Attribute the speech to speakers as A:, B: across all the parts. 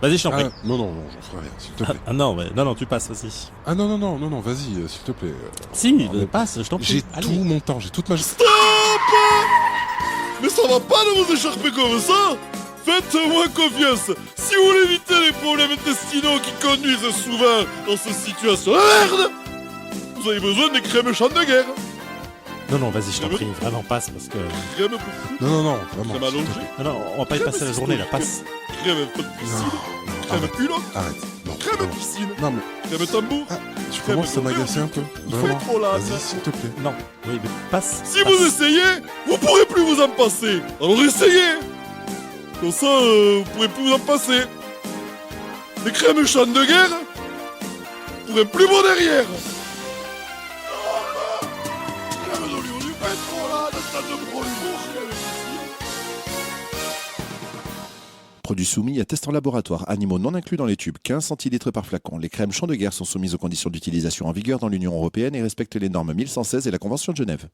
A: Vas-y, je t'en prie.
B: Non, j'en ferai rien, s'il te plaît.
A: Non, tu passes aussi.
B: Non, vas-y, s'il te plaît.
A: Si, passe, je t'en prie.
B: J'ai
A: Allez.
B: tout mon temps, j'ai toute ma...
C: Stop! Mais ça va pas de vous écharper comme ça! Faites-moi confiance! Si vous voulez éviter les problèmes intestinaux qui conduisent souvent dans ces situations de merde, vous avez besoin des crèmes champ de guerre.
A: Non, vas-y, je t'en prie, vraiment passe parce que.
C: Crème pour
B: Non, vraiment.
C: crème allongée,
A: Non, on va pas y passer la journée là, passe.
C: crème de piscine, crème
B: Arrête.
C: culotte,
B: Arrête. Non,
C: crème
B: non.
C: piscine,
B: Non, mais
C: crème tambour.
B: tu commences à m'agacer un peu.
C: Il faut
B: Vraiment.
C: trop là,
B: Vas-y,
C: ça.
B: s'il te plaît.
A: Non, oui, mais passe.
C: Si
A: passe.
C: vous essayez, vous pourrez plus vous en passer. Alors essayez. Comme ça, vous pourrez plus vous en passer. Les crèmes champ de guerre, vous pourrez plus bon derrière. Crème d'olive du pétrole, là, de stade de brûlure.
D: Produits soumis à test en laboratoire, animaux non inclus dans les tubes, 15 centilitres par flacon. Les crèmes champ de guerre sont soumises aux conditions d'utilisation en vigueur dans l'Union européenne et respectent les normes 1116 et la Convention de Genève.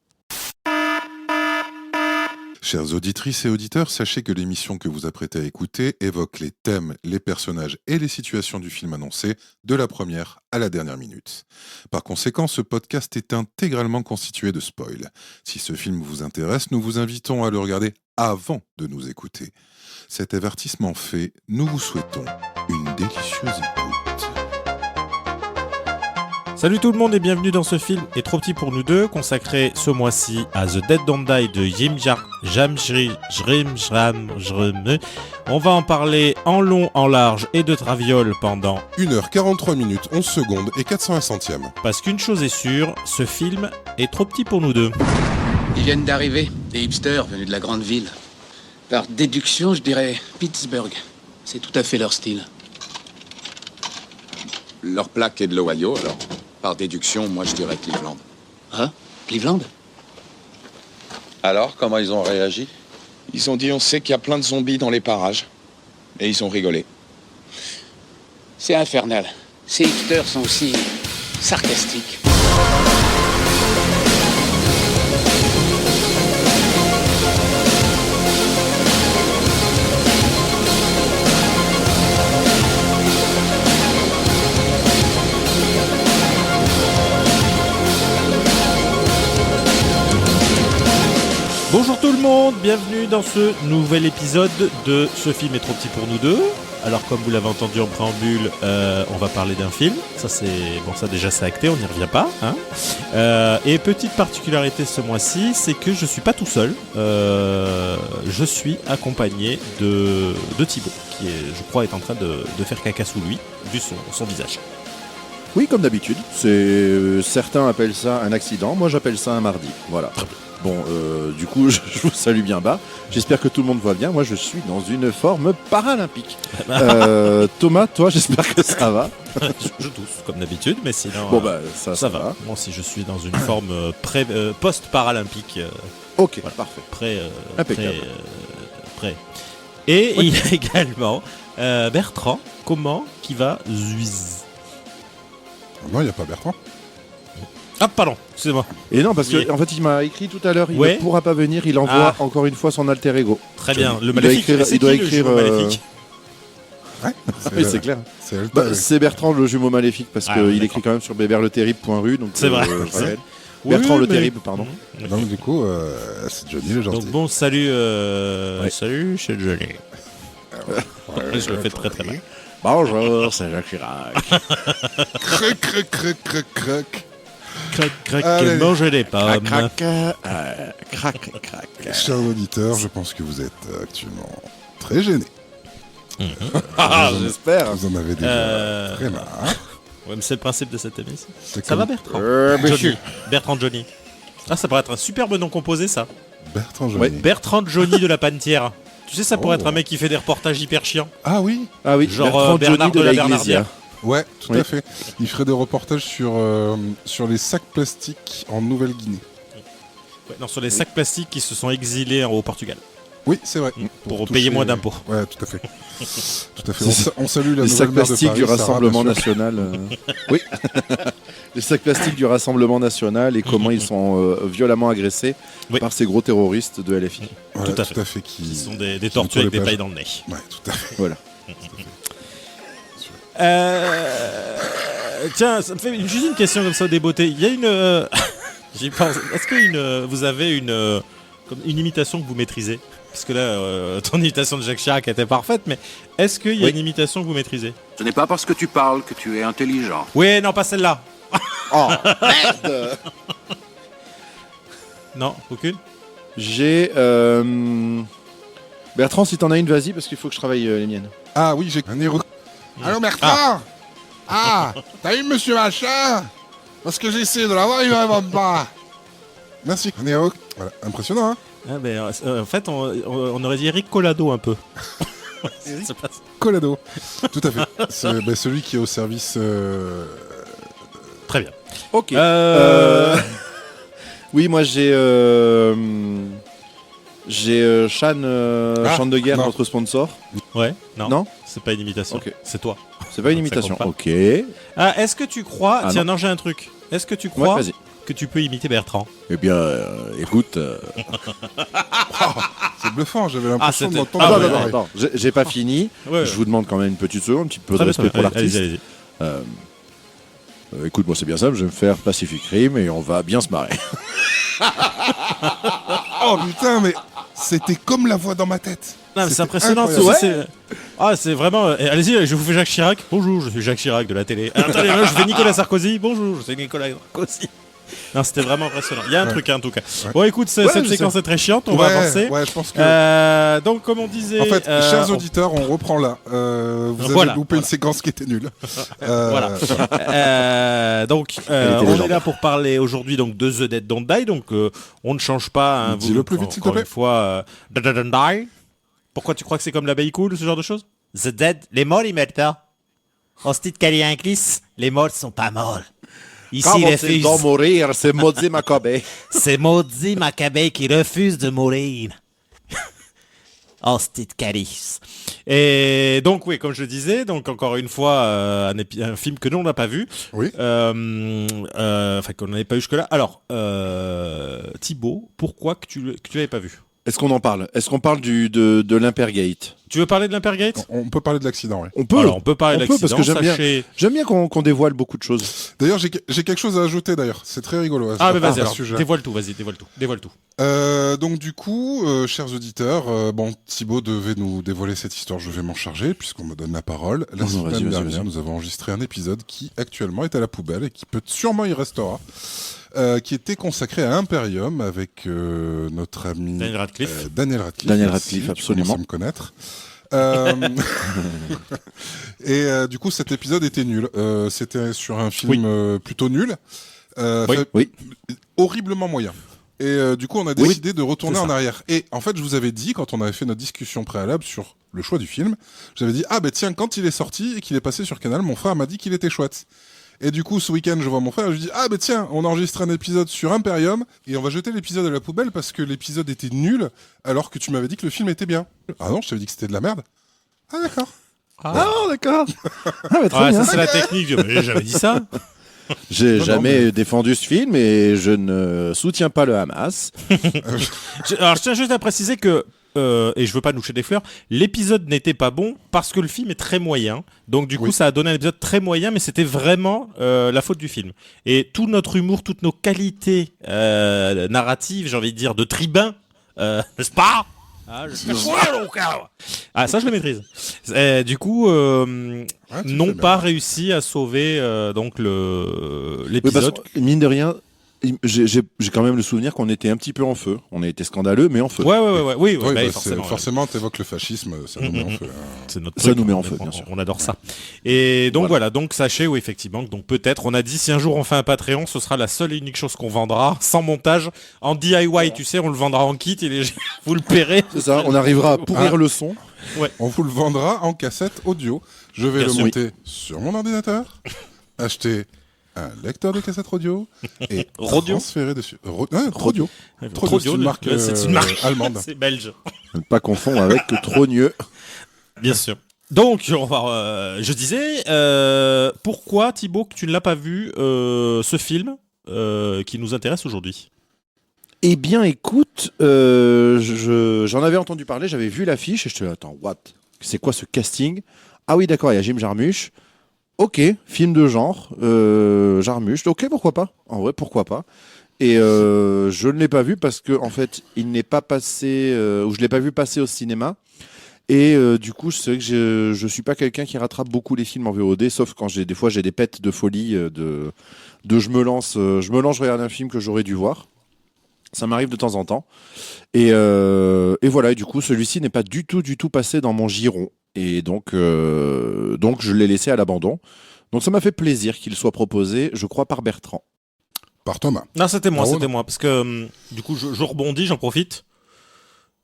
B: Chères auditrices et auditeurs, sachez que l'émission que vous apprêtez à écouter évoque les thèmes, les personnages et les situations du film annoncé de la première à la dernière minute. Par conséquent, ce podcast est intégralement constitué de spoils. Si ce film vous intéresse, nous vous invitons à le regarder avant de nous écouter. Cet avertissement fait, nous vous souhaitons une délicieuse écoute.
A: Salut tout le monde et bienvenue dans ce film est trop petit pour nous deux, consacré ce mois-ci à The Dead Don't Die de Jim Jarmusch. On va en parler en long, en large et de traviole pendant
B: 1h43 minutes, 11 secondes et 401 centièmes.
A: parce qu'une chose est sûre, ce film est trop petit pour nous deux.
E: Ils viennent d'arriver, des hipsters venus de la grande ville. Par déduction, je dirais Pittsburgh. C'est tout à fait leur style.
F: Leur plaque est de l'Ohio, alors par déduction, moi je dirais Cleveland.
E: Hein? Cleveland?
F: Alors, comment ils ont réagi?
G: Ils ont dit on sait qu'il y a plein de zombies dans les parages. Et ils ont rigolé.
E: C'est infernal. Ces hipsters sont aussi sarcastiques.
A: Bonjour tout le monde, bienvenue dans ce nouvel épisode de Ce film est trop petit pour nous deux. Alors comme vous l'avez entendu en préambule, on va parler d'un film. Ça déjà c'est acté, on n'y revient pas. Hein. Et petite particularité ce mois-ci, c'est que je suis pas tout seul. Je suis accompagné de Thibaut, qui je crois est en train de faire caca sous lui, vu son visage.
D: Oui, comme d'habitude. Certains appellent ça un accident, moi j'appelle ça un mardi. Voilà. Bon, du coup, je vous salue bien bas. J'espère que tout le monde va bien. Moi, je suis dans une forme paralympique. Thomas, toi, j'espère que ça va.
A: Je tousse comme d'habitude, mais sinon
D: Bon, ça
A: va. Moi aussi, je suis dans une forme post-paralympique.
D: Ok,
A: Voilà.
D: parfait.
A: Impeccable. Prêt. Et
D: Oui.
A: il y a également Bertrand, qui va Zuiz.
B: Non, il n'y a pas Bertrand.
A: Ah, pardon, excusez-moi.
D: Et non, parce
A: Oui.
D: qu'en fait, il m'a écrit tout à l'heure, il
A: Ouais.
D: ne pourra pas venir, il envoie encore une fois son alter ego.
A: Très bien. Le
D: Il doit
A: maléfique.
D: écrire-
A: C'est
D: il doit
A: qui, le
D: écrire,
A: jumeau maléfique
D: Oui, c'est clair.
B: C'est Alta,
D: Bah,
B: oui.
D: c'est Bertrand le jumeau maléfique, parce
A: Ah,
D: qu'il
A: d'accord.
D: écrit quand même sur beberleterrible.ru. Donc
A: C'est vrai.
D: je rappelle.
A: Oui,
D: Bertrand le
A: mais-
D: terrible, pardon.
A: Mhm.
B: Donc du coup, c'est Johnny le gentil.
A: Donc bon, salut,
D: Ouais.
A: salut, c'est Johnny. Je le fais très très mal.
D: Bonjour, c'est Jacques Chirac.
B: Crac, crac, crac, crac, crac.
A: Crac,
B: Allez.
A: mangez des pommes.
D: Crac.
B: Chers auditeurs, je pense que vous êtes actuellement très gênés.
D: Ah, j'espère.
B: Vous en avez déjà très marre.
A: Ouais, mais c'est le principe de cette émission.
B: C'est
A: Ça va,
B: comme
A: Bertrand
D: monsieur.
A: Johnny. Bertrand Johnny. Ah, ça pourrait être un superbe nom composé, ça.
B: Bertrand Johnny.
D: Ouais,
A: Bertrand Johnny de la Pantière. Tu sais, ça pourrait
B: Oh.
A: être un mec qui fait des reportages hyper chiants.
B: Ah oui,
D: Ah oui,
A: Genre,
D: Bertrand
A: Bernard
D: Johnny de
A: de la
D: la Iglesia.
A: Bernardière.
B: ouais, tout
D: Oui.
B: à fait. Il ferait des reportages sur les sacs plastiques en Nouvelle-Guinée.
A: Ouais, non, sur les sacs plastiques qui se sont exilés au Portugal.
B: Oui, c'est vrai.
A: Pour
B: toucher-
A: payer moins d'impôts.
B: Ouais, tout à fait. Tout à fait. On salue la
D: Les sacs
B: nouvelle maire de
D: plastiques
B: Paris,
D: du
B: Sarah,
D: Rassemblement
B: bien sûr.
D: National. Oui. Les sacs plastiques du Rassemblement National et comment ils sont violemment agressés
A: Oui.
D: par ces gros terroristes de LFI.
B: Ouais,
A: Tout à fait.
B: qui
A: Qui sont des
B: qui
A: tortues avec des
B: nettoient les
A: pailles dans le nez.
B: Ouais, tout à fait.
D: Voilà.
A: Tiens, ça me fait juste une question comme ça des beautés. Il y a une... j'y pense. Est-ce que vous avez comme une imitation que vous maîtrisez? Parce que là, ton imitation de Jacques Chirac était parfaite, mais est-ce qu'il y a une imitation que vous maîtrisez?
H: Ce n'est pas parce que tu parles que tu es intelligent.
A: Oui, non, pas celle-là.
D: Oh, merde.
A: Non, aucune.
D: J'ai... Bertrand, si t'en as une, vas-y, parce qu'il faut que je travaille les miennes.
B: Ah oui, j'ai un héros.
C: Allô, Bertrand. Ah, t'as eu monsieur machin? Parce que j'ai essayé de l'avoir, il ne répond pas.
B: Merci, un héros. Voilà, impressionnant, hein.
A: Ah, ben, en fait, on aurait dit Eric Collado un peu. C'est pas ça.
B: Colado. Tout à fait. C'est celui qui est au service.
A: Très bien.
D: Ok. Oui, moi j'ai Chan de guerre,
B: non.
D: notre sponsor.
A: Ouais, non.
D: Non,
A: C'est pas une imitation.
D: Ok.
A: C'est toi.
D: c'est pas une
A: Ça
D: imitation.
A: compte
D: Ok.
A: Ah, est-ce que tu crois...
D: Ah,
A: Tiens, non, j'ai un truc. Est-ce que tu crois
D: Ouais, vas-y.
A: que tu peux imiter Bertrand?
D: Eh bien, écoute.
B: C'est bluffant, j'avais l'impression
A: c'était-
B: d'entendre.
A: Ah,
D: Attends,
A: ouais,
D: attends, attends. J'ai pas fini.
A: Ouais,
D: Je vous demande quand même une petite seconde, un petit peu de
A: Très bien,
D: respect pour
A: très bien.
D: l'artiste.
A: Allez-y.
D: Écoute, moi c'est bien simple, je vais me faire Pacific Rim et on va bien se marrer.
B: Oh putain, mais c'était comme la voix dans ma tête.
A: Non, mais c'est
B: C'était
A: impressionnant.
B: incroyable.
A: C'est vraiment... allez-y, je vous fais Jacques Chirac. Bonjour, je suis Jacques Chirac de la télé. Attendez, là, je fais Nicolas Sarkozy. Bonjour, je suis Nicolas Sarkozy. Non, c'était vraiment impressionnant. Il y a un truc, hein, en tout cas.
B: Ouais.
A: Bon, écoute, cette
B: je
A: séquence
B: sais.
A: est très chiante. On va avancer.
B: Ouais, je pense que.
A: Donc, comme on disait...
B: En fait, chers
A: on-
B: auditeurs, on reprend là. Vous avez
A: Voilà.
B: loupé une séquence qui était nulle.
A: Voilà. Donc,
D: Elle était
A: on est
D: légendaire.
A: là pour parler aujourd'hui donc de The Dead Don't Die. Donc, on ne change pas. Hein,
B: Dis-le plus vite, s'il te
A: encore
B: plaît.
A: une fois, The Dead Don't Die. Pourquoi tu crois que c'est comme l'abeille cool, ce genre de choses? The Dead, les morts, ils meurent pas. En style Calianclis, les morts sont pas morts. Ici,
D: Quand
A: ils
D: on
A: refusent.
D: doit mourir, c'est maudit Maccabée.
A: C'est maudit Maccabée qui refuse de mourir. En style Calis. Et donc, oui, comme je le disais, donc encore une fois, un film que nous, on n'a pas vu.
B: Oui.
A: Enfin, qu'on n'avait pas eu jusque-là. Alors, Thibaut, pourquoi que tu l'avais pas vu?
D: Est-ce qu'on en parle? Est-ce qu'on parle de l'Impergate?
A: Tu veux parler de l'Impergate?
B: On peut parler de l'accident, oui.
D: On peut.
A: Alors, on peut parler de
D: On peut, parce
A: l'accident.
D: que
A: Sachez...
D: J'aime bien qu'on dévoile beaucoup de choses.
B: D'ailleurs, j'ai quelque chose à ajouter d'ailleurs. C'est très rigolo.
A: Ah, mais
B: à
A: vas-y,
B: ce
A: alors,
B: sujet.
A: dévoile tout, vas-y, dévoile tout. Dévoile tout.
B: Donc du coup, chers auditeurs, Thibaut devait nous dévoiler cette histoire. Je vais m'en charger puisqu'on me donne la parole. La
D: Non,
B: semaine
D: vas-y,
B: dernière,
D: vas-y.
B: nous avons enregistré un épisode qui actuellement est à la poubelle et qui peut sûrement y restera. Qui était consacré à Imperium avec notre ami
A: Daniel Radcliffe.
B: Daniel Radcliffe.
D: Daniel
B: Merci,
D: Radcliffe,
B: tu
D: absolument.
B: commences à me connaître. Et du coup, cet épisode était nul. C'était sur un film plutôt nul.
D: Oui.
B: Horriblement moyen. Et du coup, on a
D: Oui,
B: décidé de retourner
A: c'est
B: en
A: ça.
B: arrière. Et en fait, je vous avais dit, quand on avait fait notre discussion préalable sur le choix du film, j'avais dit, ah ben tiens, quand il est sorti et qu'il est passé sur Canal, mon frère m'a dit qu'il était chouette. Et du coup, ce week-end, je vois mon frère et je lui dis, ah ben tiens, on enregistre un épisode sur Imperium et on va jeter l'épisode à la poubelle parce que l'épisode était nul alors que tu m'avais dit que le film était bien. Ah non, je t'avais dit que c'était de la merde. Ah d'accord.
D: Ah, d'accord. Ah, bah, très
A: Ouais,
D: bien.
A: ça, c'est la technique. J'avais dit ça.
D: J'ai
B: Non,
D: jamais défendu ce film et je ne soutiens pas le Hamas.
A: Alors, je tiens juste à préciser que, et je veux pas nous jeter des fleurs, l'épisode n'était pas bon parce que le film est très moyen. Donc, du coup,
B: Oui.
A: ça a donné un épisode très moyen, mais c'était vraiment la faute du film. Et tout notre humour, toutes nos qualités narratives, j'ai envie de dire, de tribun, n'est-ce pas? Ah, ça, je le maîtrise. Du coup,
B: Ouais, tu le
A: n'ont
B: fais
A: pas
B: bien.
A: réussi à sauver donc
D: Oui, parce
A: l'épisode.
D: que, mine de rien, j'ai quand même le souvenir qu'on était un petit peu en feu. On a été scandaleux, mais en feu.
A: Oui,
B: Oui,
A: bah,
B: bah,
A: forcément.
B: forcément, t'évoques le fascisme, ça nous met en feu.
A: C'est notre
D: Ça
A: truc,
D: nous met en
A: on-
D: feu,
A: on-
D: bien sûr.
A: On adore ça. Et donc voilà, donc sachez, oui, effectivement, que donc peut-être, on a dit, si un jour on fait un Patreon, ce sera la seule et unique chose qu'on vendra, sans montage, en DIY, tu sais, on le vendra en kit, et vous le paierez.
D: C'est ça, on arrivera à pourrir le son.
B: On vous le vendra en cassette audio. Je vais
A: Bien
B: le
A: sûr.
B: monter sur mon ordinateur, acheter un lecteur de cassette audio et
A: Rodio.
B: transférer dessus. Rodio.
A: Trop
B: c'est une marque,
A: c'est une marque
B: allemande.
A: C'est belge.
D: Ne pas confondre avec Trogneux.
A: Bien sûr. Donc, on va, je disais, pourquoi, Thibaut, que tu ne l'as pas vu, ce film qui nous intéresse aujourd'hui?
D: Eh bien, écoute, j'en avais entendu parler, j'avais vu l'affiche et je te dis, attends, what? C'est quoi ce casting? Ah oui, d'accord, il y a Jim Jarmusch. Ok, film de genre, Jarmusch, ok, pourquoi pas. En vrai, pourquoi pas. Et je ne l'ai pas vu parce que en fait, il n'est pas passé, ou je l'ai pas vu passer au cinéma. Et du coup, c'est vrai que je suis pas quelqu'un qui rattrape beaucoup les films en VOD, sauf quand des fois j'ai des pets de folie de je me lance, je regarde un film que j'aurais dû voir. Ça m'arrive de temps en temps. Et voilà, et du coup, celui-ci n'est pas du tout passé dans mon giron. Et donc je l'ai laissé à l'abandon. Donc ça m'a fait plaisir qu'il soit proposé, je crois, par Bertrand.
B: Par Thomas.
A: Non, c'était moi,
B: Bravo.
A: parce que du coup, je rebondis, j'en profite.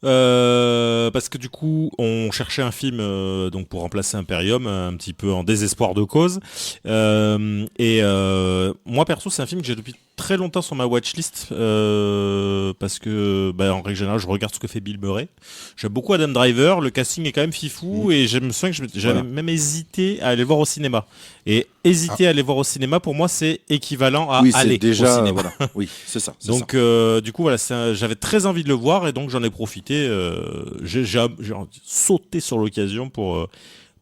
A: Parce que du coup, on cherchait un film donc pour remplacer Imperium, un petit peu en désespoir de cause. Moi perso, c'est un film que j'ai depuis très longtemps sur ma watchlist parce que en règle générale, je regarde ce que fait Bill Murray. J'aime beaucoup Adam Driver, le casting est quand même fifou et je me souviens que j'avais même hésité à aller le voir au cinéma. Et hésiter à aller voir au cinéma, pour moi, c'est équivalent à
D: oui,
A: aller
D: c'est déjà,
A: au cinéma.
D: voilà. Oui, c'est ça.
A: Donc du coup voilà, j'avais très envie de le voir et donc j'en ai profité. J'ai sauté sur l'occasion pour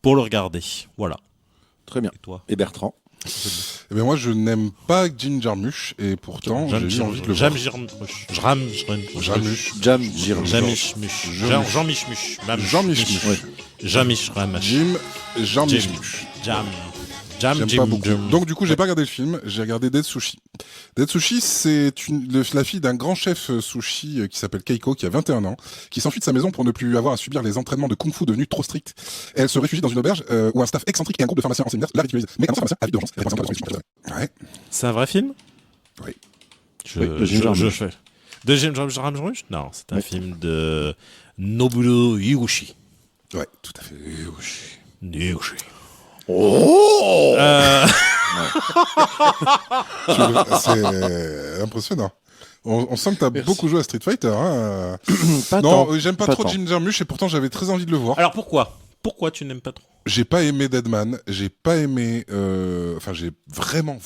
A: le regarder. Voilà.
D: Très bien.
A: Et toi?
D: Et Bertrand?
B: Eh bien, moi, je n'aime pas Jim Jarmusch et pourtant, j'ai eu envie de le voir.
A: Jarmusch.
B: Jarmusch.
D: Jam Jarmusch.
A: Jean-Michmuch.
B: Jim Jarmusch. J'aime pas beaucoup. Donc du coup, j'ai pas regardé le film, j'ai regardé Dead Sushi. Dead Sushi, c'est la fille d'un grand chef sushi qui s'appelle Keiko, qui a 21 ans, qui s'enfuit de sa maison pour ne plus avoir à subir les entraînements de kung-fu devenus trop stricts. Et elle se réfugie dans une auberge où un staff excentrique et un groupe de pharmaciens enseignants la ridiculisent. Mais un ancien pharmacien a vite d'urgence. Elle représente la ouais.
A: C'est un vrai film?
B: Oui.
D: De Jim Jarmusch.
A: De Jim Jarmusch? Non, c'est un film de Nobuo Yuguchi.
B: Ouais, tout à fait.
A: Yuguchi.
B: Oh C'est impressionnant. On sent que t'as beaucoup joué à Street Fighter. Hein. J'aime pas trop Jim Jarmusch et pourtant j'avais très envie de le voir.
A: Alors pourquoi tu n'aimes pas trop?
B: J'ai pas aimé Deadman, j'ai pas aimé... j'ai vraiment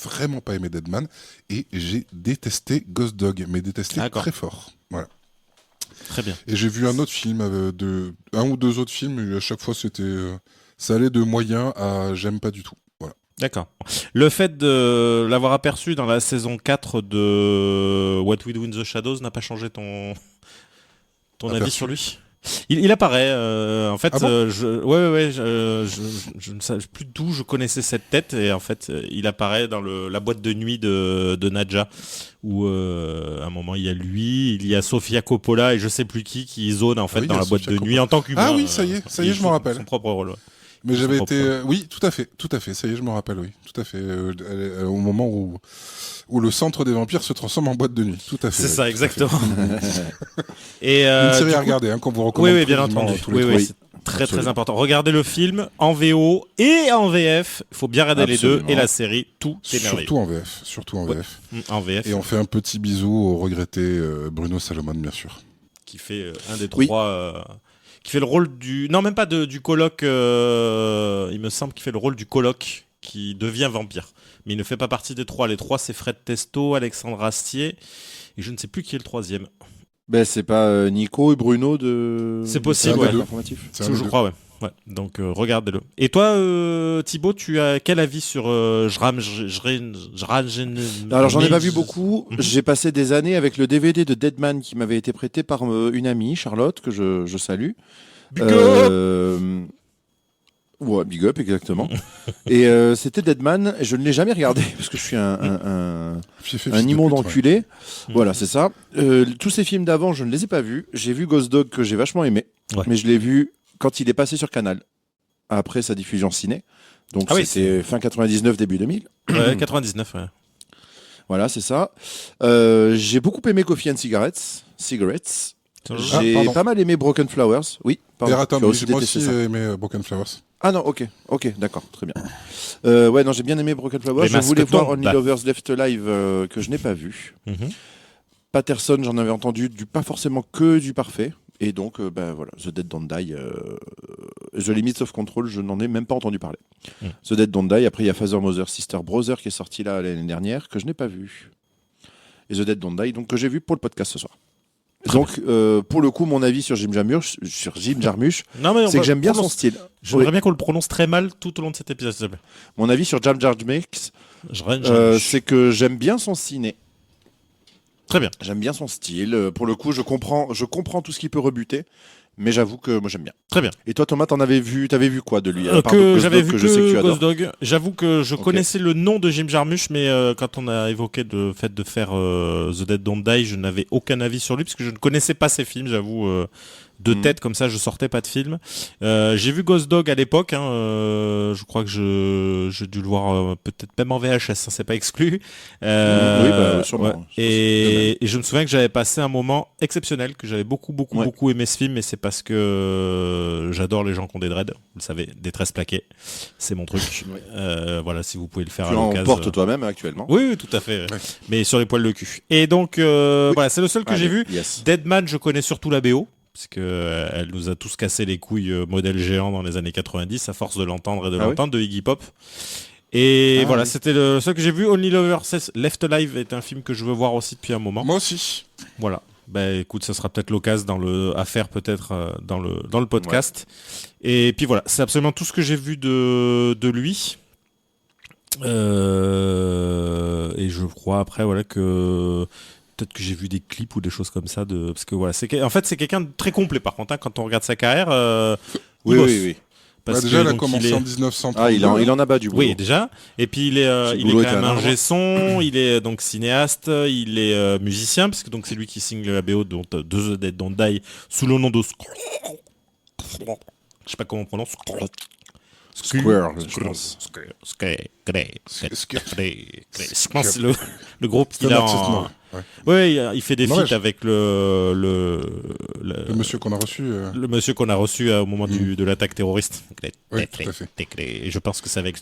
B: pas aimé Deadman et j'ai détesté Ghost Dog, mais détesté très fort. Voilà.
A: Très bien.
B: Et j'ai vu un autre film, un ou deux autres films, et à chaque fois c'était... ça allait de moyen à j'aime pas du tout. Voilà.
A: D'accord. Le fait de l'avoir aperçu dans la saison 4 de What We Do in the Shadows n'a pas changé ton avis sur lui? Il apparaît, en fait, je ne savais plus d'où je connaissais cette tête, et en fait, il apparaît dans la boîte de nuit de Nadja, où à un moment il y a lui, il y a Sofia Coppola et je sais plus qui zone en fait dans la boîte de nuit en tant qu'humain.
B: Ah oui, ça y est, je me rappelle.
A: Son propre rôle. Ouais.
B: Mais j'avais été... oui, tout à fait, ça y est, je me rappelle, oui. Tout à fait, au moment où le centre des vampires se transforme en boîte de nuit. Tout à fait.
A: C'est ça, exactement.
B: Et, une série à regarder, qu'on vous recommande.
A: Oui, bien entendu. Oui, c'est très important. Regardez le film en VO et en VF. Il faut bien regarder les deux. Et la série, tout est merveilleux.
B: Surtout en VF.
A: En VF.
B: Et on fait un petit bisou au regretté Bruno Salomon, bien sûr.
A: Qui fait un des trois... qui fait le rôle du... Non, même pas du coloc. Il me semble qu'il fait le rôle du coloc qui devient vampire. Mais il ne fait pas partie des trois. Les trois, c'est Fred Testo, Alexandre Astier, et je ne sais plus qui est le troisième.
D: Ben, c'est pas Nico et Bruno de...
A: C'est possible, ouais.
B: Je
A: crois, ouais. Donc, regardez-le. Et toi, Thibaut, tu as quel avis sur
D: Alors, j'en ai pas vu beaucoup. J'ai passé des années avec le DVD de Deadman qui m'avait été prêté par une amie, Charlotte, que je salue.
A: Big up
D: Ouais, big up, exactement. Et c'était Deadman. Je ne l'ai jamais regardé parce que je suis un immonde enculé. Ouais. Voilà, c'est ça. Tous ces films d'avant, je ne les ai pas vus. J'ai vu Ghost Dog que j'ai vachement aimé, mais je l'ai vu quand il est passé sur Canal, après sa diffusion ciné. Donc c'était fin 99, début 2000.
A: Ouais, 99, ouais.
D: Voilà, c'est ça. J'ai beaucoup aimé Coffee and Cigarettes. J'ai pas mal aimé Broken Flowers. Oui, pardon.
B: Moi aussi aimé Broken Flowers.
D: Ah non, ok, d'accord, très bien. J'ai bien aimé Broken Flowers. Je voulais voir Only Lovers Left Alive que je n'ai pas vu. Patterson, j'en avais entendu pas forcément que du parfait. Et donc, voilà, The Dead Don't Die, The Limits of Control, je n'en ai même pas entendu parler. The Dead Don't Die, après il y a Father, Mother, Sister, Brother qui est sorti là l'année dernière, que je n'ai pas vu. Et The Dead Don't Die, donc que j'ai vu pour le podcast ce soir. Donc, pour le coup, mon avis sur Jim Jarmusch,
A: Non, mais
D: c'est que j'aime bien son style.
A: Je voudrais bien qu'on le prononce très mal tout au long de cet épisode, s'il te plaît.
D: Mon avis sur Jim Jarmusch, c'est que j'aime bien son ciné.
A: Très bien.
D: J'aime bien son style. Pour le coup, je comprends tout ce qui peut rebuter. Mais j'avoue que moi j'aime bien.
A: Très bien.
D: Et toi Thomas, t'avais vu quoi de lui
A: J'avais vu
D: je sais que tu adores.
A: Ghost Dog. J'avoue que je connaissais le nom de Jim Jarmusch, mais quand on a évoqué le fait de faire The Dead Don't Die, je n'avais aucun avis sur lui parce que je ne connaissais pas ses films, j'avoue. De tête comme ça, je sortais pas de film. J'ai vu Ghost Dog à l'époque. Je crois que j'ai dû le voir peut-être même en VHS, hein, c'est pas exclu.
D: Oui, sûrement.
A: Ouais. Et je me souviens que j'avais passé un moment exceptionnel, que j'avais beaucoup aimé ce film, et c'est parce que j'adore les gens qui ont des dreads. Vous le savez, des tresses plaquées, c'est mon truc. Voilà, si vous pouvez le faire à l'occasion.
D: Tu en portes toi-même actuellement.
A: Oui, tout à fait. Ouais. Mais sur les poils de cul. Et donc, voilà, c'est le seul que j'ai vu.
D: Yes.
A: Deadman, je connais surtout la BO. Parce que elle nous a tous cassé les couilles modèle géant dans les années 90 à force de l'entendre et de l'entendre, de Iggy Pop. Et voilà, c'était le seul que j'ai vu. Only Lovers Left Alive est un film que je veux voir aussi depuis un moment.
B: Moi aussi.
A: Voilà. Bah écoute, ça sera peut-être l'occasion à faire peut-être dans le podcast. Ouais. Et puis voilà, c'est absolument tout ce que j'ai vu de lui. Et je crois après voilà que peut-être que j'ai vu des clips ou des choses comme ça parce que voilà, c'est quelqu'un de très complet par contre, hein, quand on regarde sa carrière.
D: Oui.
B: Parce déjà, il a commencé en 1930.
D: Il en a bas du boulot.
A: Oui, déjà. Et puis il est quand même ingé son, il est donc cinéaste, il est musicien, parce que donc c'est lui qui signe la BO de The Dead Don't Die sous le nom de je sais pas comment on prononce.
D: Square, je pense.
A: Je pense le groupe qu'il a en... Ouais, il fait des feats avec le
B: monsieur qu'on a reçu.
A: Le monsieur qu'on a reçu au moment de l'attaque terroriste.
B: Oui, tout à fait.
A: Et je pense que c'est avec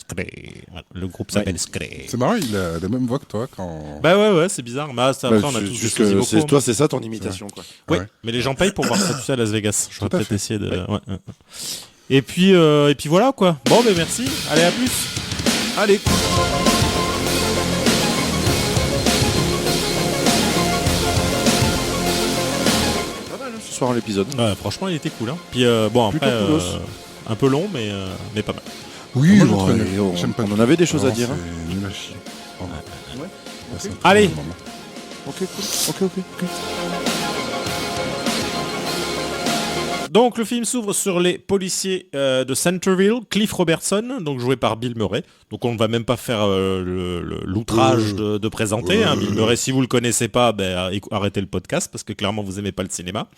A: le groupe s'appelle Scré.
B: C'est marrant, il a la même voix que toi quand.
A: Bah ouais, c'est bizarre. Mais après, on a tous
D: juste que toi, c'est ça ton imitation, quoi.
A: Oui, mais les gens payent pour voir ça, tu sais, à Las Vegas. Je vais peut-être essayer de. Ouais. Et puis voilà quoi. Bon, ben merci. Allez, à plus.
D: Allez. Ce soir l'épisode.
A: Ouais, franchement, il était cool. Hein. Puis bon, après, un peu long, mais pas mal.
B: Oui,
D: on en avait des choses à dire.
B: C'est nul à chier.
A: Allez.
D: Ok, cool. Ok.
A: Donc le film s'ouvre sur les policiers de Centerville, Cliff Robertson, donc joué par Bill Murray. Donc on ne va même pas faire l'outrage de présenter. Hein. Bill Murray, si vous le connaissez pas, arrêtez le podcast parce que clairement vous aimez pas le cinéma.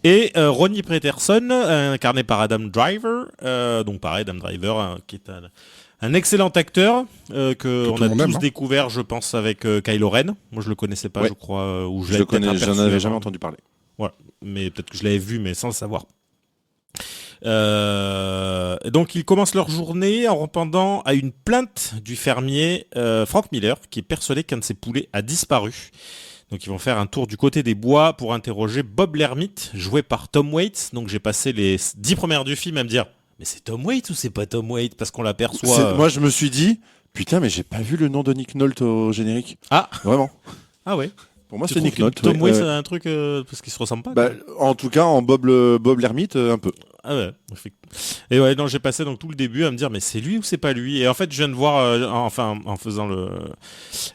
A: Et Ronnie Peterson, incarné par Adam Driver. Donc pareil, Adam Driver, hein, qui est un excellent acteur que on a tous découvert, je pense, avec Kylo Ren. Moi je le connaissais pas, je crois, ou je
D: j'en avais jamais entendu parler.
A: Voilà, mais peut-être que je l'avais vu, mais sans le savoir. Donc ils commencent leur journée en répondant à une plainte du fermier Frank Miller, qui est persuadé qu'un de ses poulets a disparu. Donc ils vont faire un tour du côté des bois pour interroger Bob l'ermite, joué par Tom Waits. Donc j'ai passé les 10 premières du film à me dire, mais c'est Tom Waits ou c'est pas Tom Waits, parce qu'on l'aperçoit.
D: Moi je me suis dit, putain, mais j'ai pas vu le nom de Nick Nolte au générique.
A: Ah,
D: vraiment.
A: Ah ouais.
D: Pour moi, c'est Nick Nolte.
A: Tom Waits, c'est un truc parce qu'ils se ressemblent pas.
D: En tout cas, en Bob l'ermite, un peu.
A: Ah ouais. Et ouais, non, j'ai passé donc tout le début à me dire, mais c'est lui ou c'est pas lui. Et en fait, je viens de voir, en faisant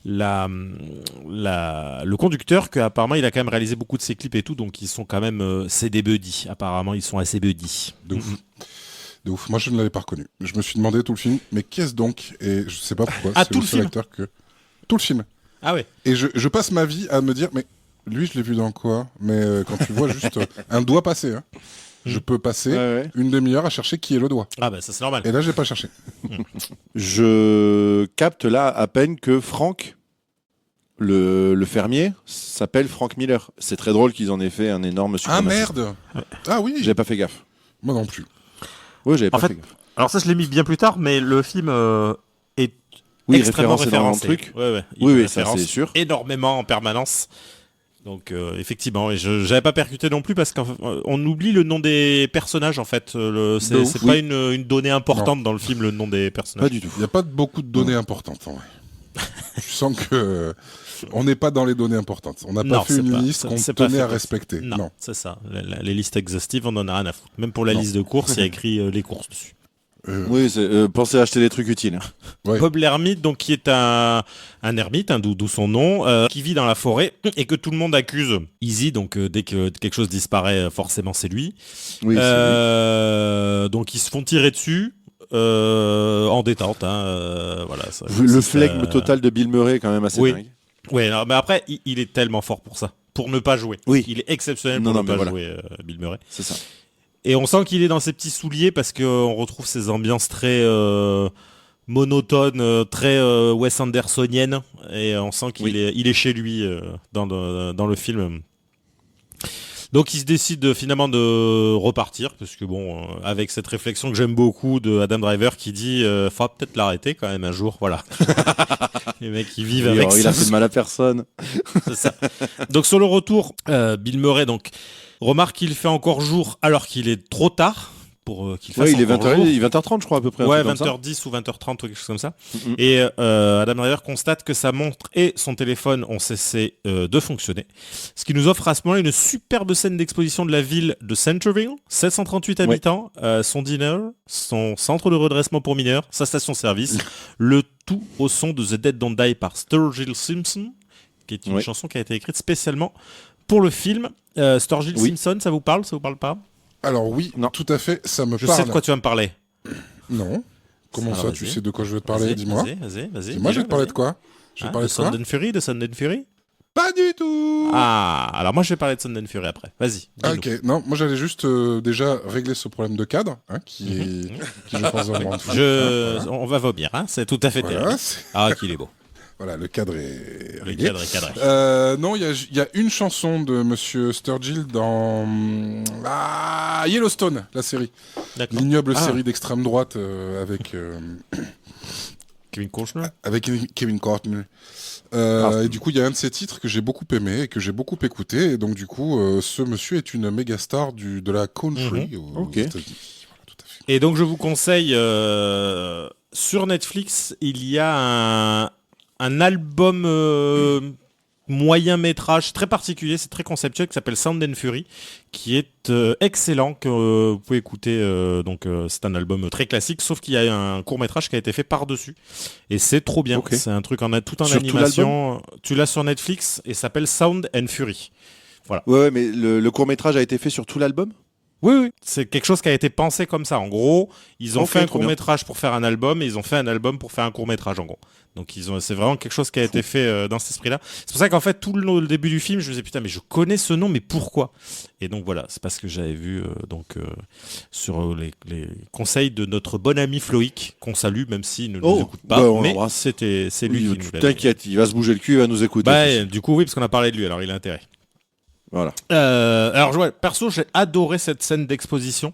A: le conducteur, qu'apparemment il a quand même réalisé beaucoup de ses clips et tout, donc ils sont quand même c'est des buddies. Apparemment, ils sont assez buddies.
B: De ouf. De ouf. Moi, je ne l'avais pas reconnu. Je me suis demandé tout le film, mais qu'est-ce donc? Et je sais pas pourquoi.
A: Ah, tout le film.
B: Tout le film.
A: Ah ouais.
B: Et je passe ma vie à me dire, mais lui, je l'ai vu dans quoi? Mais quand tu vois juste un doigt passer, hein, je peux passer une demi-heure à chercher qui est le doigt.
A: Ah bah ça c'est normal.
B: Et là, j'ai pas cherché.
D: Je capte là à peine que Frank, le fermier, s'appelle Frank Miller. C'est très drôle qu'ils en aient fait un énorme succès.
B: Ah merde. Ah oui.
D: J'ai pas fait gaffe.
B: Moi non plus.
D: Oui, j'avais pas fait gaffe.
A: Alors ça, je l'ai mis bien plus tard, mais le film est extrêmement référencé.
D: Truc.
A: Oui,
D: ça c'est sûr.
A: Énormément en permanence. Donc effectivement, et j'avais pas percuté non plus parce qu'on oublie le nom des personnages en fait. C'est pas une donnée importante dans le film, le nom des personnages.
D: Pas du tout.
B: Il n'y a pas beaucoup de données importantes en vrai. Je sens que On n'est pas dans les données importantes. On n'a pas fait une liste qu'on tenait à respecter.
A: Non, c'est ça. Les listes exhaustives, on en a rien à foutre. Même pour la liste de courses, il y a écrit les courses dessus.
D: Oui, pensez à acheter des trucs utiles.
B: Ouais.
A: Bob l'ermite, donc qui est un ermite, d'où son nom, qui vit dans la forêt et que tout le monde accuse Easy. Donc dès que quelque chose disparaît, forcément c'est lui.
D: Oui,
A: Donc ils se font tirer dessus. En détente, voilà. Ça,
D: le flegme total de Bill Murray est quand même assez dingue.
A: Oui, mais après, il est tellement fort pour ça, pour ne pas jouer.
D: Oui.
A: Il est exceptionnel pour ne pas jouer, Bill Murray.
D: C'est ça.
A: Et on sent qu'il est dans ses petits souliers parce qu'on retrouve ces ambiances très monotones, très Wes Andersoniennes, et on sent qu'il est chez lui dans le film. Donc il se décide finalement de repartir, parce que avec cette réflexion que j'aime beaucoup de Adam Driver qui dit faudra peut-être l'arrêter quand même un jour, voilà. Les mecs ils vivent avec ça.
D: Il a fait de mal à personne.
A: C'est ça. Donc sur le retour, Bill Murray remarque qu'il fait encore jour alors qu'il est trop tard pour qu'il fasse
D: il est
A: encore jour.
D: 20h30 je crois à peu près.
A: Ouais, 20h10 ou 20h30 ou quelque chose comme ça. Et Adam Driver constate que sa montre et son téléphone ont cessé de fonctionner. Ce qui nous offre à ce moment-là une superbe scène d'exposition de la ville de Centerville, 738 habitants, son diner, son centre de redressement pour mineurs, sa station-service, le tout au son de The Dead Don't Die par Sturgill Simpson, qui est une chanson qui a été écrite spécialement pour le film. Sturgill Simpson, ça vous parle pas?
B: Alors oui, tout à fait, ça me parle.
A: Je sais de quoi tu vas me parler.
B: Non. Comment ça, tu sais de quoi je vais te parler? Dis-moi.
A: Vas-y.
B: Moi, je vais te parler de quoi? Je vais parler de quoi?
A: De Sundance Fury?
B: Pas du tout.
A: Ah, alors moi je vais parler de Sundance Fury après. Vas-y.
B: Ok, non, moi j'allais juste déjà régler ce problème de cadre, qui je pense va me rendre fou.
A: On va vomir, c'est tout à fait terrible. Qu'il est beau.
B: Voilà, le cadre est réglé.
A: Le cadre est cadré.
B: Non, il y a une chanson de Monsieur Sturgill dans Yellowstone, la série.
A: D'accord.
B: L'ignoble série d'extrême droite avec
A: Kevin Costner.
B: Avec Kevin Costner. Et du coup, il y a un de ces titres que j'ai beaucoup aimé et que j'ai beaucoup écouté. Et donc, du coup, ce monsieur est une méga star de la country aux États-Unis. Voilà, tout à fait.
A: Et donc, je vous conseille, sur Netflix, il y a un album moyen métrage très particulier, c'est très conceptuel, qui s'appelle Sound and Fury, qui est excellent, que vous pouvez écouter. C'est un album très classique, sauf qu'il y a un court métrage qui a été fait par-dessus, et c'est trop bien. C'est un truc tout en animation. Tu l'as sur Netflix et ça s'appelle Sound and Fury. Voilà.
D: Ouais, mais le court métrage a été fait sur tout l'album?
A: Oui, c'est quelque chose qui a été pensé comme ça. En gros, ils ont fait un court-métrage pour faire un album et ils ont fait un album pour faire un court-métrage, en gros. Donc c'est vraiment quelque chose qui a été fait dans cet esprit-là. C'est pour ça qu'en fait, tout le début du film, je me disais, putain, mais je connais ce nom, mais pourquoi? Et donc voilà, c'est parce que j'avais vu sur les conseils de notre bon ami Floïc, qu'on salue, même s'il ne nous écoute pas. Mais c'est lui qui nous l'a.
D: T'inquiète, il va se bouger le cul, il va nous écouter.
A: Du coup, oui, parce qu'on a parlé de lui, alors il a intérêt.
D: Voilà.
A: Alors, perso, j'ai adoré cette scène d'exposition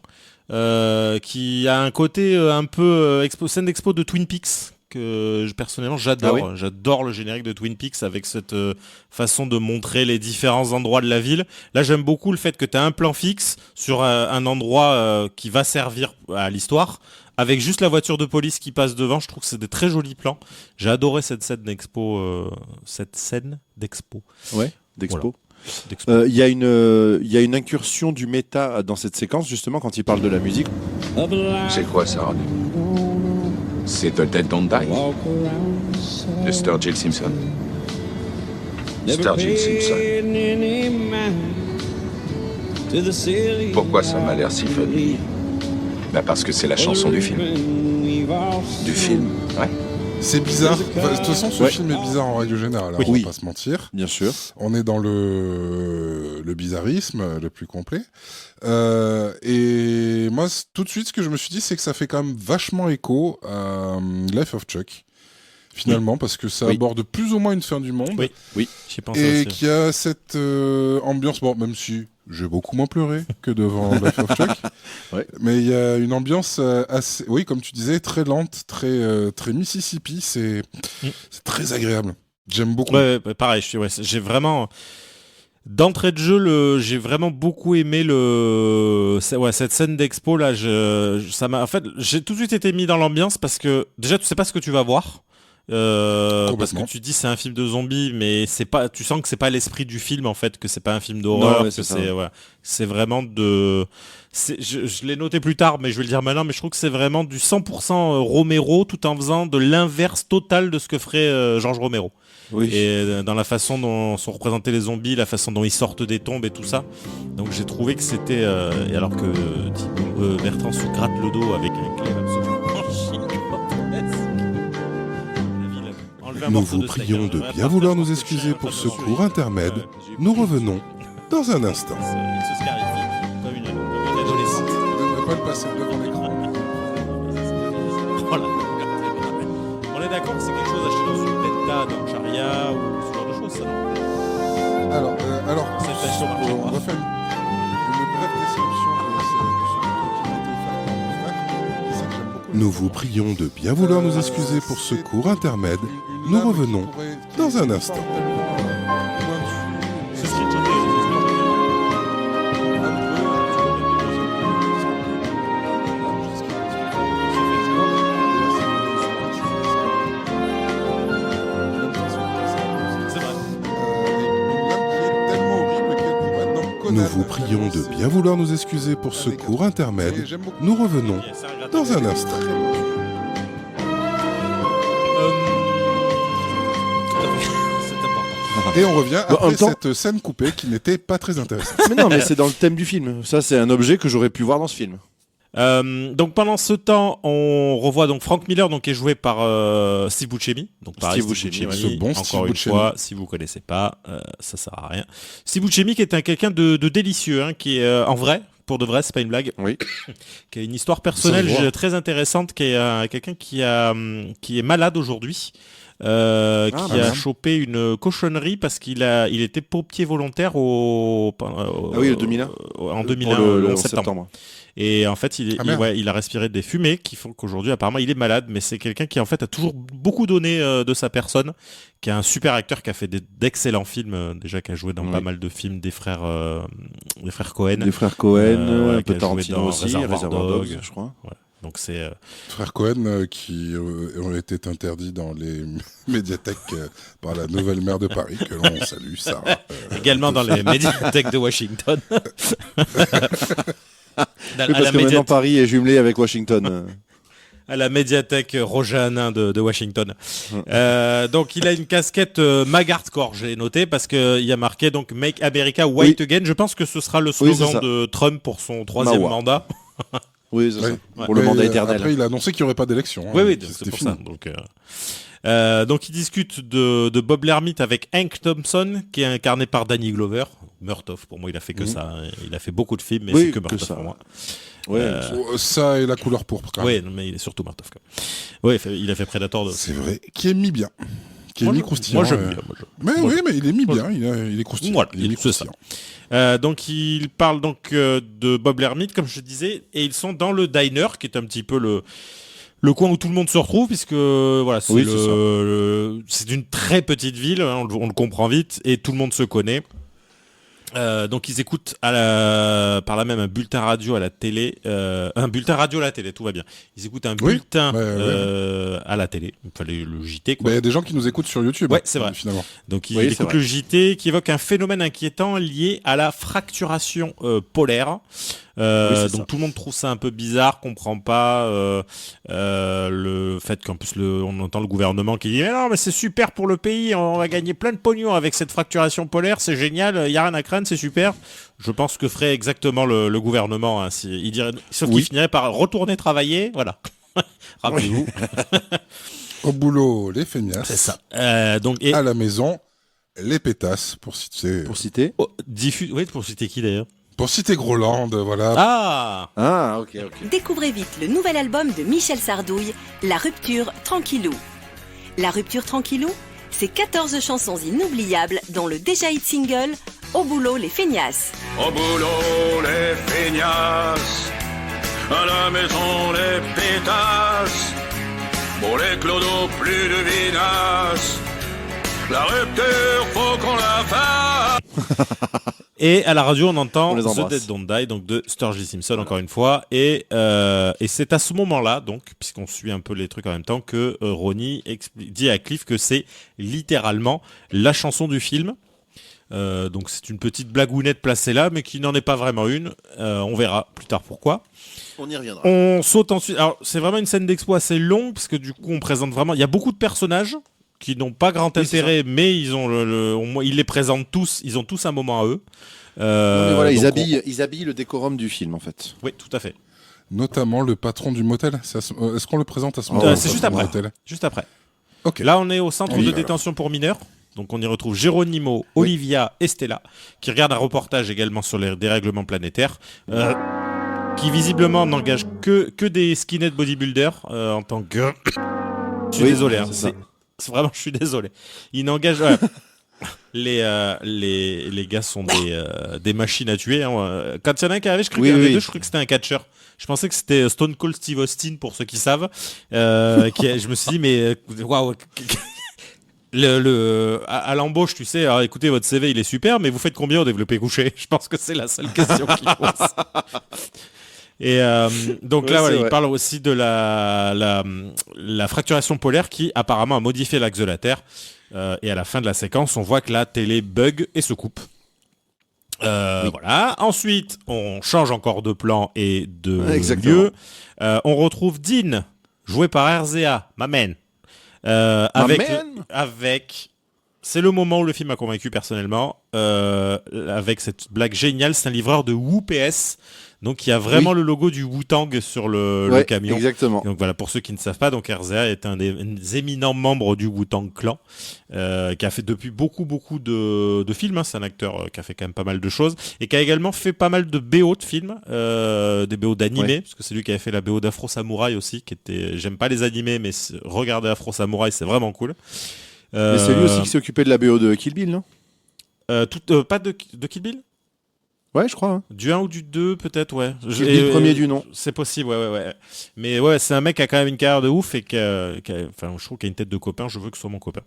A: qui a un côté un peu scène d'expo de Twin Peaks que personnellement j'adore.
D: Ah oui.
A: J'adore le générique de Twin Peaks avec cette façon de montrer les différents endroits de la ville. Là, j'aime beaucoup le fait que tu as un plan fixe sur un endroit qui va servir à l'histoire, avec juste la voiture de police qui passe devant. Je trouve que c'est des très jolis plans. J'ai adoré cette scène d'expo.
D: Ouais, d'expo.
A: Voilà.
D: Il y a une incursion du méta dans cette séquence, justement, quand il parle de la musique.
F: C'est quoi ça, Ron? C'est The Dead Don't Die de Sturgill Simpson. Sturgill Simpson. Pourquoi ça m'a l'air si familier? Parce que c'est la chanson du film. Du film, ouais.
B: C'est bizarre. De toute façon, ce film est bizarre en règle générale. On va pas se mentir.
D: Bien sûr.
B: On est dans le bizarrisme le plus complet. Et moi, tout de suite, ce que je me suis dit, c'est que ça fait quand même vachement écho à Life of Chuck. Finalement, parce que ça aborde plus ou moins une fin du monde.
A: Oui. J'y pense
B: et
A: aussi.
B: qu'il y a cette ambiance, même si j'ai beaucoup moins pleuré que devant Life of Chuck. Mais il y a une ambiance assez, comme tu disais, très lente, très Mississippi. C'est très agréable. J'aime beaucoup.
A: Pareil, j'ai vraiment... D'entrée de jeu, j'ai vraiment beaucoup aimé cette scène d'expo là. Ça m'a, en fait, j'ai tout de suite été mis dans l'ambiance parce que déjà tu sais pas ce que tu vas voir.
B: Complètement.
A: que tu dis c'est un film de zombies, mais c'est pas, tu sens que c'est pas l'esprit du film en fait, que c'est pas un film d'horreur,
D: Non, ouais,
A: que
D: c'est ça.
A: c'est vraiment je l'ai noté plus tard, mais je vais le dire maintenant, mais je trouve que c'est vraiment du 100% Romero, tout en faisant de l'inverse total de ce que ferait George Romero.
D: Oui.
A: Et dans la façon dont sont représentés les zombies, la façon dont ils sortent des tombes et tout ça. Donc j'ai trouvé que c'était... et alors que Bertrand se gratte le dos avec un clair absolument gigantesque. Enlevez un
B: Nous
A: morceau
B: vous
A: de steak,
B: prions
A: hein.
B: de
A: Ouais,
B: bien vouloir nous
A: parfait,
B: excuser pour ce
A: attention,
B: court intermède. Nous revenons dans un instant.
A: Il se scarifie comme une adolescente.
B: Ne pas le passer devant l'écran.
A: Voilà. On est d'accord que c'est quelque chose acheté dans une bêta, dans Charia ou ce genre de choses, ça non?
B: Alors,
A: C'est acheté au marché
B: on
A: noir.
B: va faire une brève description de ce qui a été offert par le Fnac. C'est que j'aime beaucoup. Nous vous prions de bien vouloir nous excuser pour ce court intermède. Nous revenons dans un instant.
A: C'est ce qui est chanté. C'est vrai.
B: Nous vous prions de bien vouloir nous excuser pour ce court intermède. Nous revenons dans un instant.
A: C'est important.
B: Et on revient
D: Bon, en
B: après
D: même temps-
B: cette scène coupée qui n'était pas très intéressante.
D: Mais non, mais c'est dans le thème du film. Ça, c'est un objet que j'aurais pu voir dans ce film.
A: Donc pendant ce temps, on revoit donc Frank Miller, donc qui est joué par Steve Buscemi. Donc pareil,
D: Steve
A: Steve
D: Buscemi,
A: Buscemi.
B: ce bon
A: Encore
B: Steve
A: une
B: Buscemi.
A: fois, si vous connaissez pas, ça sert à rien. Steve Buscemi qui est quelqu'un de délicieux, hein, qui est en vrai. Pour de vrai, c'est pas une blague.
D: Oui.
A: Qui a une histoire personnelle
B: Ça se voit.
A: très intéressante, qui est quelqu'un qui est malade aujourd'hui. Qui
D: merde.
A: a chopé une cochonnerie parce qu'il était pompier volontaire
D: Ah oui, le 2001.
A: en
D: Pour
A: 2001,
D: le
A: le 11
D: 11
A: septembre. Et en fait,
B: merde.
A: il a respiré des fumées qui font qu'aujourd'hui, apparemment, il est malade. Mais c'est quelqu'un qui, en fait, a toujours beaucoup donné de sa personne, qui est un super acteur, qui a fait d'excellents films, déjà, qui a joué dans
D: Oui.
A: pas mal de films des frères Cohen.
D: Les frères Cohen,
A: ouais,
D: un
A: qui
D: peu
A: a joué
D: Tarantino
A: dans
D: aussi,
A: Reservoir
D: Reservoir
A: Dogs.
D: Dogs, je crois.
A: Donc c'est
B: Frères Cohen qui ont été interdits dans les médiathèques par la nouvelle maire de Paris, que l'on salue, Sarah.
A: également dans les médiathèques de Washington.
D: Oui, parce que maintenant Paris est jumelé avec Washington.
A: À la médiathèque Roger Hanin de Washington. Donc il a une casquette MAGA-hardcore, j'ai noté, parce qu'il y a marqué donc Make America White Again. Je pense que ce sera le
D: Oui, c'est
A: slogan
D: ça.
A: de Trump pour son 3e
D: Mawa.
A: mandat.
D: Oui, c'est
B: Ouais.
D: ça. Pour le mandat éternel.
B: Après, il a annoncé qu'il n'y aurait pas d'élection. hein,
A: Oui,
B: que
A: c'est
B: c'était
A: pour
B: fini.
A: ça. Donc il discute de Bob l'Ermite avec Hank Thompson, qui est incarné par Danny Glover. Murtaugh, pour moi, il a fait que ça. Hein. Il a fait beaucoup de films, mais
D: Oui,
A: c'est que
D: que
A: Murtaugh
D: ça.
A: pour moi.
D: Ouais.
B: Ça et la couleur pourpre. quand même.
A: Oui, mais il est surtout Murtaugh. Oui, il a fait Predator.
B: C'est vrai. Qui est mis bien. Qui est
A: Moi,
B: mis
A: je-
B: croustillant.
A: moi, j'aime bien.
B: Mais
A: moi,
B: oui, mais il est mis
A: moi,
B: bien. Il est croustillant.
A: Voilà,
B: il est mis
A: c'est ça.
B: croustillant.
A: Donc il parle donc de Bob l'Ermite, comme je disais, et ils sont dans le diner, qui est un petit peu le coin où tout le monde se retrouve, puisque voilà, c'est
D: Oui, c'est
A: c'est une très petite ville, hein, on le comprend vite, et tout le monde se connaît. Donc ils écoutent par là même un bulletin radio à la télé, un bulletin radio à la télé, tout va bien. Ils écoutent un
B: Oui,
A: bulletin
B: ouais.
A: à la télé, enfin le JT
B: Bah,
A: quoi.
B: il y a des gens qui nous écoutent sur YouTube.
A: Ouais,
B: hein,
A: c'est vrai.
B: Finalement.
A: Donc il
D: Oui, c'est
A: écoute
D: vrai.
A: le JT qui évoque un phénomène inquiétant lié à la fracturation polaire.
D: Oui, c'est
A: Donc
D: ça.
A: tout le monde trouve ça un peu bizarre, comprend pas le fait qu'en plus on entend le gouvernement qui dit mais non mais c'est super pour le pays, on va gagner plein de pognon avec cette fracturation polaire, c'est génial, y a rien à craindre, c'est super. Je pense que ferait exactement le gouvernement, hein, il dirait, sauf qu'il finirait par retourner travailler, voilà. Rappelez-vous.
B: Au boulot, les feignasses.
A: C'est ça. Donc et
B: À la maison, les pétasses, pour citer,
D: Pour citer.
A: oui, pour citer qui d'ailleurs?
B: Groland, voilà.
A: Ah.
D: Ah, ok, ok.
I: Découvrez vite le nouvel album de Michel Sardouille, La Rupture Tranquillou. La Rupture Tranquillou, c'est 14 chansons inoubliables dont le déjà hit single Au boulot les feignasses.
H: Au boulot, les feignasses. À la maison, les pétasses. Pour les clodos, plus de vinasse. La rupture, faut qu'on la fasse.
A: Et à la radio, on entend
D: On les
A: The
D: embrasse.
A: Dead Don't Die, donc de Sturgill Simpson, encore une fois. Et c'est à ce moment-là, donc, puisqu'on suit un peu les trucs en même temps, que Ronnie dit à Cliff que c'est littéralement la chanson du film. Donc c'est une petite blagounette placée là, mais qui n'en est pas vraiment une. On verra plus tard pourquoi.
D: On y reviendra.
A: On saute ensuite. Alors c'est vraiment une scène d'expo assez longue, parce que du coup on présente vraiment... Il y a beaucoup de personnages qui n'ont pas grand intérêt, mais ils ont ils les présentent tous, ils ont tous un moment à eux.
D: Non, mais voilà,
A: donc
D: ils habillent le décorum du film, en fait.
A: Oui, tout à fait.
B: Notamment le patron du motel. Est-ce qu'on le présente à ce moment-là
A: C'est juste après. Juste après.
B: Ok.
A: Là, on est au centre
B: Oui,
A: de
B: alors.
A: détention pour mineurs. Donc, on y retrouve Geronimo, Olivia et Stella, qui regardent un reportage également sur les dérèglements planétaires, qui visiblement n'engage que des skinhead bodybuilders en tant que... Je suis désolé, hein,
D: c'est ça.
A: c'est vraiment, je suis désolé. Ils n'engagent... ouais. Les gars sont des machines à tuer. Hein. Quand il y en a un qui arrivait, je croyais je croyais que c'était un catcheur. Je pensais que c'était Stone Cold Steve Austin, pour ceux qui savent. Je me suis dit, mais waouh. À l'embauche, tu sais, alors, écoutez, votre CV il est super, mais vous faites combien au développé couché? Je pense que c'est la seule question qu'il pose. Et donc là, voilà, il parle aussi de la fracturation polaire qui apparemment a modifié l'axe de la Terre. Et à la fin de la séquence, on voit que la télé bug et se coupe. Voilà. Ensuite, on change encore de plan et de lieu. On retrouve Dean, joué par RZA, ma man. Avec, c'est le moment où le film m'a convaincu personnellement. Avec cette blague géniale, c'est un livreur de WPS. Donc il y a vraiment le logo du Wu-Tang sur le camion.
D: Exactement.
A: Donc voilà, pour ceux qui ne savent pas, donc RZA est un des éminents membres du Wu-Tang Clan, qui a fait depuis beaucoup de films. Hein. C'est un acteur qui a fait quand même pas mal de choses et qui a également fait pas mal de BO de films, des BO d'animés, parce que c'est lui qui avait fait la BO d'Afro Samurai aussi, qui était, j'aime pas les animés, mais regardez Afro Samurai, c'est vraiment cool.
D: Mais c'est lui aussi qui s'est occupé de la BO de Kill Bill, non?
A: Pas de Kill Bill?
D: Ouais, je crois. Hein.
A: Du 1 ou du 2, peut-être, ouais.
D: Le premier du nom.
A: C'est possible, ouais. Mais ouais, c'est un mec qui a quand même une carrière de ouf et je trouve qu'il a une tête de copain, je veux que ce soit mon copain.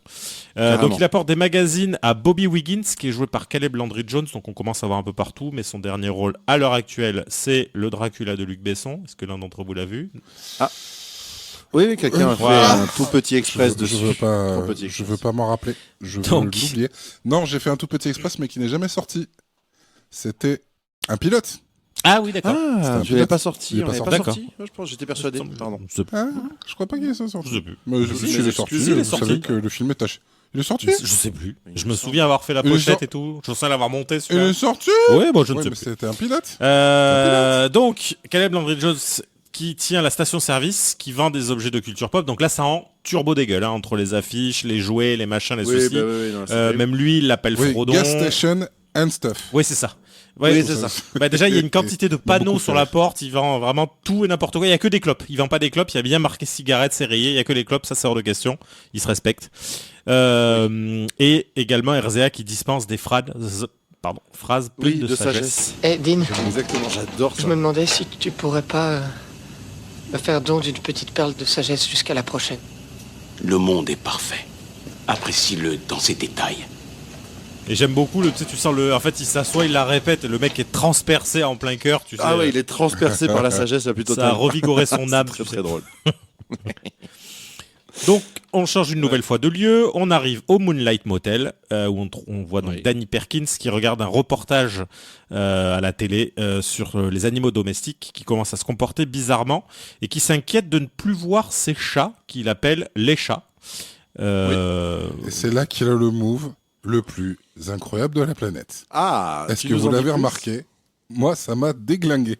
A: Donc il apporte des magazines à Bobby Wiggins, qui est joué par Caleb Landry Jones, donc on commence à voir un peu partout, mais son dernier rôle à l'heure actuelle, c'est le Dracula de Luc Besson. Est-ce que l'un d'entre vous l'a vu?
D: Ah. Oui, quelqu'un a fait un tout petit express dessus.
B: Je veux pas m'en rappeler. Je veux l'oublier. Non, j'ai fait un tout petit express, mais qui n'est jamais sorti. C'était un pilote.
A: Ah oui, d'accord.
D: Ah, tu l'avais pas sorti.
B: Il est pas sorti.
D: Je pense, j'étais persuadé. Pardon.
B: Je crois pas qu'il est sorti.
A: Je sais plus.
B: Mais je sais qu'il est sorti. Vous savez que le film est taché. Il est sorti?
A: Je sais plus. Je me souviens avoir fait la pochette et tout. Je me souviens l'avoir monté sur.
B: Il est sorti?
A: Oui, bon, je ne sais
B: mais
A: plus.
B: c'était un pilote.
A: Donc, Caleb Landry Jones qui tient la station-service, qui vend des objets de culture pop. Donc là, ça rend turbo dégueule, hein, entre les affiches, les jouets, les machins, les soucis. Même lui, il l'appelle Frodon.
B: Gas station and stuff.
A: Oui, c'est ça. Ouais, c'est ça. Bah, déjà, il y a une quantité de panneaux sur la porte. Il vend vraiment tout et n'importe quoi. Il y a que des clopes. Il vend pas des clopes. Il y a bien marqué cigarettes, c'est rayé. Il y a que les clopes. Ça, c'est hors de question. Il se respecte. Et également RZA qui dispense des phrases pleines de sagesse.
J: Eh, Dean,
D: Exactement, j'adore ça.
J: je me demandais si tu pourrais pas me faire don d'une petite perle de sagesse jusqu'à la prochaine.
K: Le monde est parfait. Apprécie-le dans ses détails.
A: Et j'aime beaucoup tu sens en fait, il s'assoit, il la répète, et le mec est transpercé en plein cœur, tu sais.
D: Ah ouais, il est transpercé par la sagesse la plus totale.
A: Ça a revigoré son âme.
D: C'est très drôle.
A: Donc, on change une nouvelle fois de lieu. On arrive au Moonlight Motel, où on voit donc Danny Perkins qui regarde un reportage à la télé sur les animaux domestiques qui commencent à se comporter bizarrement et qui s'inquiète de ne plus voir ses chats, qu'il appelle les chats.
B: Et c'est là qu'il a le move le plus incroyable de la planète.
D: Ah,
B: est-ce que vous l'avez remarqué? Moi, ça m'a déglingué.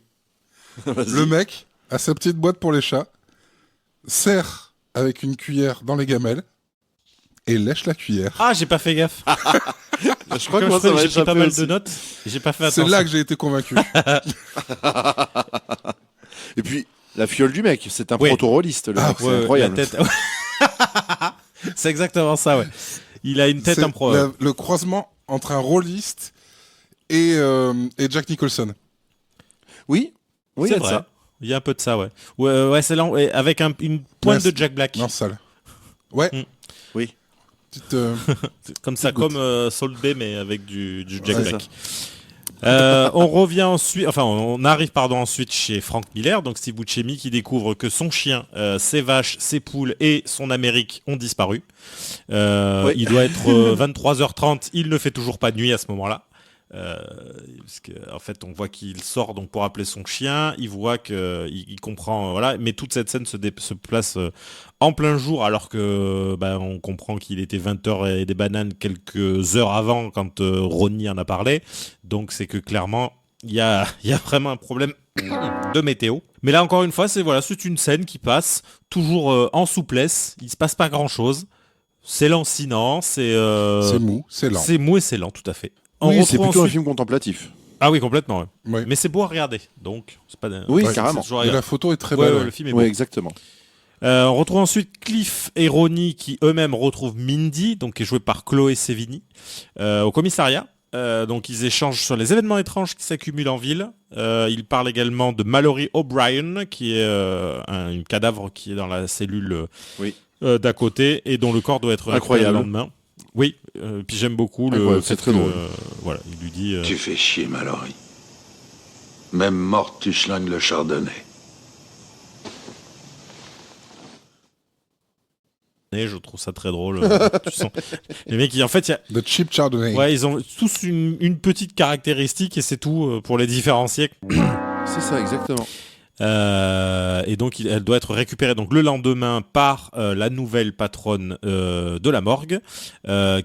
B: Le mec a sa petite boîte pour les chats, serre avec une cuillère dans les gamelles et lèche la cuillère.
A: Ah, j'ai pas fait gaffe.
D: Je crois que moi, ça m'a
A: j'ai pris pas
D: échappé
A: mal
D: aussi.
A: de notes. J'ai pas fait attention.
B: C'est là que j'ai été convaincu.
D: Et puis, la fiole du mec, c'est un proto-rôliste, le mec, c'est incroyable.
A: La tête... c'est exactement ça, ouais. Il a une tête improbable.
B: Le croisement entre un rôliste et Jack Nicholson.
D: Oui,
A: c'est vrai. Ça. Il y a un peu de ça, ouais. Ouais, c'est là, avec une pointe de Jack Black.
B: Non, sale. Ouais.
D: Oui.
A: C'est comme ça,
B: goutte.
A: comme Salt Bay, mais avec du Jack
D: Ouais,
A: Black. On revient ensuite, on arrive ensuite chez Frank Miller, donc Steve Buscemi, qui découvre que son chien, ses vaches, ses poules et son Amérique ont disparu. Il doit être 23h30, il ne fait toujours pas de nuit à ce moment-là. Parce que, en fait, on voit qu'il sort donc pour appeler son chien. Il voit que il comprend, voilà. Mais toute cette scène se place en plein jour, alors que on comprend qu'il était 20h et des bananes quelques heures avant quand Ronnie en a parlé. Donc c'est que clairement il y a vraiment un problème de météo. Mais là encore une fois, c'est une scène qui passe toujours en souplesse. Il se passe pas grand chose. C'est lancinant, c'est
B: mou, c'est lent.
A: C'est mou et c'est lent, tout à fait.
D: Oui, c'est plutôt un film contemplatif.
A: Ah oui, complètement. Ouais.
B: Ouais.
A: Mais c'est beau à regarder, donc c'est pas.
D: Oui,
B: Ouais,
D: carrément.
B: Et la photo est très belle.
A: Ouais, le film est beau.
D: Oui, exactement.
A: On retrouve ensuite Cliff et Ronnie qui eux-mêmes retrouvent Mindy, donc qui est jouée par Chloé Sevigny, au commissariat. Donc ils échangent sur les événements étranges qui s'accumulent en ville. Ils parlent également de Mallory O'Brien, qui est un cadavre qui est dans la cellule d'à côté et dont le corps doit être
D: incroyable
A: le lendemain. Oui, puis j'aime beaucoup le.
D: C'est très drôle.
A: Voilà, il lui dit.
K: Tu fais chier, Mallory. Même morte, tu schlingues le chardonnay.
A: Je trouve ça très drôle. Tu sens... Les mecs, en fait,
B: The cheap chardonnay.
A: Ouais, ils ont tous une petite caractéristique et c'est tout pour les différencier.
D: C'est ça, exactement.
A: Et donc elle doit être récupérée donc le lendemain par la nouvelle patronne de la morgue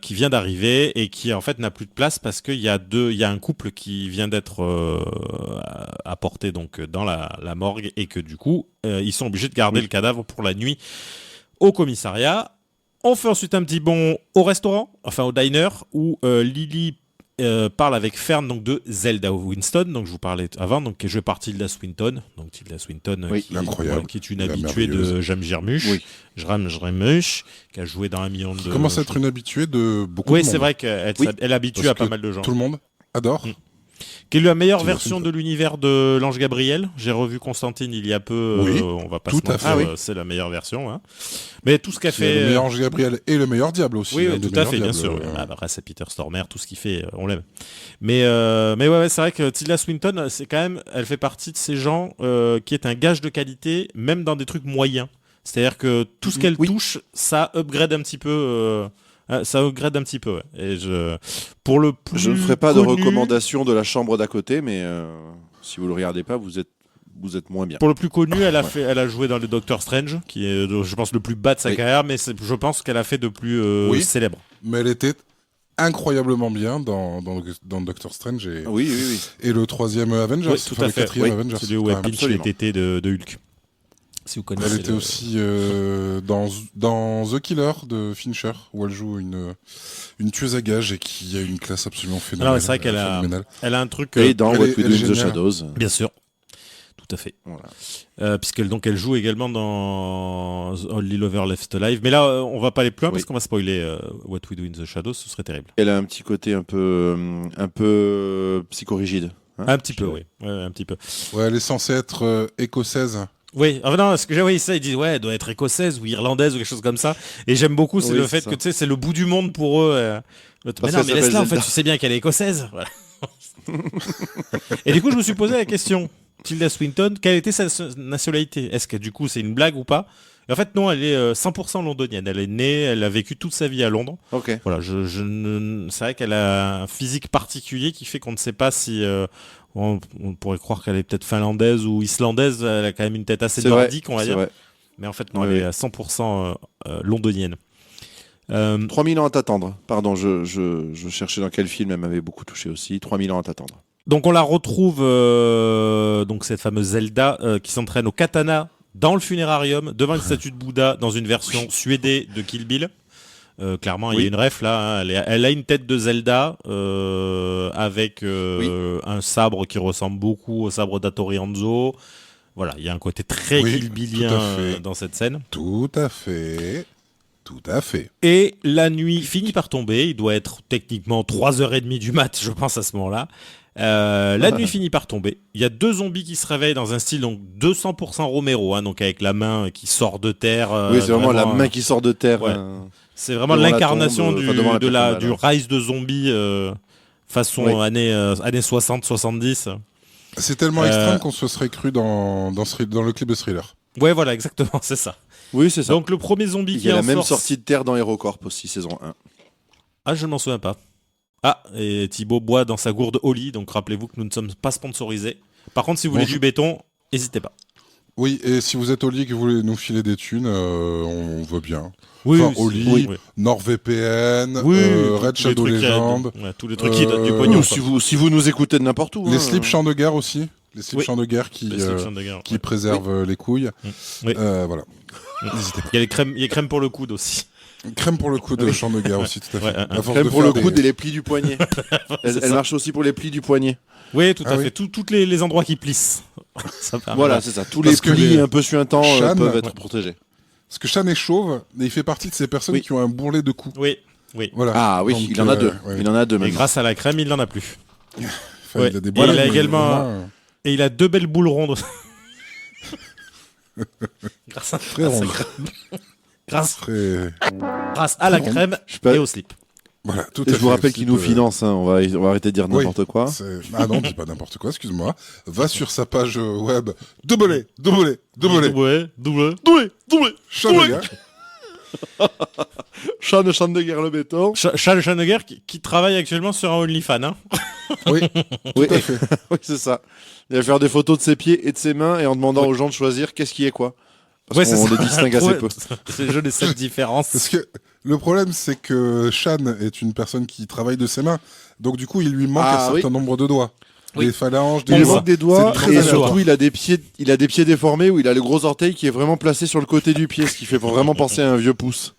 A: qui vient d'arriver et qui en fait n'a plus de place parce qu'il y a un couple qui vient d'être apporté donc dans la morgue et que du coup ils sont obligés de garder le cadavre pour la nuit au commissariat. On fait ensuite un petit bond au restaurant, enfin au diner où Lily parle avec Fern donc de Zelda Winston, donc je vous parlais avant, donc qui est jouée par Tilda Swinton, donc Tilda Swinton qui est une habituée de Jam Jarmusch, qui a joué dans 1 million de.
B: Qui commence à être une habituée de beaucoup de monde.
A: Oui, c'est vrai qu'elle habitue à pas mal de gens.
B: Tout le monde adore.
A: Qui est la meilleure version de l'univers de l'Ange Gabriel. J'ai revu Constantine il y a peu.
B: Oui,
A: on va pas
B: tout
A: se mentir,
B: à fait.
A: c'est la meilleure version. Hein. Mais tout ce qu'a fait.
B: Le meilleur Ange Gabriel et le meilleur diable aussi.
A: Oui,
B: hein,
A: tout à fait, bien sûr. Après, c'est Peter Stormare, tout ce qu'il fait, on l'aime. Mais ouais, c'est vrai que Tilda Swinton, c'est quand même, elle fait partie de ces gens qui est un gage de qualité, même dans des trucs moyens. C'est-à-dire que tout ce qu'elle touche, ça upgrade un petit peu. Ça upgrade un petit peu. Ouais. Et pour le plus
D: je ne ferai pas de recommandation de La chambre d'à côté, mais si vous le regardez pas, vous êtes moins bien.
A: Pour le plus connu, elle a joué dans le Doctor Strange, qui est, je pense, le plus bas de sa carrière, mais je pense qu'elle a fait de plus célèbre.
B: Mais elle était incroyablement bien dans Doctor Strange et, et le 3e Avengers,
A: oui, tout à fait.
B: le 4e Avengers.
A: Celui où elle pinche les tétés de Hulk. Si vous connaissez.
B: Elle était aussi dans The Killer de Fincher, où elle joue une tueuse à gages et qui a une classe absolument phénoménale.
A: Alors c'est vrai qu'elle elle a un truc.
D: Et dans What We Do in the Shadows.
A: Bien sûr. Tout à fait. Voilà. Elle joue également dans Only Lover Left Alive. Mais là, on va pas aller plus loin parce qu'on va spoiler What We Do in the Shadows. Ce serait terrible.
D: Elle a un petit côté un peu psychorigide.
A: Hein, un petit peu, oui. Ouais, un petit peu.
B: Ouais, elle est censée être écossaise.
A: Oui, non, ce que j'ai voyé ça, ils disent elle doit être écossaise ou irlandaise ou quelque chose comme ça. Et j'aime beaucoup, c'est le fait que c'est le bout du monde pour eux. Mais non, mais laisse-la, en fait, tu sais bien qu'elle est écossaise. Voilà. Et du coup, je me suis posé la question, Tilda Swinton, quelle était sa nationalité ? Est-ce que du coup c'est une blague ou pas ? Et en fait, non, elle est 100% londonienne. Elle est née, elle a vécu toute sa vie à Londres.
D: Ok.
A: Voilà, c'est vrai qu'elle a un physique particulier qui fait qu'on ne sait pas si. On pourrait croire qu'elle est peut-être finlandaise ou islandaise, elle a quand même une tête assez nordique, on va dire. Vrai. Mais en fait, non, elle est à 100% londonienne.
D: 3000 ans à t'attendre. Pardon, je cherchais dans quel film elle m'avait beaucoup touché aussi. 3000 ans à t'attendre.
A: Donc on la retrouve, donc cette fameuse Zelda qui s'entraîne au katana dans le funérarium, devant une statue de Bouddha, dans une version suédée de Kill Bill. Clairement, il y a une ref là. Hein. Elle a une tête de Zelda avec un sabre qui ressemble beaucoup au sabre d'Hattori Hanzo. Voilà, il y a un côté très Kill Billien dans cette scène.
B: Tout à fait.
A: Et la nuit finit par tomber. Il doit être techniquement 3h30 du mat, je pense, à ce moment-là. La nuit finit par tomber. Il y a 2 zombies qui se réveillent dans un style donc 200% Romero, hein, donc avec la main qui sort de terre.
D: Oui, c'est vraiment la main qui sort de terre.
A: Ouais. C'est vraiment
D: devant la
A: l'incarnation
D: tombe, devant la
A: du rise de zombies façon années 60-70.
B: C'est tellement extrême qu'on se serait cru dans le clip de Thriller.
A: Ouais, voilà, exactement, c'est ça.
D: Oui, c'est ça.
A: Donc le premier zombie
D: Il
A: qui
D: y a la
A: en
D: même
A: sort...
D: sortie de terre dans HeroCorp aussi, saison 1.
A: Ah, je ne m'en souviens pas. Ah, et Thibaut boit dans sa gourde Oli, donc rappelez-vous que nous ne sommes pas sponsorisés. Par contre, si vous voulez du béton, n'hésitez pas.
B: Oui, et si vous êtes Oli et que vous voulez nous filer des thunes, on veut bien.
A: Oui,
B: enfin, Oli, NordVPN, Red Shadow Legend.
A: Tous les trucs qui donnent du pognon.
D: Si vous nous écoutez de n'importe où.
B: Les slips champs de guerre aussi. Les slips champs de guerre qui préservent les couilles.
A: Oui.
B: Voilà. N'hésitez pas.
A: Il y a les crèmes pour le coude aussi.
B: Crème pour le coude de champ de guerre aussi, tout à fait.
D: Crème pour le coude et les plis du poignet. Elle marche aussi pour les plis du poignet.
A: Oui, tout à fait. Tous les endroits qui plissent.
D: Voilà, c'est ça. Tous les plis un peu suintants peuvent être protégés.
B: Parce que Shan est chauve, mais il fait partie de ces personnes qui ont un bourrelet de coups.
A: Oui.
B: Voilà.
D: Ah oui, donc, il en a 2. Ouais. Il en a 2 même.
A: Et grâce à la crème, il n'en a plus.
B: Il a des boules,
A: il a également... Et il a 2 belles boules rondes. Grâce à la crème. Grâce à la crème et au slip.
B: Voilà, tout
D: et je vous rappelle qu'il nous finance, hein. on va arrêter de dire n'importe quoi.
B: Ah non, dis pas n'importe quoi, excuse-moi. Va sur sa page web,
D: Sean de guerre le béton.
A: Sean de guerre qui travaille actuellement sur un OnlyFans. Hein.
B: Oui, tout à fait.
D: Oui, c'est ça. Il va faire des photos de ses pieds et de ses mains et en demandant aux gens de choisir qu'est-ce qui est quoi. Parce qu'on les distingue assez peu.
A: C'est joli cette différence.
B: Parce que le problème, c'est que Shan est une personne qui travaille de ses mains. Donc du coup, il lui manque un certain nombre de doigts. Des phalanges,
D: il lui manque des doigts et surtout il a des pieds déformés où il a le gros orteil qui est vraiment placé sur le côté du pied, ce qui fait pour vraiment penser à un vieux pouce.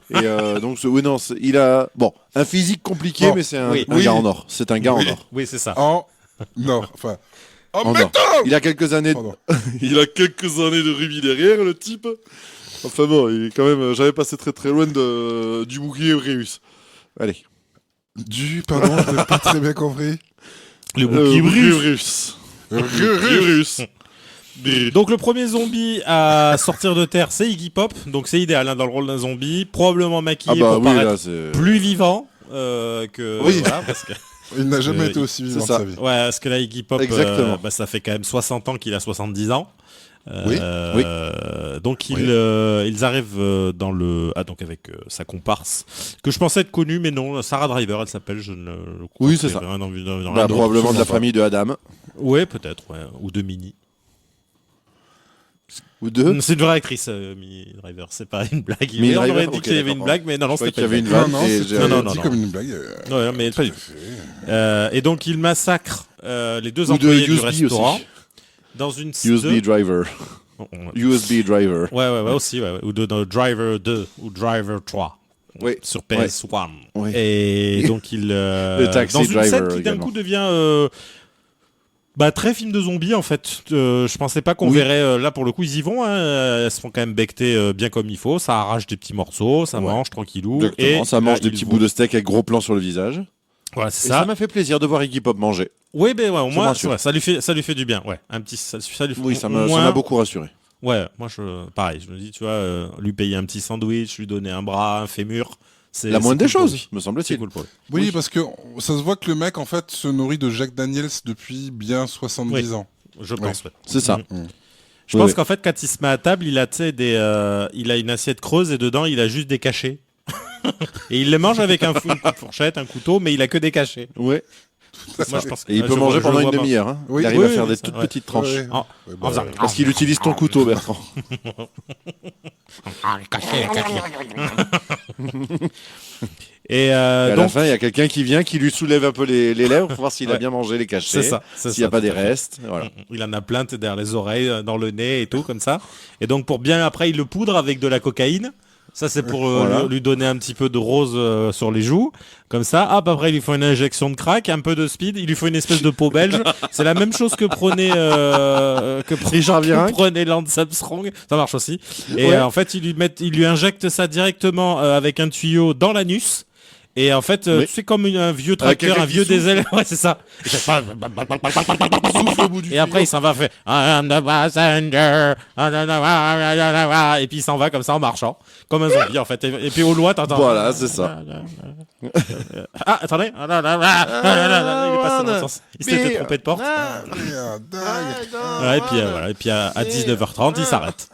D: Et donc il a un physique compliqué, mais c'est un gars en or. C'est un gars en or.
A: Oui, c'est ça.
B: En or. Enfin.
D: En or. Il a quelques années.
C: Il a quelques années de rubis derrière, le type. Enfin bon, il est quand même. J'avais passé très très loin du bouclier Réus.
D: Allez.
B: Pardon, je n'ai pas très bien compris.
A: Le bouclier
C: Réus.
A: Donc le premier zombie à sortir de terre, c'est Iggy Pop. Donc c'est idéal dans le rôle d'un zombie, probablement maquillé pour paraître plus vivant que.
B: Oui.
A: Voilà, parce que.
B: Il n'a jamais été aussi vivant de sa vie.
A: Ouais, parce que là, Iggy Pop, ça fait quand même 60 ans qu'il a 70 ans. Donc ils arrivent dans le donc avec sa comparse que je pensais être connue, mais non, Sarah Driver, elle s'appelle.
D: Oui, c'est ça. Probablement de la famille de Adam.
A: Ouais, peut-être, ou de Minnie.
D: Ou deux.
A: C'est une vraie actrice, Minnie Driver. C'est pas une blague.
D: On
A: aurait dit qu'il y avait une blague, mais non, c'était pas.
D: Il y avait une vanne.
B: Non, dit comme une blague.
A: Ouais, mais pas du tout. Et donc il massacre les 2 employés du restaurant dans une
D: USB driver. USB driver.
A: Ouais, aussi, ou de Driver 2 ou Driver 3.
B: Oui.
A: Sur PS1.
B: Oui.
A: Et donc il
D: le taxi
A: dans une
D: driver
A: scène qui d'un coup devient très film de zombies en fait. Je pensais pas qu'on verrait là pour le coup ils y vont. Hein, elles se font quand même becter bien comme il faut. Ça arrache des petits morceaux, ça mange tranquillou.
D: Exactement, et ça mange des petits bouts de steak avec gros plan sur le visage.
A: Voilà, c'est
D: ça. Ça m'a fait plaisir de voir Iggy Pop manger.
A: Oui, au moins ça lui fait du bien. Ouais, un petit ça lui fait.
D: Oui, ça m'a beaucoup rassuré.
A: Ouais, moi pareil, je me dis tu vois lui payer un petit sandwich, lui donner un bras, un fémur.
D: C'est la moindre des choses, me semble-t-il.
A: Cool pour lui.
B: Oui, parce que ça se voit que le mec, en fait, se nourrit de Jack Daniels depuis bien 70 ans.
A: Je pense,
D: C'est ça.
A: Je pense qu'en fait, quand il se met à table, il a il a une assiette creuse et dedans, il a juste des cachets. Et il les mange avec une fourchette, un couteau, mais il a que des cachets.
D: Ouais.
A: Moi, je pense
D: et il peut manger pendant une demi-heure. Hein. Il arrive à faire des toutes petites tranches. Parce qu'il utilise ton couteau, Bertrand.
A: Et
D: à
A: donc,
D: la fin, il y a quelqu'un qui vient, qui lui soulève un peu les lèvres pour voir s'il a bien mangé les cachets.
A: C'est ça.
D: S'il n'y a pas des restes. Voilà.
A: Il en a plein derrière les oreilles, dans le nez et tout, comme ça. Et donc, pour bien après, il le poudre avec de la cocaïne. Ça, c'est pour lui donner un petit peu de rose sur les joues. Comme ça. Après, il lui faut une injection de crack, un peu de speed. Il lui faut une espèce de peau belge. C'est la même chose que prenait Lance Armstrong. Ça marche aussi. Et en fait, il lui injecte ça directement avec un tuyau dans l'anus. Et en fait,
D: Oui.
A: c'est comme un vieux tracteur,
D: quelqu'un
A: un vieux
D: qui souffle.
A: diesel. Ouais, c'est ça. Et ça fait-
D: Souffle au bout du
A: Et après, il s'en va faire I am the passenger. Et puis il s'en va comme ça en marchant, comme un zombie en fait. Et puis au loin, t'entends.
D: Voilà, c'est ça.
A: Ah, attendez. Il est passé dans le sens. Il s'était trompé de porte. Ouais, et puis voilà. Et puis à 19h30, il s'arrête.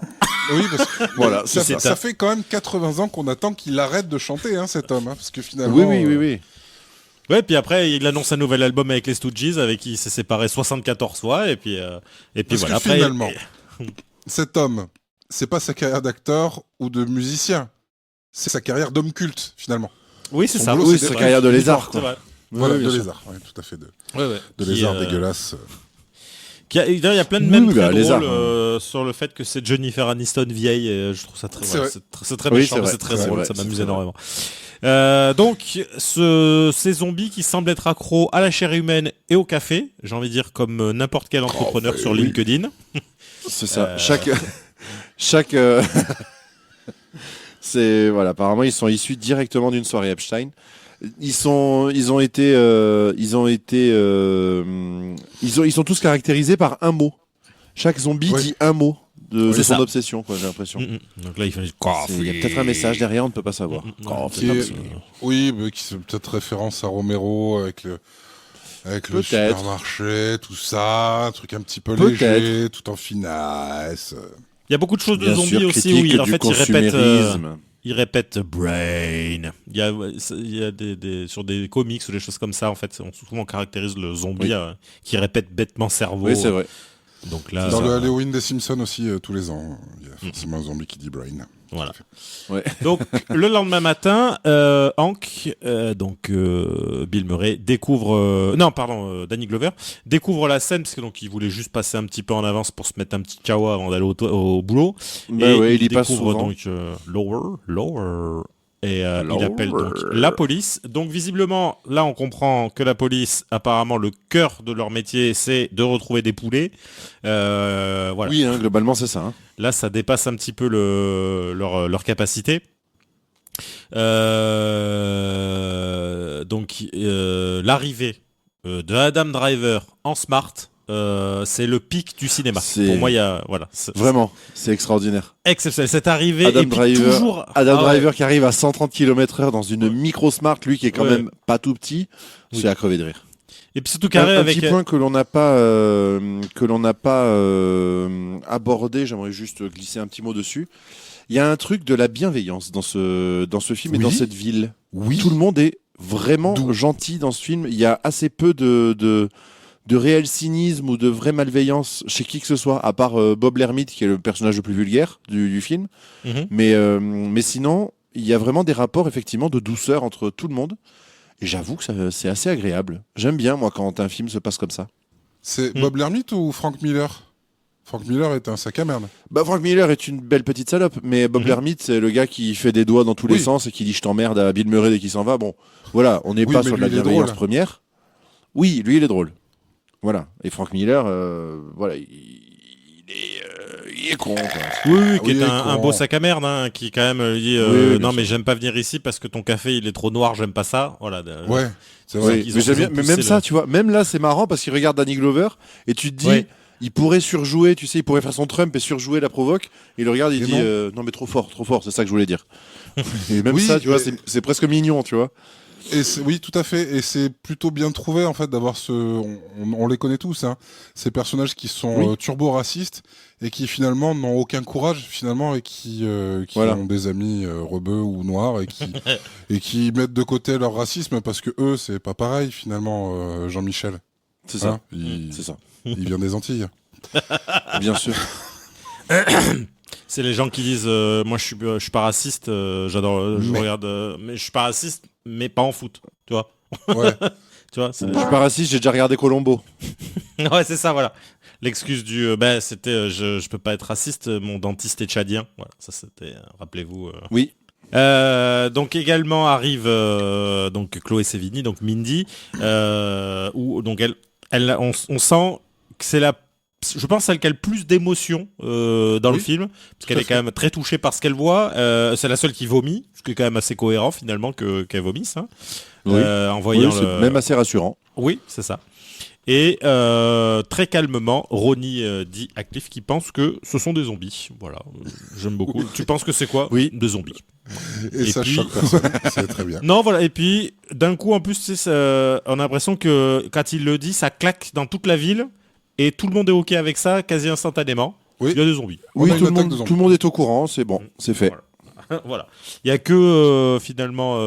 B: Oui, parce que
D: Voilà,
B: ça,
A: c'est
B: ça
A: un-
B: fait quand même 80 ans qu'on attend qu'il arrête de chanter, hein, cet homme. Hein, parce que finalement.
D: Oui.
A: Ouais, puis après, il annonce un nouvel album avec les Stooges, avec qui il s'est séparé 74 fois, et puis
B: Parce
A: voilà.
B: que
A: Après,
B: finalement, cet homme, c'est pas sa carrière d'acteur ou de musicien, c'est sa carrière d'homme culte, finalement.
A: oui, c'est
B: Son
A: ça.
B: boulot,
D: Oui,
B: c'est
D: sa
B: des
D: carrière de
B: trucs
D: lézard,
A: C'est
D: quoi.
A: vrai.
B: Voilà,
D: bien
B: de
D: sûr.
B: lézard, ouais, tout à fait. De
A: Ouais.
B: lézard
A: Qui,
B: dégueulasse.
A: D'ailleurs, il y a plein de
D: Oui,
A: mèmes
D: oui,
A: très
D: bah, les
A: drôles
D: arts,
A: sur le fait que c'est Jennifer Aniston vieille. Et je trouve ça très,
B: C'est vrai.
A: c'est très
D: Oui,
A: méchant,
D: c'est
A: mais
D: vrai.
A: c'est très
D: C'est
A: drôle.
D: vrai,
A: Ça
D: c'est
A: m'amuse
D: très
A: énormément. Donc, ces zombies qui semblent être accros à la chair humaine et au café, j'ai envie de dire comme n'importe quel entrepreneur sur
D: oui.
A: LinkedIn.
D: C'est ça. Chaque c'est voilà. Apparemment, ils sont issus directement d'une soirée Epstein. Ils sont tous caractérisés par un mot. Chaque zombie
B: Oui.
D: dit un mot de
A: C'est
D: son
A: ça.
D: obsession, quoi, j'ai l'impression.
A: Donc là, il fait
D: Il y a peut-être un message derrière, on ne peut pas savoir.
B: Qui est- Oui, mais qui c'est peut-être référence à Romero avec le
D: Peut-être.
B: supermarché, tout ça, un truc un petit peu
D: Peut-être.
B: léger, tout en finesse.
A: Il y a beaucoup de choses de
D: Bien
A: zombies
D: sûr,
A: aussi
D: critique
A: où
D: du
A: il répète.
D: consumérisme.
A: Il répète brain. Il y a des sur des comics ou des choses comme ça en fait, on souvent caractérise le zombie
D: Oui.
A: qui répète bêtement cerveau.
D: Oui, c'est vrai.
A: Donc là,
B: Dans le Halloween des Simpsons aussi, tous les ans, il y a forcément un zombie qui dit Brain.
A: voilà.
D: Ouais.
A: Donc le lendemain matin, Hank, Bill Murray découvre, Danny Glover découvre la scène parce que donc il voulait juste passer un petit peu en avance pour se mettre un petit kawa avant d'aller au boulot.
D: Bah
A: et
D: ouais,
A: il
D: il y passe
A: découvre
D: souvent.
A: donc Lower. Et il
D: Lower.
A: appelle donc la police. Donc visiblement, là on comprend que la police, apparemment le cœur de leur métier, c'est de retrouver des poulets. Voilà.
D: Oui, hein, globalement, c'est ça. Hein.
A: Là, ça dépasse un petit peu leur capacité. L'arrivée de Adam Driver en Smart, c'est le pic du cinéma.
D: C'est-
A: Pour moi, il y a
D: Vraiment, c'est extraordinaire.
A: exceptionnel. Cette arrivée
D: Adam
A: et puis
D: Driver,
A: toujours
D: Adam
A: Ah ouais.
D: Driver qui arrive à 130 km/h dans une micro Smart, lui qui est quand
A: Ouais.
D: même pas tout petit,
A: Oui.
D: c'est à crever de rire.
A: Et puis surtout carré
D: un
A: avec
D: petit point que l'on n'a pas abordé, j'aimerais juste glisser un petit mot dessus. Il y a un truc de la bienveillance dans ce film et
B: Oui.
D: dans cette ville.
B: Oui.
D: Tout le monde est vraiment
B: D'où-
D: gentil dans ce film. Il y a assez peu de réel cynisme ou de vraie malveillance chez qui que ce soit, à part Bob l'ermite qui est le personnage le plus vulgaire du film.
A: Mhm.
D: Mais sinon, il y a vraiment des rapports effectivement de douceur entre tout le monde. Et j'avoue que c'est assez agréable. J'aime bien, moi, quand un film se passe comme ça.
B: C'est Bob l'ermite ou Frank Miller? Frank Miller est un sac à merde.
D: Bah, Frank Miller est une belle petite salope, mais Bob l'ermite, c'est le gars qui fait des doigts dans tous les
B: Oui.
D: sens et qui dit je t'emmerde à Bill Murray dès qu'il s'en va. Bon, voilà, on n'est
B: Oui,
D: pas
B: mais
D: sur de la
B: lui, il est
D: bienveillance
B: drôle.
D: première. Oui, lui, il est drôle. Voilà. Et Frank Miller, voilà, il est con, quoi.
A: Oui, qui
B: Oui,
A: est un
B: con.
A: beau sac à merde, hein, qui quand même dit
D: Oui, bien
A: non
D: sûr.
A: mais j'aime pas venir ici parce que ton café il est trop noir, j'aime pas ça. Voilà.
B: Ouais, c'est vrai.
D: Oui,
A: ils
D: mais
A: ont-
D: j'aime
A: ils
D: bien-
A: ont
D: mais
A: poussé
D: même ça, tu vois, même là, c'est marrant parce qu'il regarde Danny Glover et tu te dis,
A: Ouais.
D: il pourrait surjouer, tu sais, il pourrait faire son Trump et surjouer la provoque. Et il le regarde, il
B: Et
D: dit, non mais trop fort, c'est ça que je voulais dire. Et même
B: Oui,
D: ça, tu vois,
B: et-
D: c'est presque mignon, tu vois.
B: Oui, tout à fait. Et c'est plutôt bien trouvé, en fait, d'avoir on les connaît tous, hein. Ces personnages qui sont
D: Oui.
B: turbo-racistes et qui, finalement, n'ont aucun courage, finalement, et qui
D: Voilà.
B: ont des amis rebeux ou noirs et qui mettent de côté leur racisme parce que eux, c'est pas pareil, finalement, Jean-Michel.
D: C'est ça.
B: Hein,
D: C'est ça.
B: il vient des Antilles.
D: Bien sûr.
A: C'est les gens qui disent moi je suis pas raciste, j'adore, je
B: Mais-
A: regarde, mais je suis pas raciste, mais pas en foot, tu vois.
B: Ouais.
A: Tu vois, c'est...
D: Je suis pas raciste, j'ai déjà regardé Colombo.
A: Ouais, c'est ça, voilà. L'excuse du c'était je peux pas être raciste, mon dentiste est tchadien. Voilà, ça c'était rappelez-vous.
D: Oui.
A: Donc également arrive donc Chloé Sevigny, donc Mindy, où donc on sent que c'est la je pense, celle qui a le plus d'émotions dans le film, parce qu'elle est quand même très touchée par ce qu'elle voit. C'est la seule qui vomit, ce qui est quand même assez cohérent finalement qu'elle vomisse. Hein. En voyant
D: c'est même assez rassurant.
A: Oui, c'est ça. Et très calmement, Ronnie dit à Cliff qu'il pense que ce sont des zombies. Voilà, j'aime beaucoup. Tu penses que c'est quoi ?
D: Oui.
A: Des zombies.
B: Et ça choque personne, c'est très bien.
A: Non, voilà. Et puis, d'un coup, en plus, on a l'impression que quand il le dit, ça claque dans toute la ville et tout le monde est OK avec ça quasi instantanément.
B: Oui.
A: Il y a des zombies.
D: Oui, tout le monde est au courant, c'est bon, c'est fait.
A: Voilà. Il n'y a que, finalement,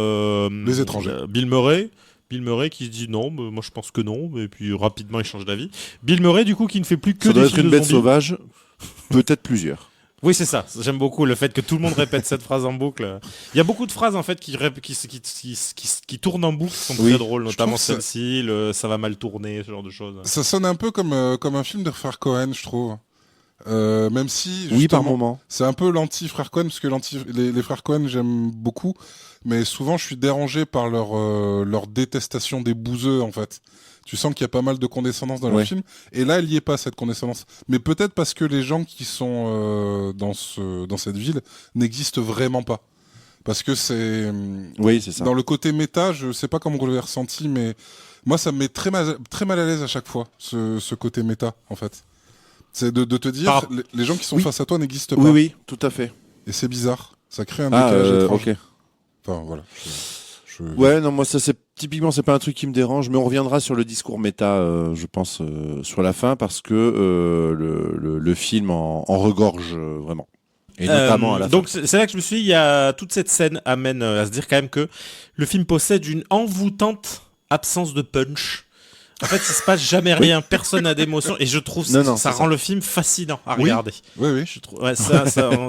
B: les étrangers.
A: Bill Murray qui se dit non, mais moi je pense que non, et puis rapidement il change d'avis. Bill Murray du coup qui ne fait plus que
D: ça
A: des
D: doit être
A: films
D: une
A: de
D: bête
A: zombies.
D: sauvage, peut-être plusieurs.
A: Oui c'est ça, j'aime beaucoup le fait que tout le monde répète cette phrase en boucle. Il y a beaucoup de phrases en fait qui tournent en boucle, qui sont très drôles, notamment celle-ci, ça va mal tourner, ce genre de choses.
B: Ça sonne un peu comme un film de frères Cohen, je trouve. Même si
D: oui par moment
B: c'est un peu l'anti-frère Cohen, parce que les frères Cohen j'aime beaucoup, mais souvent je suis dérangé par leur détestation des bouseux en fait. Tu sens qu'il y a pas mal de condescendance dans le film, et là il y est pas cette condescendance, mais peut-être parce que les gens qui sont dans cette ville n'existent vraiment pas, parce que c'est
D: ça.
B: Dans le côté méta, je sais pas comment vous l'avez ressenti, mais moi ça me met très mal à l'aise à chaque fois ce côté méta en fait. C'est de te dire, les gens qui sont face à toi n'existent pas.
D: Oui, tout à fait.
B: Et c'est bizarre. Ça crée un décalage étrange.
D: Ok.
B: Enfin, voilà.
D: Ouais, non, moi, typiquement, c'est pas un truc qui me dérange, mais on reviendra sur le discours méta, je pense, sur la fin, parce que le film en regorge vraiment. Et notamment à la fin.
A: Donc, c'est là que je me suis dit, toute cette scène amène à se dire quand même que le film possède une envoûtante absence de punch. En fait, il se passe jamais rien, personne n'a d'émotion, et je trouve ça rend le film fascinant à regarder.
B: Oui.
A: Je trouve, en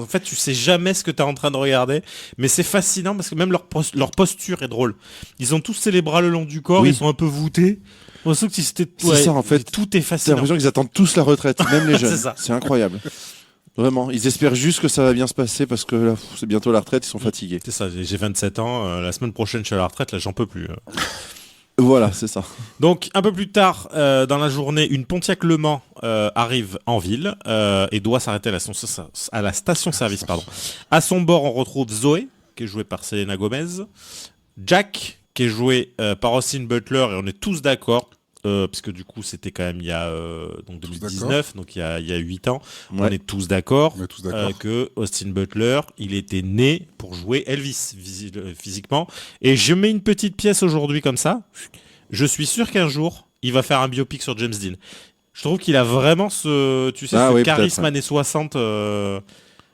A: fait, tu sais jamais ce que t'es en train de regarder, mais c'est fascinant parce que même leur posture est drôle. Ils ont tous les bras le long du corps, ils sont un peu voûtés. On sent que
D: ça, en fait,
A: tout est fascinant.
D: T'as l'impression qu'ils attendent tous la retraite, même les jeunes.
A: C'est ça.
D: C'est incroyable. Vraiment, ils espèrent juste que ça va bien se passer parce que là, c'est bientôt la retraite, ils sont fatigués.
A: C'est ça, j'ai 27 ans, la semaine prochaine je suis à la retraite, là j'en peux plus.
D: Voilà, c'est ça.
A: Donc, un peu plus tard dans la journée, une Pontiac Le Mans arrive en ville et doit s'arrêter à la station-service. À son bord, on retrouve Zoé, qui est jouée par Selena Gomez, Jack, qui est joué par Austin Butler, et on est tous d'accord, puisque du coup, c'était quand même il y a 2019, donc il y a 8 ans. Ouais. On est tous d'accord que Austin Butler, il était né pour jouer Elvis physiquement. Et je mets une petite pièce aujourd'hui comme ça. Je suis sûr qu'un jour, il va faire un biopic sur James Dean. Je trouve qu'il a vraiment ce charisme années 60.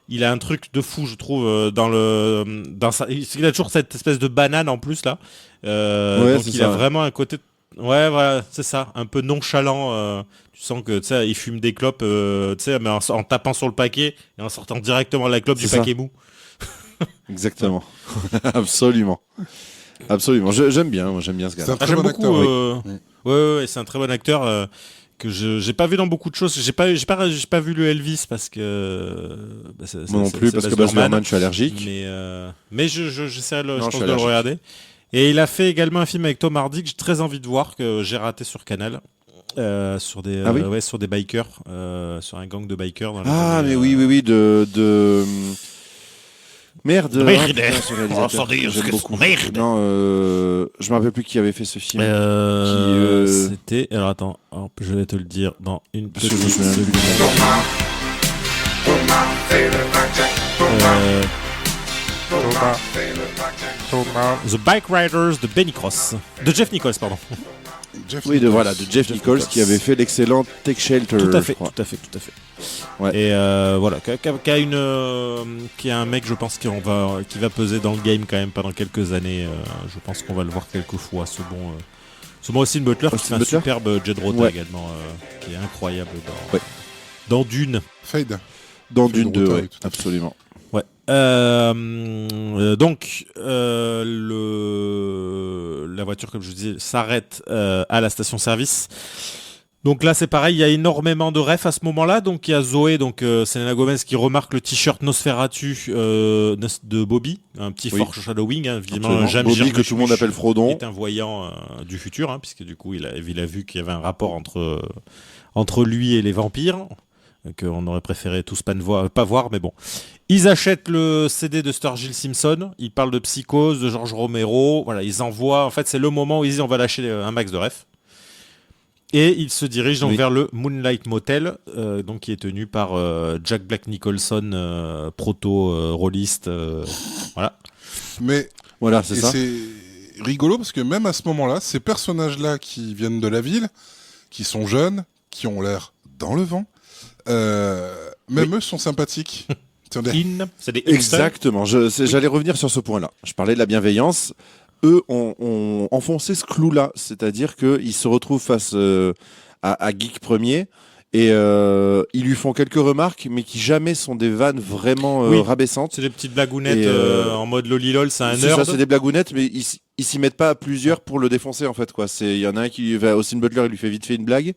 A: Il a un truc de fou, je trouve, il a toujours cette espèce de banane en plus là. Donc il a vraiment un côté. Ouais, voilà, c'est ça, un peu nonchalant. Tu sens que, tu sais, il fume des clopes, tu sais, mais en tapant sur le paquet et en sortant directement la clope du paquet mou.
D: Exactement. Absolument. J'aime bien ce gars.
B: C'est un très bon acteur.
A: Ouais, c'est un très bon acteur que j'ai pas vu dans beaucoup de choses. J'ai pas vu le Elvis parce que.
D: Moi non plus, parce que Baz Luhrmann, je suis allergique.
A: Mais j'essaierai de le regarder. Et il a fait également un film avec Tom Hardy que j'ai très envie de voir, que j'ai raté sur Canal, sur des bikers, sur un gang de bikers.
D: Mais oui, de... Merde.
A: J'aime beaucoup. Merde.
D: Non, je me rappelle plus qui avait fait ce film.
A: C'était... Alors attends, je vais te le dire dans une petite seconde. The Bike Riders de Jeff Nichols, pardon.
D: De Jeff Nichols qui avait fait l'excellent Take Shelter.
A: Tout à fait. Ouais. Et voilà, qui est un mec, je pense, qui va peser dans le game quand même pendant quelques années. Je pense qu'on va le voir quelques fois. Ce bon Austin Butler, qui fait un superbe Jed Rota également, qui est incroyable dans Dune.
B: Fade.
D: Dans Dune 2, absolument.
A: Ouais. Donc, la voiture, comme je vous disais, s'arrête à la station-service. Donc là, c'est pareil, il y a énormément de refs à ce moment-là. Donc il y a Zoé, Selena Gomez, qui remarque le t-shirt Nosferatu de Bobby, un petit Foreshadowing, Shadowing, évidemment.
D: Bobby, que tout le monde appelle Frodon.
A: Qui est un voyant du futur, puisque du coup, il a vu qu'il y avait un rapport entre lui et les vampires, qu'on aurait préféré tous pas voir, mais bon. Ils achètent le CD de Sturgill Simpson, ils parlent de Psychose, de George Romero, voilà, ils envoient, en fait c'est le moment où ils disent on va lâcher un max de refs. Et ils se dirigent donc vers le Moonlight Motel, donc qui est tenu par Jack Black Nicholson, proto-rôliste, voilà.
B: Mais
D: voilà, c'est ça.
B: C'est rigolo parce que même à ce moment-là, ces personnages-là qui viennent de la ville, qui sont jeunes, qui ont l'air dans le vent, même eux sont sympathiques.
A: C'est des
D: Exactement, j'allais revenir sur ce point-là. Je parlais de la bienveillance. Eux ont enfoncé ce clou-là, c'est-à-dire qu'ils se retrouvent face à Geek Premier et ils lui font quelques remarques, mais qui jamais sont des vannes vraiment rabaissantes.
A: C'est des petites blagounettes en mode lolilol, c'est un nerd.
D: C'est ça, c'est des blagounettes, mais ils s'y mettent pas à plusieurs pour le défoncer en fait, quoi. Il y en a un qui va, Austin Butler, il lui fait vite fait une blague,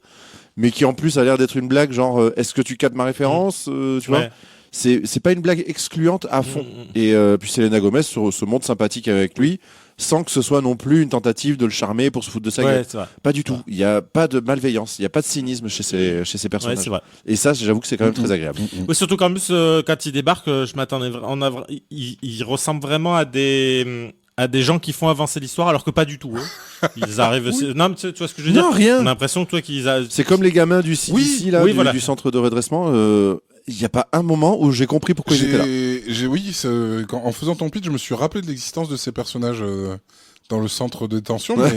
D: mais qui en plus a l'air d'être une blague genre est-ce que tu captes ma référence, tu vois. C'est pas une blague excluante à fond. Et puis Selena Gomez se montre sympathique avec lui, sans que ce soit non plus une tentative de le charmer pour se foutre de sa gueule. Pas du tout. Il n'y a pas de malveillance, il n'y a pas de cynisme chez ces personnages.
A: C'est vrai.
D: Et ça, j'avoue que c'est quand même très agréable.
A: Oui, surtout qu'en plus, quand il débarque, je m'attendais. Il ressemble vraiment à des gens qui font avancer l'histoire, alors que pas du tout. Hein. Ils arrivent. Non, mais tu vois ce que je veux dire ?
D: Non, rien.
A: On a l'imprestion que toi qu'ils.
D: C'est comme les gamins du CDC du centre de redressement. Il n'y a pas un moment où j'ai compris pourquoi ils étaient là.
B: En faisant ton pitch, je me suis rappelé de l'existence de ces personnages dans le centre de détention, mais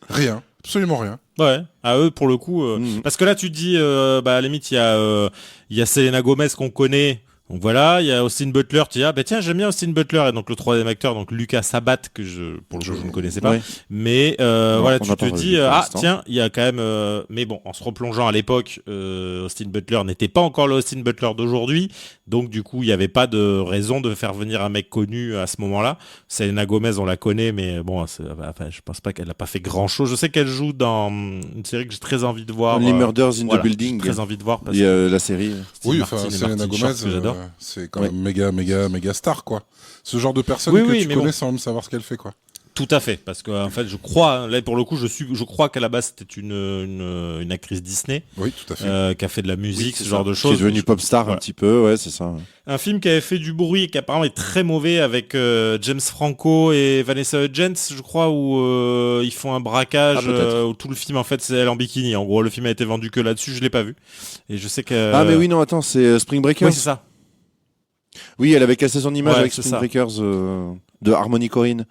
B: rien, absolument rien.
A: Ouais, à eux pour le coup. Parce que là, tu te dis, à la limite, il y a Selena Gomez qu'on connaît. Donc voilà, il y a Austin Butler, tu dis tiens, j'aime bien Austin Butler, et donc le troisième acteur, donc Lucas Sabat, que je ne connaissais pas, mais voilà, tu te dis tiens, il y a quand même mais bon, en se replongeant à l'époque, Austin Butler n'était pas encore le Austin Butler d'aujourd'hui, donc du coup il n'y avait pas de raison de faire venir un mec connu à ce moment-là. Selena Gomez, on la connaît, mais bon, je pense pas qu'elle a pas fait grand chose. Je sais qu'elle joue dans une série que j'ai très envie de voir,
D: Only Murders in the Building,
A: très envie de voir, parce
D: la série
B: Steve Selena Gomez, que j'adore. C'est quand même méga star, quoi. Ce genre de personne que tu connais sans même savoir ce qu'elle fait, quoi.
A: Tout à fait, parce que en fait, je crois, là pour le coup, je crois qu'à la base c'était une actrice Disney,
B: tout à fait,
A: qui a fait de la musique, ce genre de choses,
D: qui est devenue pop star un petit peu, c'est ça.
A: Un film qui avait fait du bruit et qui apparemment est très mauvais avec James Franco et Vanessa Hudgens, je crois, où ils font un braquage, où tout le film en fait c'est elle en bikini. En gros, le film a été vendu que là-dessus, je l'ai pas vu, et je sais que.
D: Ah mais oui, non, attends, c'est Spring Breakers.
A: Oui, c'est ça.
D: Oui, elle avait cassé son image avec Spring Breakers de Harmony Korine.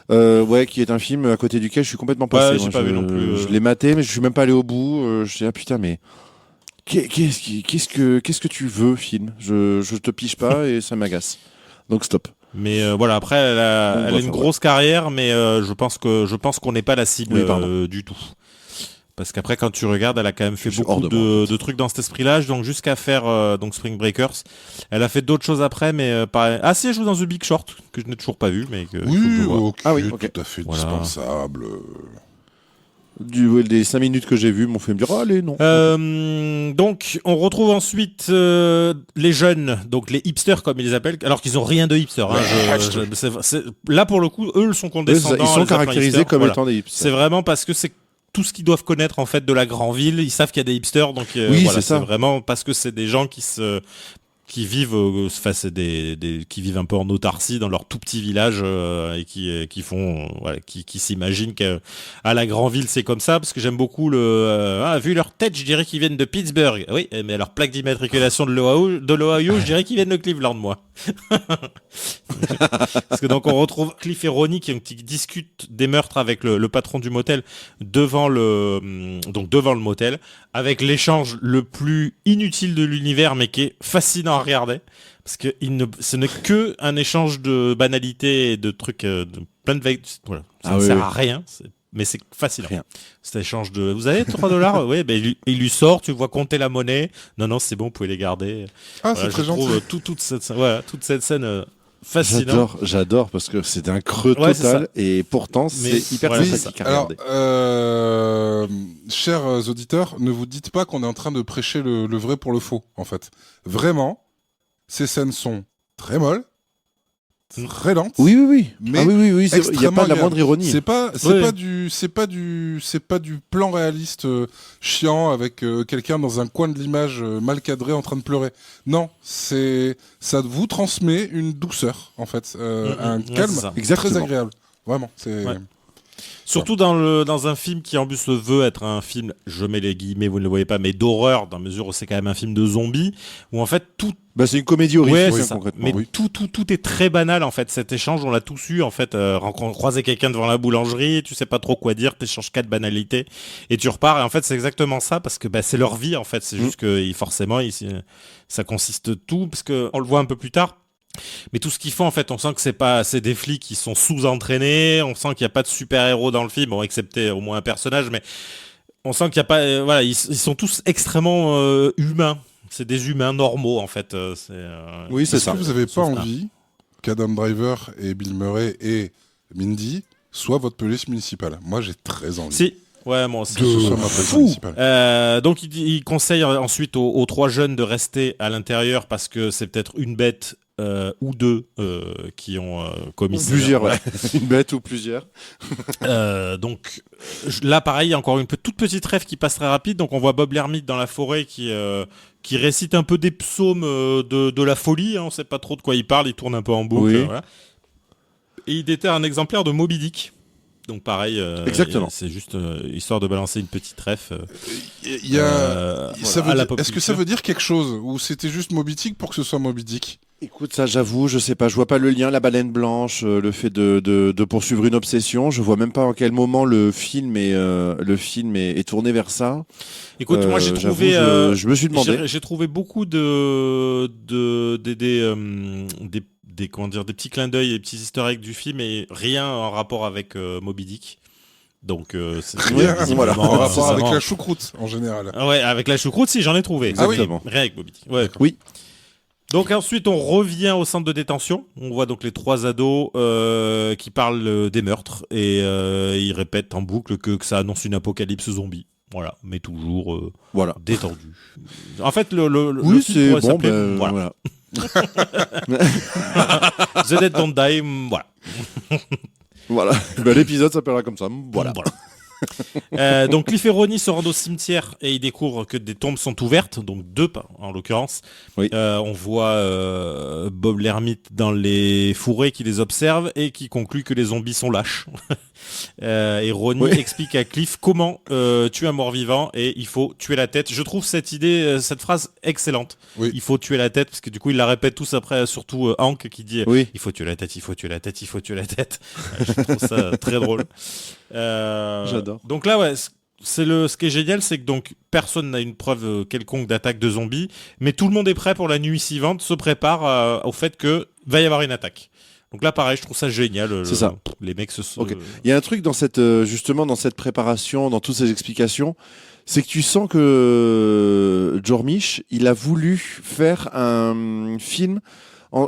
D: Qui est un film à côté duquel je suis complètement passé.
A: J'ai pas vu non plus.
D: Je l'ai maté, mais je suis même pas allé au bout. Je dis putain, mais qu'est-ce que tu veux, film ? Je te piche pas et ça m'agace. Donc stop.
A: Mais voilà, après elle a une grosse carrière, mais je pense qu'on n'est pas la cible du tout. Parce qu'après, quand tu regardes, elle a quand même fait beaucoup de trucs dans cet esprit-là. Donc jusqu'à faire donc Spring Breakers, elle a fait d'autres choses après, mais pareil. Ah si, elle joue dans The Big Short, que je n'ai toujours pas vu, mais que
B: tout à fait dispensable.
D: Des 5 minutes que j'ai vues m'ont fait me dire allez non.
A: Donc on retrouve ensuite les jeunes, donc les hipsters comme ils les appellent, alors qu'ils ont rien de hipster. Là pour le coup, eux sont condescendants.
D: Ils sont caractérisés comme étant des hipsters.
A: C'est vraiment parce que c'est tout ce qu'ils doivent connaître en fait de la grande ville. Ils savent qu'il y a des hipsters, donc c'est vraiment parce que c'est des gens qui vivent qui vivent un peu en autarcie dans leur tout petit village et qui font qui s'imaginent qu'à la grande ville c'est comme ça, parce que j'aime beaucoup vu leur tête, je dirais qu'ils viennent de Pittsburgh. Oui, mais leur plaque d'immatriculation de l'Ohio, je dirais qu'ils viennent de Cleveland, moi. Parce que donc on retrouve Cliff et Ronnie qui discutent des meurtres avec le patron du motel devant le motel, avec l'échange le plus inutile de l'univers mais qui est fascinant à regarder, parce que ce n'est que un échange de banalités et de trucs de plein de voilà, ça ne sert à rien, mais c'est fascinant. Cet échange de vous avez $3, oui, ben il lui sort, tu vois compter la monnaie, non c'est bon, vous pouvez les garder.
B: C'est très gentil.
A: Toute cette scène fascinant.
D: J'adore parce que c'est un creux total et pourtant c'est hyper sympathique à regarder.
B: Alors, chers auditeurs, ne vous dites pas qu'on est en train de prêcher le vrai pour le faux, en fait. Vraiment, ces scènes sont très molles, très lente.
D: Oui.
B: Mais
D: oui. Il n'y a
B: extrêmement
D: pas de la
B: agréable.
D: moindre ironie.
B: C'est pas
A: Ouais.
B: du plan réaliste chiant avec quelqu'un dans un coin de l'image mal cadré en train de pleurer. Non, ça vous transmet une douceur en fait, un
A: Ouais,
B: calme
A: c'est ça.
B: très agréable. Vraiment, c'est.
A: Ouais. Surtout dans un film qui en plus se veut être un film, je mets les guillemets, vous ne le voyez pas, mais d'horreur, dans la mesure où c'est quand même un film de zombies, où en fait tout...
D: C'est une comédie horrifique,
A: Ouais, c'est ça.
D: concrètement.
A: Mais
D: Oui.
A: tout est très banal en fait. Cet échange, on l'a tous eu en fait. Croiser quelqu'un devant la boulangerie, tu sais pas trop quoi dire, t'échanges 4 banalités et tu repars. Et en fait, c'est exactement ça parce que c'est leur vie en fait. C'est juste que forcément, ça consiste tout parce que on le voit un peu plus tard. Mais tout ce qu'ils font en fait, on sent que c'est des flics qui sont sous-entraînés. On sent qu'il n'y a pas de super-héros dans le film, bon, excepté au moins un personnage, mais on sent qu'il n'y a pas. Voilà, ils sont tous extrêmement humains. C'est des humains normaux en fait.
D: Oui, c'est
B: Est-ce
D: ça.
B: que vous n'avez pas
A: Sauf
B: envie qu'Adam Driver et Bill Murray et Mindy soient votre police municipale? Moi, j'ai très envie.
A: Si. Ouais, moi aussi.
B: Que ce soit ma police municipale.
A: Donc il conseille ensuite aux 3 jeunes de rester à l'intérieur parce que c'est peut-être une bête ou 2 qui ont commis
D: Plusieurs, ouais. Une bête ou plusieurs.
A: Donc là pareil, encore une toute petite rêve qui passe très rapide. Donc on voit Bob l'ermite dans la forêt qui récite un peu des psaumes de la folie, on sait pas trop de quoi il parle, il tourne un peu en boucle.
D: Oui.
A: Voilà. Et il déterre un exemplaire de Moby Dick. Donc pareil,
D: exactement.
A: C'est juste histoire de balancer une petite ref.
B: Est-ce que ça veut dire quelque chose ou c'était juste Moby Dick pour que ce soit Moby Dick?
D: Écoute, ça j'avoue, je sais pas, je vois pas le lien, la baleine blanche, le fait de poursuivre une obsession, je vois même pas en quel moment le film est tourné vers ça.
A: Écoute, moi j'ai trouvé,
D: je me suis demandé.
A: J'ai trouvé beaucoup des petits clins d'œil et petits easter eggs du film et rien en rapport avec Moby Dick. Donc c'est
B: rien, voilà, en rapport avec
A: vraiment...
B: la choucroute en général.
A: Ouais, avec la choucroute, si j'en ai trouvé.
D: Exactement.
A: Rien avec Moby Dick. Ouais.
D: Oui.
A: Donc ensuite on revient au centre de détention. On voit donc les 3 ados qui parlent des meurtres et ils répètent en boucle que ça annonce une apocalypse zombie. Voilà, mais toujours détendu. En fait, le film pourrait s'appeler voilà. The Dead Don't Die, voilà.
D: Voilà. L'épisode s'appellera comme ça. Voilà.
A: Donc Cliff et Ronnie se rendent au cimetière et ils découvrent que des tombes sont ouvertes, donc 2 en l'occurrence.
D: Oui.
A: On voit Bob l'ermite dans les fourrés qui les observe et qui conclut que les zombies sont lâches. Et Ronnie explique à Cliff comment tuer un mort-vivant et il faut tuer la tête. Je trouve cette phrase excellente.
B: Oui.
A: Il faut tuer la tête parce que du coup ils la répètent tous après, surtout Hank qui dit il faut tuer la tête, il faut tuer la tête, il faut tuer la tête. Je trouve ça très drôle.
D: J'adore.
A: Donc là, ce qui est génial, c'est que donc personne n'a une preuve quelconque d'attaque de zombies, mais tout le monde est prêt pour la nuit suivante, se prépare au fait que va y avoir une attaque. Donc là, pareil, je trouve ça génial.
D: C'est ça.
A: Les mecs se sont.
D: Okay. Il y a un truc dans justement dans cette préparation, dans toutes ces explications, c'est que tu sens que Jormish, il a voulu faire un film.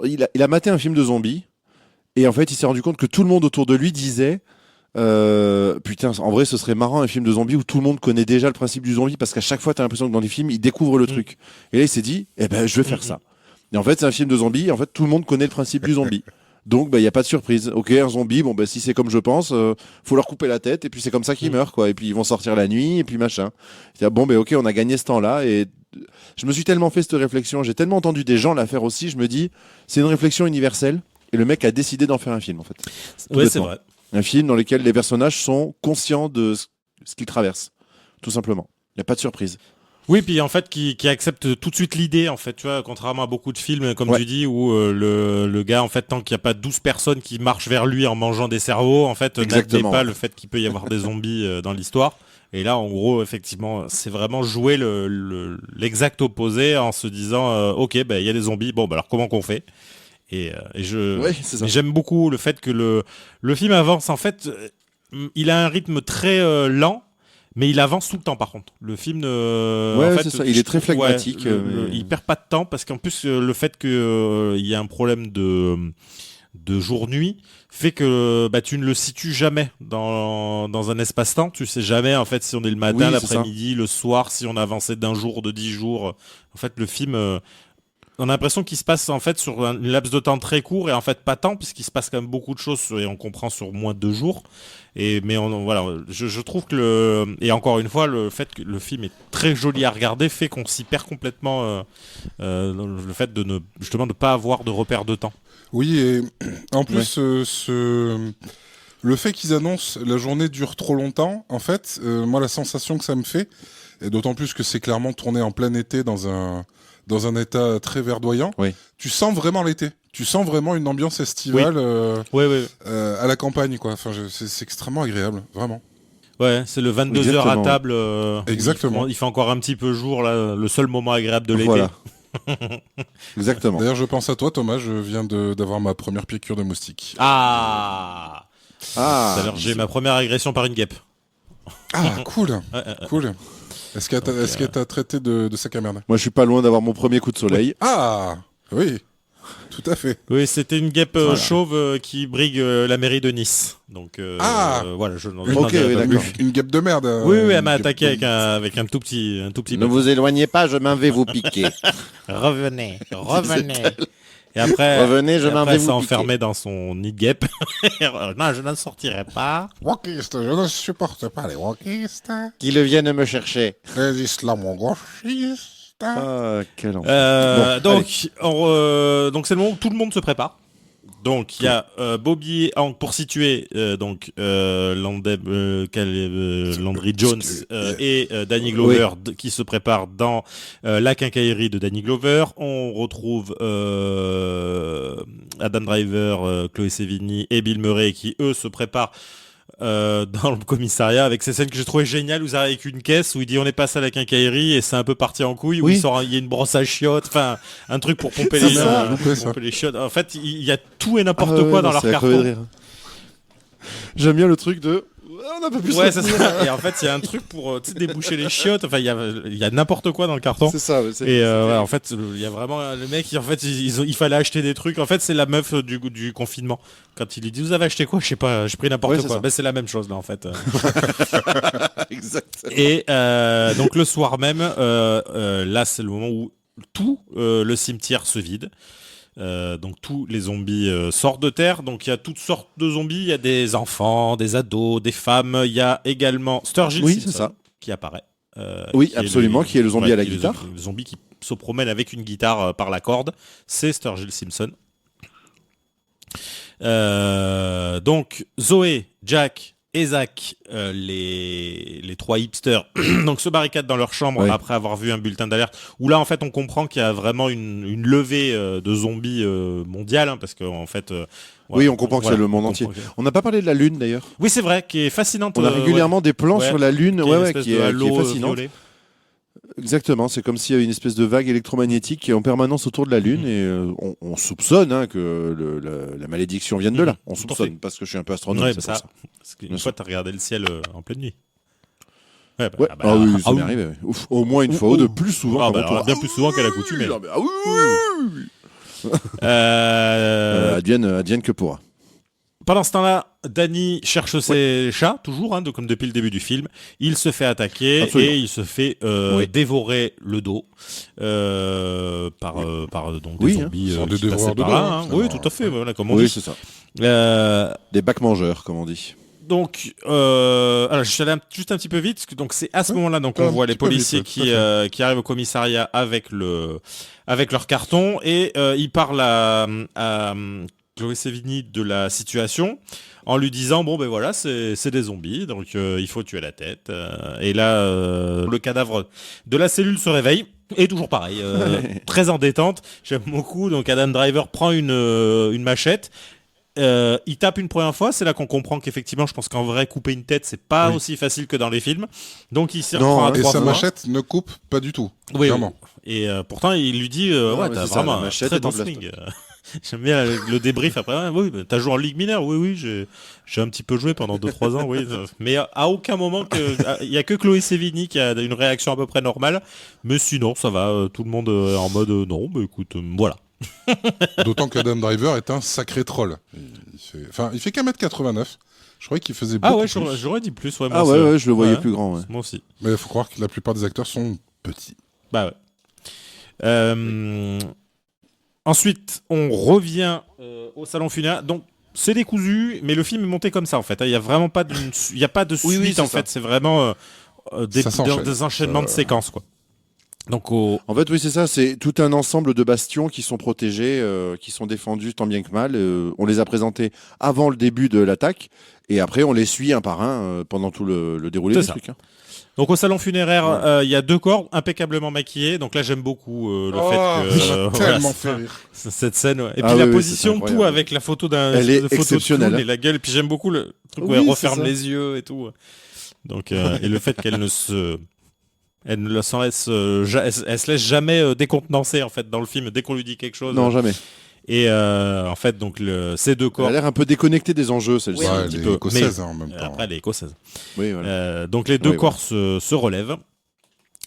D: Il a maté un film de zombies, et en fait, il s'est rendu compte que tout le monde autour de lui disait. Putain, en vrai, ce serait marrant un film de zombies où tout le monde connaît déjà le principe du zombie parce qu'à chaque fois, t'as l'impression que dans les films, ils découvrent le truc. Et là, il s'est dit, je vais faire ça. Et en fait, c'est un film de zombies. Et en fait, tout le monde connaît le principe du zombie. Donc, il y a pas de surprise. Ok, un zombie, si c'est comme je pense, faut leur couper la tête et puis c'est comme ça qu'ils meurent, quoi. Et puis ils vont sortir la nuit et puis machin. Ok, on a gagné ce temps-là. Et je me suis tellement fait cette réflexion, j'ai tellement entendu des gens la faire aussi. Je me dis, c'est une réflexion universelle. Et le mec a décidé d'en faire un film, en fait.
A: Ouais, c'est vrai.
D: Un film dans lequel les personnages sont conscients de ce qu'ils traversent, tout simplement. Il n'y a pas de surprise.
A: Oui, puis en fait, qui accepte tout de suite l'idée, en fait, tu vois, contrairement à beaucoup de films, comme tu dis, où le gars, en fait, tant qu'il n'y a pas 12 personnes qui marchent vers lui en mangeant des cerveaux, en fait, n'admet pas le fait qu'il peut y avoir des zombies dans l'histoire. Et là, en gros, effectivement, c'est vraiment jouer l'exact opposé en se disant, ok, il y a des zombies, alors comment qu'on fait ? Et j'aime beaucoup le fait que le film avance. En fait, il a un rythme très lent, mais il avance tout le temps. Par contre, le film, en fait,
D: c'est ça. Il est très phlegmatique.
A: Il perd pas de temps parce qu'en plus, le fait qu'il y a un problème de jour-nuit fait que tu ne le situes jamais dans un espace-temps. Tu sais jamais en fait si on est le matin, l'après-midi, le soir, si on a avancé d'un jour, de 10 jours. En fait, le film on a l'impression qu'il se passe en fait sur un laps de temps très court et en fait pas tant puisqu'il se passe quand même beaucoup de choses et on comprend sur moins de 2 jours. Mais voilà, je trouve que et encore une fois le fait que le film est très joli à regarder fait qu'on s'y perd complètement le fait de ne pas avoir de repère de temps.
B: Oui, et en plus le fait qu'ils annoncent la journée dure trop longtemps, en fait, moi la sensation que ça me fait, et d'autant plus que c'est clairement tourné en plein été dans un état très verdoyant, tu sens vraiment l'été. Tu sens vraiment une ambiance estivale à la campagne, quoi. Enfin, c'est extrêmement agréable, vraiment.
A: Ouais, c'est le 22h à table.
B: Exactement.
A: Il fait encore un petit peu jour, là, le seul moment agréable de l'été.
D: Voilà. Exactement.
B: D'ailleurs, je pense à toi, Thomas, je viens d'avoir ma première piqûre de moustique.
A: Ah. D'ailleurs, j'ai ma première agression par une guêpe.
B: Ah, cool. Cool. Est-ce qu'elle t'a traité de sac à merde?
D: Moi, je suis pas loin d'avoir mon premier coup de soleil.
B: Ah, oui. Tout à fait.
A: Oui, c'était une guêpe chauve qui brigue la mairie de Nice. Donc voilà,
B: une guêpe de merde.
A: Oui, elle m'a attaqué avec un tout petit.
D: Ne vous éloignez pas, je m'en vais vous piquer.
A: Revenez. Et après,
D: revenez, je m'en vais vous
A: s'est enfermé dans son nid de guêpe. Non, je n'en sortirai pas.
B: Wokistes, je ne supporte pas les wokistes.
D: Qu'ils viennent me chercher.
B: Les islamo-gauchistes.
D: Ah, quel enfer.
A: Donc c'est le moment où tout le monde se prépare. Donc il y a Bobby, pour situer Landry Jones et Danny Glover qui se préparent dans la quincaillerie de Danny Glover. On retrouve Adam Driver, Chloé Sevigny et Bill Murray qui eux se préparent dans le commissariat avec ces scènes que j'ai trouvé géniales où ils arrivent avec une caisse où il dit on est passé à la quincaillerie et c'est un peu parti en couille où il y a une brosse à chiottes, enfin un truc pour pomper les chiottes. En fait il y a tout et n'importe quoi dans leur carton.
D: J'aime bien le truc de on n'a pas pu
A: c'est ça. Et en fait il y a un truc pour déboucher les chiottes, enfin il y a n'importe quoi dans le carton.
D: C'est ça.
A: En fait il y a vraiment le mec en fait il fallait acheter des trucs. En fait c'est la meuf du confinement. Quand il lui dit vous avez acheté quoi, je sais pas, j'ai pris n'importe quoi. Ben, c'est la même chose là en fait.
D: Exactement.
A: Et donc le soir même, là c'est le moment où tout le cimetière se vide. Donc tous les zombies sortent de terre. Donc il y a toutes sortes de zombies. Il y a des enfants, des ados, des femmes. Il y a également Sturgill Simpson qui apparaît.
D: Qui est le zombie à la guitare.
A: Le zombie qui se promène avec une guitare par la corde. C'est Sturgill Simpson. Donc Zoé, Jack et Zach, les trois hipsters, donc se barricadent dans leur chambre après avoir vu un bulletin d'alerte. Où là, en fait, on comprend qu'il y a vraiment une levée de zombies mondiale, parce qu'en fait.
D: On comprend que c'est le monde entier. On n'a pas parlé de la Lune d'ailleurs.
A: Oui, c'est vrai, qui est fascinante.
D: On a régulièrement des plans sur la Lune, qui est fascinante.
A: Violet.
D: Exactement, c'est comme s'il y avait une espèce de vague électromagnétique qui est en permanence autour de la Lune et on soupçonne que la malédiction vienne de là. On soupçonne parce que je suis un peu astronome. C'est
A: ça. Parce qu'une fois, tu as regardé le ciel en pleine nuit.
D: Ça m'est arrivé. Au moins une fois ou deux, plus souvent.
A: Bien plus souvent qu'à l'accoutumée.
D: Advienne que pourra.
A: Pendant ce temps-là, Danny cherche ses chats, toujours, comme depuis le début du film. Il se fait attaquer et il se fait dévorer le dos par des zombies.
B: Des dévoreurs de dos.
A: Oui, tout à fait, voilà, comme on dit.
D: C'est ça. Des bacs mangeurs, comme on dit.
A: Donc, alors je suis allé juste un petit peu vite, parce que donc c'est à ce moment-là donc on voit les policiers qui arrivent au commissariat avec leur carton et ils parlent à Chloé Sevigny de la situation en lui disant voilà c'est des zombies donc il faut tuer la tête et là le cadavre de la cellule se réveille et toujours pareil très en détente. J'aime beaucoup, donc Adam Driver prend une machette. Il tape une première fois, c'est là qu'on comprend qu'effectivement, je pense qu'en vrai, couper une tête, c'est pas aussi facile que dans les films. Donc il s'y reprend à 3 fois.
B: Et sa machette ne coupe pas du tout. Clairement.
A: Et pourtant, il lui dit t'as vraiment un très bon swing. J'aime bien le débrief après. T'as joué en Ligue mineure? Oui, j'ai un petit peu joué pendant 2-3 ans. Oui. Mais à aucun moment, il y a que Chloé Sevigny qui a une réaction à peu près normale. Mais sinon, ça va. Tout le monde est en mode non, écoute, voilà.
B: D'autant qu'Adam Driver est un sacré troll. Il fait qu'1m89. Je croyais qu'il faisait beaucoup plus.
A: J'aurais dit plus.
D: Moi, je le voyais plus grand.
A: Moi aussi.
B: Mais il faut croire que la plupart des acteurs sont petits.
A: Bah ouais. Ensuite, on revient au salon funéraire. Donc, c'est décousu, mais le film est monté comme ça en fait. Il y a vraiment pas de suite en fait. C'est vraiment des enchaînements de séquences quoi. Donc,
D: en fait, oui, c'est ça. C'est tout un ensemble de bastions qui sont protégés, qui sont défendus tant bien que mal. On les a présentés avant le début de l'attaque, et après on les suit un par un pendant tout le déroulé du truc. Hein.
A: Donc au salon funéraire, il y a 2 corps impeccablement maquillés. Donc là, j'aime beaucoup le fait que
C: tellement fait rire
A: cette scène. Ouais. Et puis la position, tout avec la photo
D: elle est exceptionnelle
A: et la guelle. Et puis j'aime beaucoup le truc où elle referme les yeux et tout. Donc et le fait qu'elle ne se laisse jamais décontenancer en fait dans le film dès qu'on lui dit quelque chose.
D: Non, jamais.
A: Et en fait, donc ces 2 corps.
D: Elle a l'air un peu déconnectée des enjeux, celle-ci.
B: Ouais, elle est écossaise en même temps.
A: Après, elle est écossaise.
D: Oui, voilà.
A: Donc les 2 corps se relèvent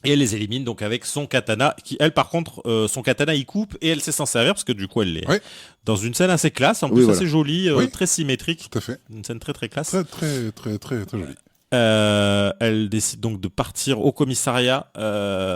A: et elle les élimine donc avec son katana. Qui, elle, par contre, son katana il coupe et elle sait s'en servir parce que du coup, elle est dans une scène assez classe, en plus assez jolie, très symétrique.
B: Tout à fait.
A: Une scène très très classe.
B: Très jolie.
A: Elle décide donc de partir au commissariat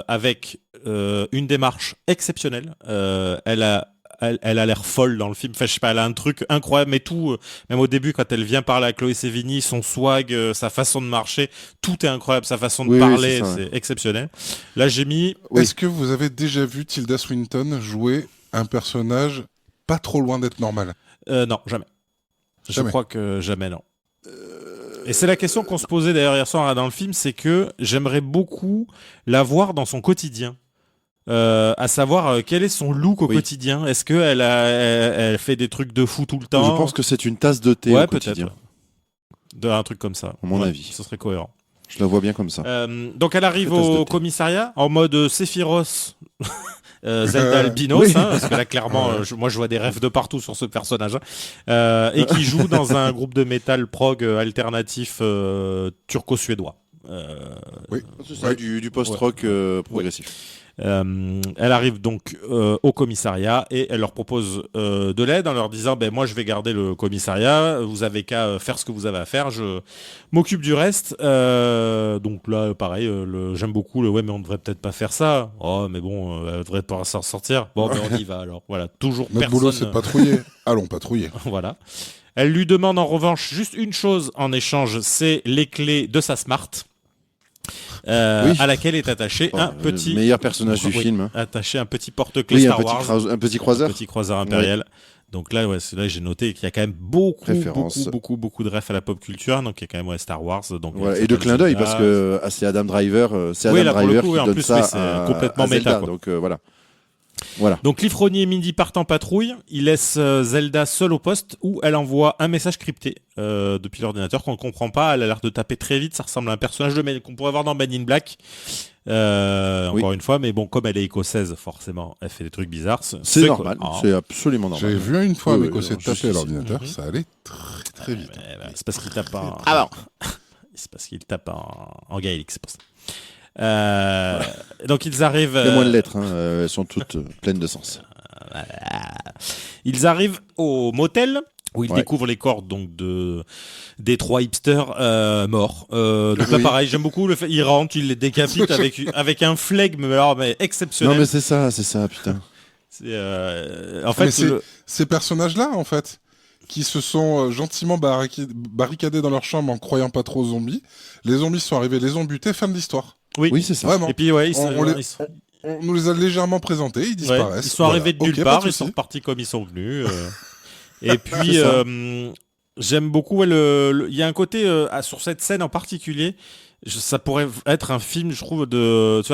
A: avec une démarche exceptionnelle. Elle a l'air folle dans le film. Enfin, je sais pas, elle a un truc incroyable, mais tout, même au début, quand elle vient parler à Chloé Sevigny, son swag, sa façon de marcher, tout est incroyable. Sa façon de parler, c'est exceptionnel. Là, j'ai mis.
B: Est-ce que vous avez déjà vu Tilda Swinton jouer un personnage pas trop loin d'être normal ?
A: Non, jamais. Je crois que jamais, non. Et c'est la question qu'on se posait d'ailleurs hier soir dans le film, c'est que j'aimerais beaucoup la voir dans son quotidien. À savoir quel est son look au quotidien. Est-ce qu'elle elle fait des trucs de fou tout le temps ?
D: Je pense que c'est une tasse de thé au quotidien.
A: Un truc comme ça.
D: À mon avis.
A: Ce serait cohérent.
D: Je la vois bien comme ça.
A: Donc elle arrive au commissariat en mode Sephiroth. Zelda Albinos, parce que là clairement, moi je vois des rêves de partout sur ce personnage, et qui joue dans un groupe de métal prog alternatif turco-suédois.
D: C'est ça, du post-rock progressif.
A: Elle arrive donc au commissariat et elle leur propose de l'aide en leur disant moi je vais garder le commissariat, vous avez qu'à faire ce que vous avez à faire, je m'occupe du reste. Donc là pareil, j'aime beaucoup le mais on devrait peut-être pas faire ça. Oh mais bon, elle devrait pas s'en sortir. Bon mais on y va alors. Voilà, toujours
B: notre boulot c'est de patrouiller. Allons patrouiller.
A: Voilà. Elle lui demande en revanche juste une chose en échange, c'est les clés de sa Smart. À laquelle est attaché un petit
D: meilleur personnage du film.
A: Attaché un petit porte-clés Star Wars,
D: un petit croiseur,
A: impérial. Donc là, là j'ai noté qu'il y a quand même beaucoup de refs à la pop culture. Donc il y a quand même Star Wars. Donc
D: et de clin d'œil parce que c'est Adam Driver, qui donne ça complètement méta. Donc voilà.
A: Donc l'Ifroni et Mindy partent en patrouille. Ils laissent Zelda seule au poste où elle envoie un message crypté depuis l'ordinateur qu'on ne comprend pas. Elle a l'air de taper très vite. Ça ressemble à un personnage qu'on pourrait voir dans Men in Black. Encore une fois, mais bon, comme elle est écossaise, forcément, elle fait des trucs bizarres.
D: C'est normal, c'est absolument normal.
B: J'ai vu une fois un écossais taper à l'ordinateur, ça allait très très vite.
A: C'est parce qu'il tape c'est parce qu'il tape en gaélique, c'est pour ça. Donc ils arrivent.
D: Il y a moins de lettres, elles sont toutes pleines de sens.
A: Ils arrivent au motel où ils découvrent les corps donc des 3 hipsters morts. Donc là pareil, j'aime beaucoup le fait. Ils rentrent, ils les décapitent avec un flegme mais exceptionnel.
D: Non mais c'est ça, putain.
A: En fait,
B: ces personnages-là, en fait, qui se sont gentiment barricadés dans leur chambre en croyant pas trop aux zombies. Les zombies sont arrivés, les ont butés, fin de l'histoire.
A: Oui,
D: c'est ça.
B: Vraiment.
A: Et puis
B: on nous les a légèrement présentés, ils disparaissent.
A: Ils sont arrivés de nulle part, ils sont repartis comme ils sont venus. Et puis j'aime beaucoup il y a un côté sur cette scène en particulier. Ça pourrait être un film, je trouve,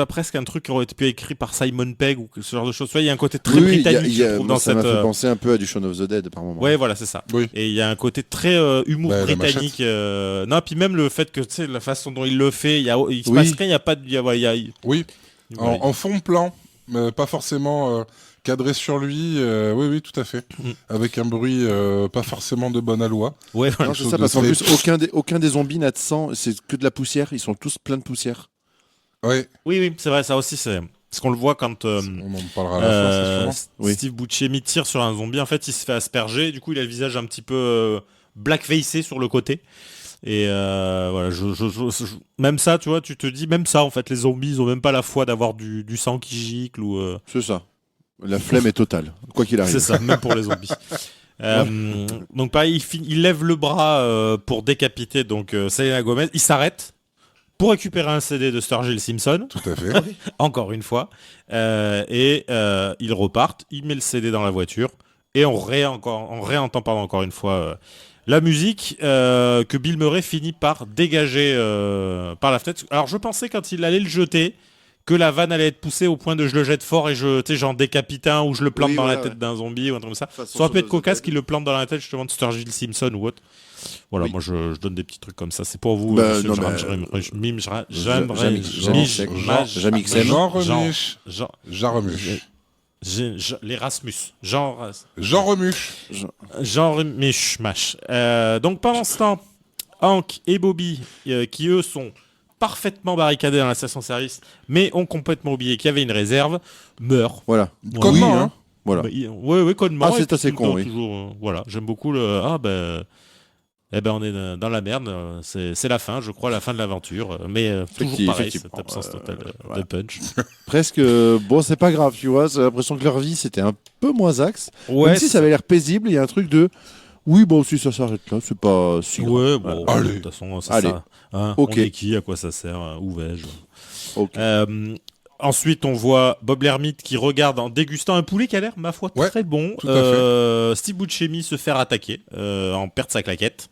A: presque un truc qui aurait été écrit par Simon Pegg ou ce genre de choses. Tu vois, il y a un côté très britannique, je trouve, dans
D: ça m'a fait penser un peu à du Shaun of the Dead par moment.
A: Ouais, voilà, c'est ça.
B: Oui.
A: Et il y a un côté très humour britannique. Non, puis même le fait que, tu sais, la façon dont il le fait, il se passe rien, il y a pas de...
B: Oui, en fond de plan, mais pas forcément... cadré sur lui, oui, tout à fait. Avec un bruit pas forcément de bonne aloi.
A: Ouais,
D: non, c'est ça, parce qu'en plus, aucun des zombies n'a de sang, c'est que de la poussière, ils sont tous pleins de poussière.
B: Ouais.
A: Oui, c'est vrai, ça aussi, c'est... Parce qu'on le voit quand
B: on en parlera à la fin, c'est
A: Steve Buscemi tire sur un zombie, en fait, il se fait asperger, du coup, il a le visage un petit peu blackfacé sur le côté. Et voilà, même ça, tu vois, tu te dis, même ça, en fait, les zombies, ils ont même pas la foi d'avoir du sang qui gicle ou...
D: C'est ça. La flemme est totale, quoi qu'il arrive.
A: C'est ça, même pour les zombies. Donc pareil, il lève le bras pour décapiter donc Selena Gomez. Il s'arrête pour récupérer un CD de Sturgill Simpson.
B: Tout à fait.
A: Encore une fois. Et ils repartent. Il met le CD dans la voiture. Et on réentend encore une fois la musique que Bill Murray finit par dégager par la fenêtre. Alors je pensais quand il allait le jeter que la vanne allait être poussée au point de je le jette fort et j'en décapite un ou je le plante dans la tête d'un zombie ou un truc comme ça. Ça aurait pu être cocasse qu'il le plante dans la tête justement de Sturgill Simpson ou autre. Voilà, moi je donne des petits trucs comme ça. C'est pour vous, monsieur
B: Jean Remuche.
A: L'Erasmus.
B: Jean Remuche.
A: Jean Remuche. Donc pendant ce temps, Hank et Bobby, qui eux sont parfaitement barricadés dans la station-service, mais ont complètement oublié qu'il y avait une réserve, meurent.
D: Voilà.
B: Comment hein
D: voilà.
A: Oui, connement.
D: Ah, c'est assez con, oui.
A: Toujours, voilà, j'aime beaucoup le... on est dans la merde, c'est la fin, je crois, la fin de l'aventure, mais toujours pareil, cette absence totale de punch.
D: Presque, c'est pas grave, tu vois, j'ai l'impression que leur vie c'était un peu moins axe,
A: ouais,
D: même si ça avait l'air paisible, il y a un truc de... Oui, si ça s'arrête là, c'est pas si grave.
A: Ouais, bon,
B: allez.
A: De toute façon, c'est ça. Hein,
D: okay.
A: On est qui, à quoi ça sert, où vais-je
D: okay.
A: Ensuite, on voit Bob l'ermite qui regarde en dégustant un poulet qui a l'air, ma foi, très bon. Steve Buscemi se faire attaquer, en perdre sa claquette.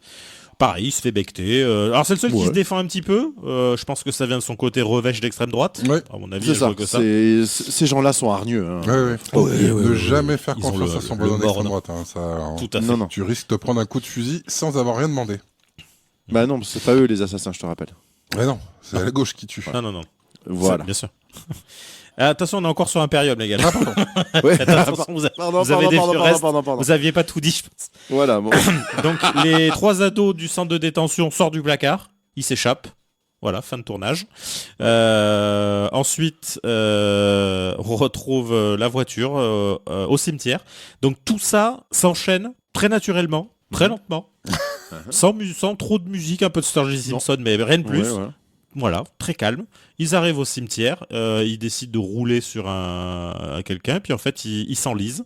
A: Pareil, il se fait becter. Alors c'est le seul qui se défend un petit peu. Je pense que ça vient de son côté revêche d'extrême droite.
B: Ouais.
A: À mon avis,
D: c'est ça.
A: Que ça.
D: Ces gens-là sont hargneux. Hein.
B: Ne jamais faire confiance à son voisin d'extrême droite. Hein. Ça,
A: tout à fait.
D: Non.
B: Tu risques de prendre un coup de fusil sans avoir rien demandé.
D: Bah non, c'est pas eux les assassins, je te rappelle.
B: Ouais non, c'est à la gauche qui tue.
A: Non.
D: Voilà.
A: Bien sûr. Attention, on est encore sur Imperium, les gars.
B: Ah, pardon.
A: Vous aviez pas tout dit, je pense.
D: Voilà. Bon.
A: Donc, les 3 ados du centre de détention sortent du placard. Ils s'échappent. Voilà, fin de tournage. Ensuite, on retrouve la voiture au cimetière. Donc, tout ça s'enchaîne très naturellement, très lentement, sans trop de musique, un peu de Sturgill Simpson, mais rien de plus.
D: Ouais.
A: Voilà, très calme. Ils arrivent au cimetière, ils décident de rouler sur quelqu'un, puis en fait, ils s'enlisent.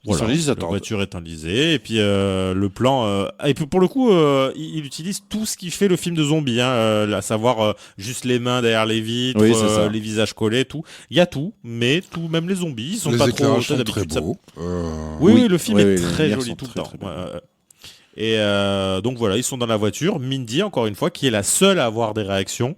A: Voilà, la voiture est enlisée, et puis le plan... et puis pour le coup, il utilise tout ce qui fait le film de zombie, à savoir juste les mains derrière les vitres, les visages collés, tout. Il y a tout, mais tout, même les zombies, ils sont pas trop...
B: sont très beaux.
A: Oui, le film est très joli tout le temps. Et donc voilà, ils sont dans la voiture. Mindy, encore une fois, qui est la seule à avoir des réactions,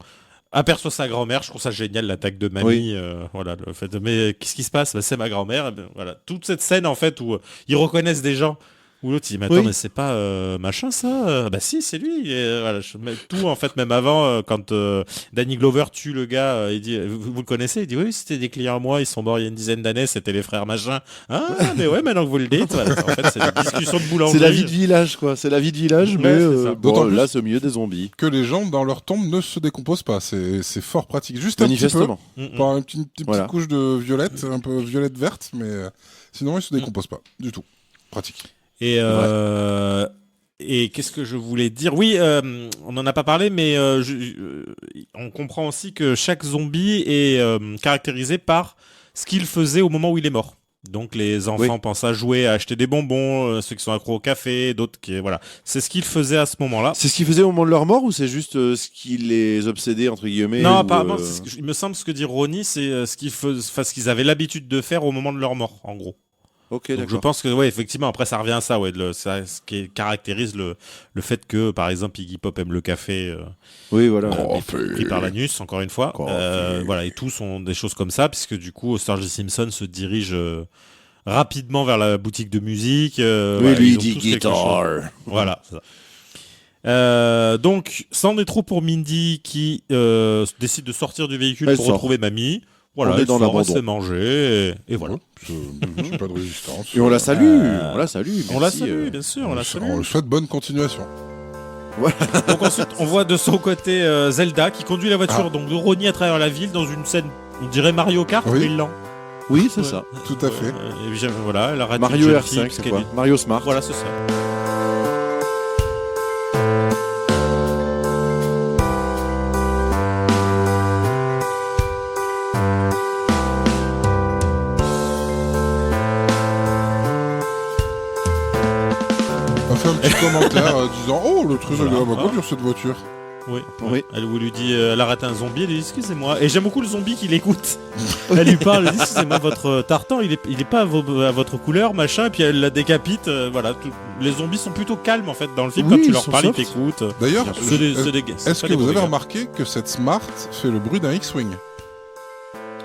A: aperçoit sa grand-mère. Je trouve ça génial, l'attaque de mamie. Voilà, le fait de, mais qu'est-ce qui se passe ? C'est ma grand-mère. Voilà, toute cette scène en fait où ils reconnaissent des gens. Où l'autre il dit mais attends mais c'est pas machin ça bah si c'est lui et, voilà, je mets tout en fait même avant quand Danny Glover tue le gars il dit vous le connaissez, il dit oui c'était des clients à moi, ils sont morts il y a une dizaine d'années, c'était les frères machin. Mais ouais maintenant que vous le dites voilà, en fait c'est une discussion de boulangerie,
D: c'est la vie de village quoi, c'est la vie de village mais là c'est au milieu des zombies
B: que les gens dans leur tombe ne se décomposent pas, c'est fort pratique, juste un petit peu par une petite couche de violette, un peu violette verte, mais sinon ils se décomposent pas du tout, pratique.
A: Et qu'est-ce que je voulais dire ? Oui, on n'en a pas parlé, mais on comprend aussi que chaque zombie est caractérisé par ce qu'il faisait au moment où il est mort. Donc les enfants pensent à jouer, à acheter des bonbons, ceux qui sont accros au café, d'autres qui... Voilà. C'est ce qu'ils faisaient à ce moment-là.
D: C'est ce qu'ils faisaient au moment de leur mort ou c'est juste ce qui les obsédait, entre guillemets ?
A: Non, apparemment, il me semble ce que dit Ronnie, c'est ce qu'ils avaient l'habitude de faire au moment de leur mort, en gros.
D: Ok,
A: donc je pense que effectivement après ça revient à ça ce qui caractérise le fait que par exemple Iggy Pop aime le café pris par l'anus encore une fois voilà, et tout sont des choses comme ça puisque du coup Sturgill Simpson se dirige rapidement vers la boutique de musique
D: lui il dit guitare
A: voilà c'est ça. Donc c'en est trop pour Mindy qui décide de sortir du véhicule pour retrouver mamie. Voilà,
D: on est dans l'abandon.
A: C'est manger et voilà.
B: J'ai pas de résistance.
D: Et on la salue,
A: bien sûr, on la salue.
B: On lui souhaite bonne continuation.
D: Voilà.
A: Donc ensuite, on voit de son côté Zelda qui conduit la voiture donc de Ronnie à travers la ville dans une scène, on dirait Mario Kart, mais lent.
D: Oui, c'est ça.
B: Tout à fait.
A: Et puis, voilà, elle arrête
D: Mario R5, c'est quoi ? Mario Smart.
A: Voilà, c'est ça.
B: commentaire disant oh le très
A: Voilà.
B: agréable à conduire cette voiture.
A: Oui. Elle lui dit, elle arrête un zombie, elle lui dit excusez-moi. Et j'aime beaucoup le zombie qui l'écoute. Elle lui parle, elle dit excusez-moi, votre tartan, il est pas à votre couleur, machin. Et puis elle la décapite. Voilà, les zombies sont plutôt calmes en fait dans le film.
D: Oui,
A: Quand tu
D: ils
A: leur
D: sont
A: parles, ils
D: soft.
A: t'écoutent.
B: D'ailleurs, est-ce que vous avez
A: remarqué
B: remarqué que cette Smart fait le bruit d'un X-Wing?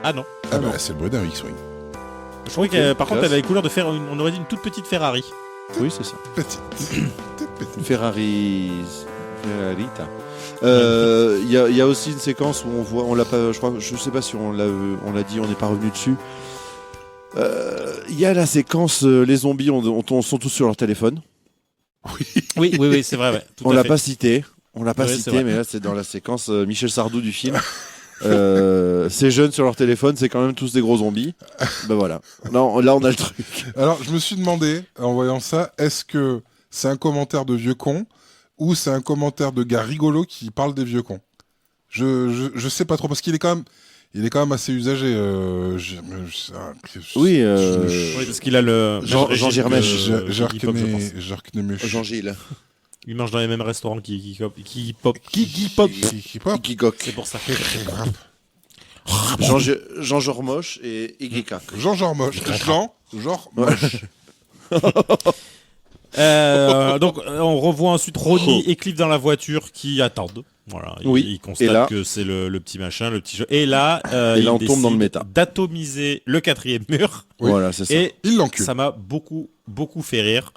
A: Ah non.
B: Ah bah c'est le bruit d'un X-Wing.
A: Je croyais que par contre
D: classe.
A: elle avait les couleurs de faire, on aurait dit une toute petite Ferrari.
D: Oui, c'est ça.
B: Petite. Toute petite.
D: Ferrarita. Il y a aussi une séquence où on voit, on l'a pas, je sais pas si on l'a dit, on n'est pas revenu dessus. Il y a la séquence, les zombies sont tous sur leur téléphone.
A: Oui, c'est vrai. Ouais,
D: On l'a pas cité, mais là c'est dans la séquence Michel Sardou du film. Ces jeunes sur leur téléphone, c'est quand même tous des gros zombies. Ben voilà. Là, on a le truc.
B: Alors je me suis demandé en voyant ça, est-ce que c'est un commentaire de vieux con ou c'est un commentaire de gars rigolo qui parle des vieux cons? Je sais pas trop parce qu'il est quand même assez usagé.
D: Oui,
A: parce qu'il a le
D: Jean Girmèche.
B: Jean-Gilles.
A: Il mange dans les mêmes restaurants qui pop.
D: Kikok.
A: C'est pour ça.
D: Jean Jormoche et YK.
B: Jean Jormoche. Genre moche.
A: Donc on revoit ensuite Ronnie et Cliff dans la voiture qui attendent. Voilà, ils constatent que c'est le petit machin, le petit jeu. Et là,
D: on tombe dans le méta.
A: D'atomiser le 4e mur.
B: Oui.
D: Voilà, c'est ça.
A: Et
B: il l'encule.
A: Ça m'a beaucoup fait rire.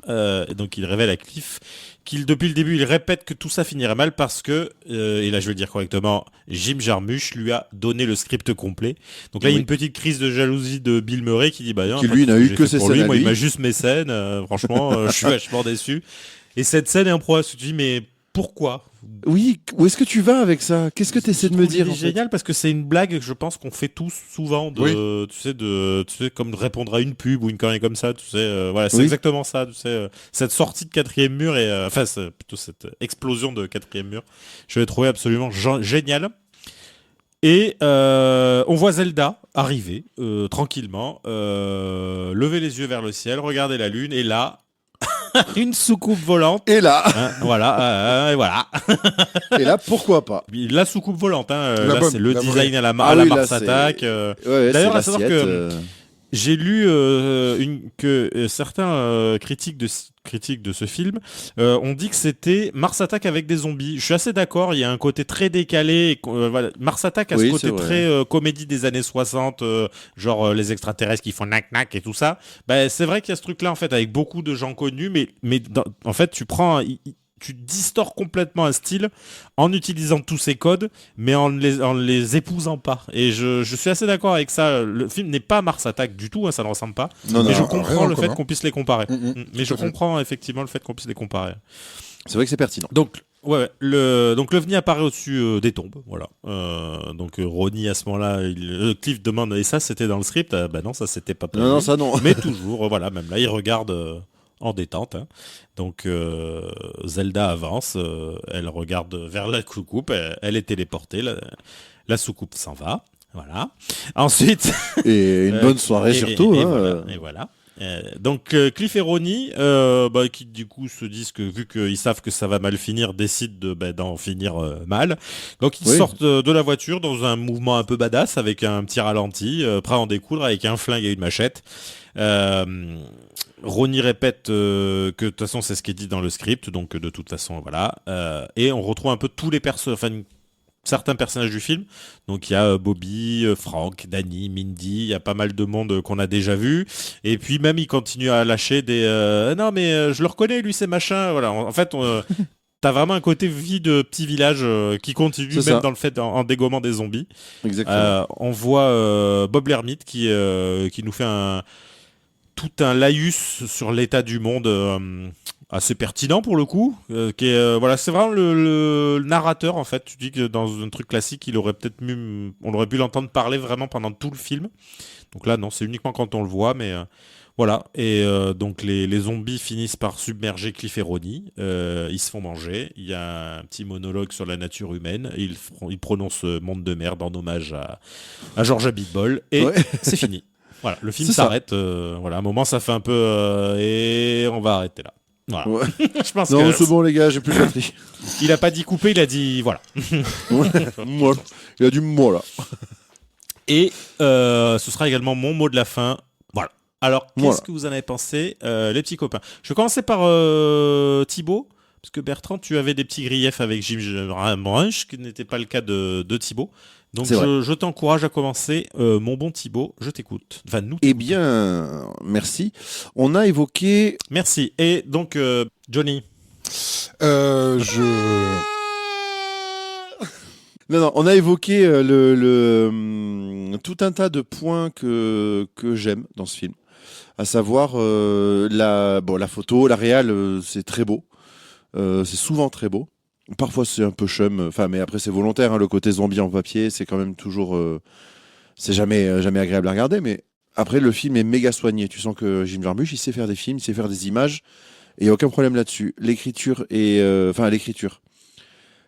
A: Donc il révèle à Cliff qu'il, depuis le début, il répète que tout ça finirait mal parce que, et là je vais le dire correctement, Jim Jarmusch lui a donné le script complet. Donc là il y a une petite crise de jalousie de Bill Murray qui dit bah non,
D: qui lui n'a eu que ses scènes.
A: Moi il m'a juste mes scènes. Franchement, je suis vachement déçu. Et cette scène est improbable. Tu te dis mais pourquoi?
D: Oui, où est-ce que tu vas avec ça? Qu'est-ce que tu essaies de me dire?
A: C'est génial parce que c'est une blague que je pense qu'on fait tous souvent tu sais, comme de répondre à une pub ou une connerie comme ça, tu sais, voilà, c'est exactement ça, tu sais, cette sortie de 4e mur et enfin c'est plutôt cette explosion de 4e mur, je l'ai trouvé absolument génial. Et on voit Zelda arriver tranquillement, lever les yeux vers le ciel, regarder la lune et là une soucoupe volante.
D: Et là,
A: voilà.
D: Et là, pourquoi pas?
A: La soucoupe volante. Là, c'est le design à la
D: oui,
A: Mars Attack. D'ailleurs, à savoir que j'ai lu que certains critiques de ce film ont dit que c'était Mars Attack avec des zombies. Je suis assez d'accord, il y a un côté très décalé. Voilà. Mars Attack a ce côté très comédie des années 60, genre les extraterrestres qui font nac-nac et tout ça. Bah, c'est vrai qu'il y a ce truc-là, en fait, avec beaucoup de gens connus, mais en fait, tu distors complètement un style en utilisant tous ces codes, mais en les épousant pas. Et je suis assez d'accord avec ça. Le film n'est pas Mars Attack du tout, ça ne ressemble pas. Mais je comprends le fait qu'on puisse les comparer. Mais je comprends effectivement le fait qu'on puisse les comparer.
D: C'est vrai que c'est pertinent.
A: Donc, l'OVNI apparaît au-dessus des tombes. Voilà. Donc Ronnie, à ce moment-là, Cliff demande, et ça c'était dans le script? Bah non, ça c'était pas prévu.
D: Non, ça non.
A: Mais toujours, voilà, même là, il regarde... en détente. Donc Zelda avance, elle regarde vers la soucoupe, elle est téléportée, la soucoupe s'en va. Voilà. Ensuite...
D: Et une bonne soirée surtout.
A: Et voilà. Donc Cliff et Ronnie, qui du coup se disent que vu qu'ils savent que ça va mal finir, décident d'en finir mal. Donc ils sortent de la voiture dans un mouvement un peu badass avec un petit ralenti, prêt à en découdre avec un flingue et une machette. Ronnie répète que de toute façon c'est ce qui est dit dans le script, donc de toute façon voilà. Et on retrouve un peu tous les certains personnages du film. Donc il y a Bobby, Frank, Danny, Mindy, il y a pas mal de monde qu'on a déjà vu. Et puis même il continue à lâcher des non mais je le reconnais lui c'est machin. Voilà. En fait t'as vraiment un côté vie de petit village qui continue même dans le fait en dégommant des zombies.
D: Exactement.
A: On voit Bob l'ermite qui nous fait tout un laïus sur l'état du monde assez pertinent pour le coup, qui est voilà, c'est vraiment le narrateur en fait. Tu dis que dans un truc classique, on aurait pu l'entendre parler vraiment pendant tout le film. Donc là non, c'est uniquement quand on le voit, mais voilà. Et donc les zombies finissent par submerger Cliff et Ronnie. Ils se font manger. Il y a un petit monologue sur la nature humaine. Ils prononcent monde de merde en hommage à George Abitbol et c'est fini. Voilà, le film s'arrête. Voilà, à un moment, ça fait un peu et on va arrêter là. Voilà.
D: Ouais.
A: Je pense
D: Non,
A: que
D: c'est bon les gars, j'ai plus de batterie.
A: il a pas dit couper, il a dit voilà.
D: Moi, il a du moi là.
A: Et ce sera également mon mot de la fin. Voilà. Alors, qu'est-ce
D: Voilà.
A: que vous en avez pensé, les petits copains? Je vais commencer par Thibaut, parce que Bertrand, tu avais des petits griefs avec Jim Jarmusch, qui n'était pas le cas de Thibaut. Donc,
D: C'est vrai.
A: je t'encourage à commencer. Mon bon Thibaut, je t'écoute. Enfin, nous.
D: Eh bien, merci. On a évoqué...
A: Merci. Et donc, Johnny.
D: Non, on a évoqué tout un tas de points que j'aime dans ce film. À savoir la photo, la réal, c'est très beau. C'est souvent très beau. Parfois c'est un peu chum, mais après c'est volontaire. Hein, le côté zombie en papier, c'est quand même toujours, c'est jamais agréable à regarder. Mais après le film est méga soigné. Tu sens que Jim Jarmusch, il sait faire des films, il sait faire des images, et il y a aucun problème là-dessus. L'écriture et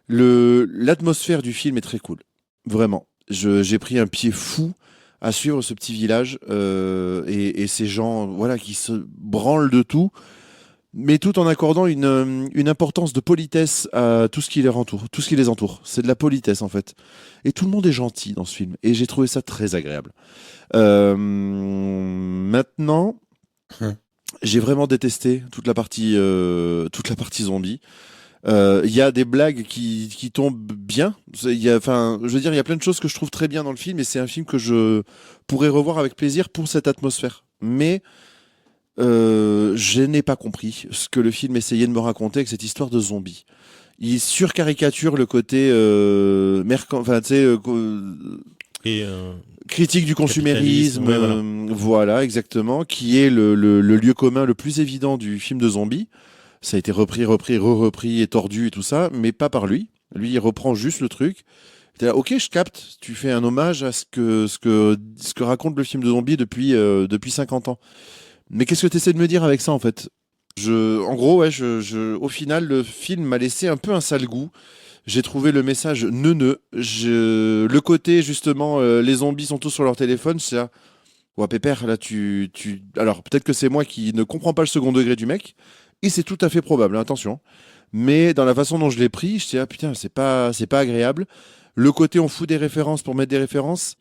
D: l'atmosphère du film est très cool, vraiment. J'ai pris un pied fou à suivre ce petit village et ces gens, voilà, qui se branlent de tout, mais tout en accordant une importance de politesse à tout ce qui les entoure. C'est de la politesse en fait. Et tout le monde est gentil dans ce film. Et j'ai trouvé ça très agréable. Maintenant, j'ai vraiment détesté toute la partie zombie. Il y a des blagues qui tombent bien. Il y a plein de choses que je trouve très bien dans le film, et c'est un film que je pourrais revoir avec plaisir pour cette atmosphère. Mais je n'ai pas compris ce que le film essayait de me raconter avec cette histoire de zombies. Il surcaricature le côté critique du consumérisme,
A: ouais, voilà.
D: Voilà, exactement, qui est le lieu commun le plus évident du film de zombies. Ça a été repris et tordu et tout ça, mais pas par lui. Lui, il reprend juste le truc. T'es là, ok, je capte. Tu fais un hommage à ce que raconte le film de zombies depuis 50 ans. Mais qu'est-ce que tu essaies de me dire avec ça, en fait? En gros, au final, le film m'a laissé un peu un sale goût. J'ai trouvé le message neuneux. Le côté, justement, les zombies sont tous sur leur téléphone, c'est là. Ouais, pépère, là, alors, peut-être que c'est moi qui ne comprends pas le second degré du mec, et c'est tout à fait probable, hein, attention. Mais dans la façon dont je l'ai pris, je dis, putain, c'est pas agréable. Le côté, on fout des références pour mettre des références,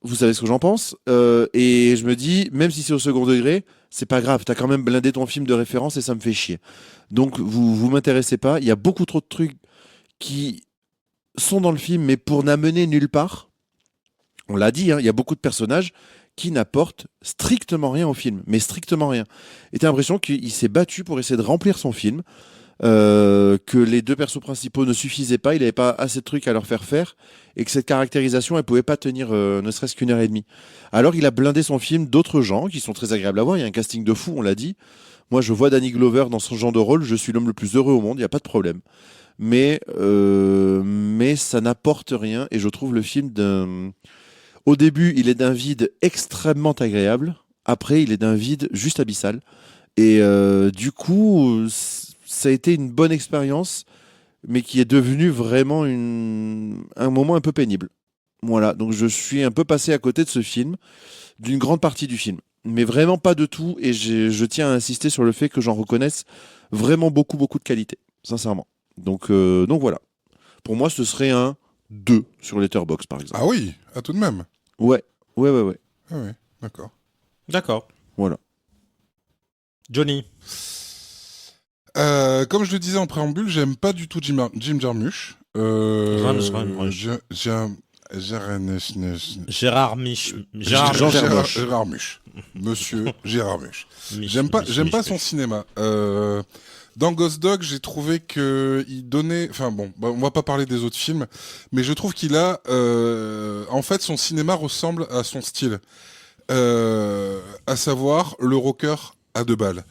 D: vous savez ce que j'en pense. Et je me dis, même si c'est au second degré, c'est pas grave, t'as quand même blindé ton film de références et ça me fait chier. Donc, vous m'intéressez pas. Il y a beaucoup trop de trucs qui sont dans le film, mais pour n'amener nulle part. On l'a dit, hein, il y a beaucoup de personnages qui n'apportent strictement rien au film, mais strictement rien. Et t'as l'impression qu'il s'est battu pour essayer de remplir son film, que les deux persos principaux ne suffisaient pas, il n'avait pas assez de trucs à leur faire, et que cette caractérisation, elle pouvait pas tenir ne serait-ce qu'une heure et demie. Alors il a blindé son film d'autres gens qui sont très agréables à voir, il y a un casting de fou, on l'a dit. Moi je vois Danny Glover dans ce genre de rôle, je suis l'homme le plus heureux au monde, il n'y a pas de problème. Mais ça n'apporte rien, et je trouve le film au début, il est d'un vide extrêmement agréable. Après, il est d'un vide juste abyssal. Et du coup, ça a été une bonne expérience, mais qui est devenue vraiment un moment un peu pénible. Voilà, donc je suis un peu passé à côté de ce film, d'une grande partie du film. Mais vraiment pas de tout, et je tiens à insister sur le fait que j'en reconnaisse vraiment beaucoup, beaucoup de qualité, sincèrement. Donc voilà. Pour moi, ce serait un 2 sur Letterboxd, par exemple.
B: Ah oui, à tout de même.
D: Ouais.
B: Ah oui, d'accord.
A: D'accord.
D: Voilà.
A: Johnny.
B: Comme je le disais en préambule, j'aime pas du tout Jim Jarmusch.
A: Gérard Mich.
B: Gérard Musch. Monsieur Gérard Musch. J'aime pas son cinéma. Dans Ghost Dog, j'ai trouvé que il donnait. Enfin bon, on va pas parler des autres films, mais je trouve qu'il a. En fait, son cinéma ressemble à son style, à savoir le rocker à 2 balles.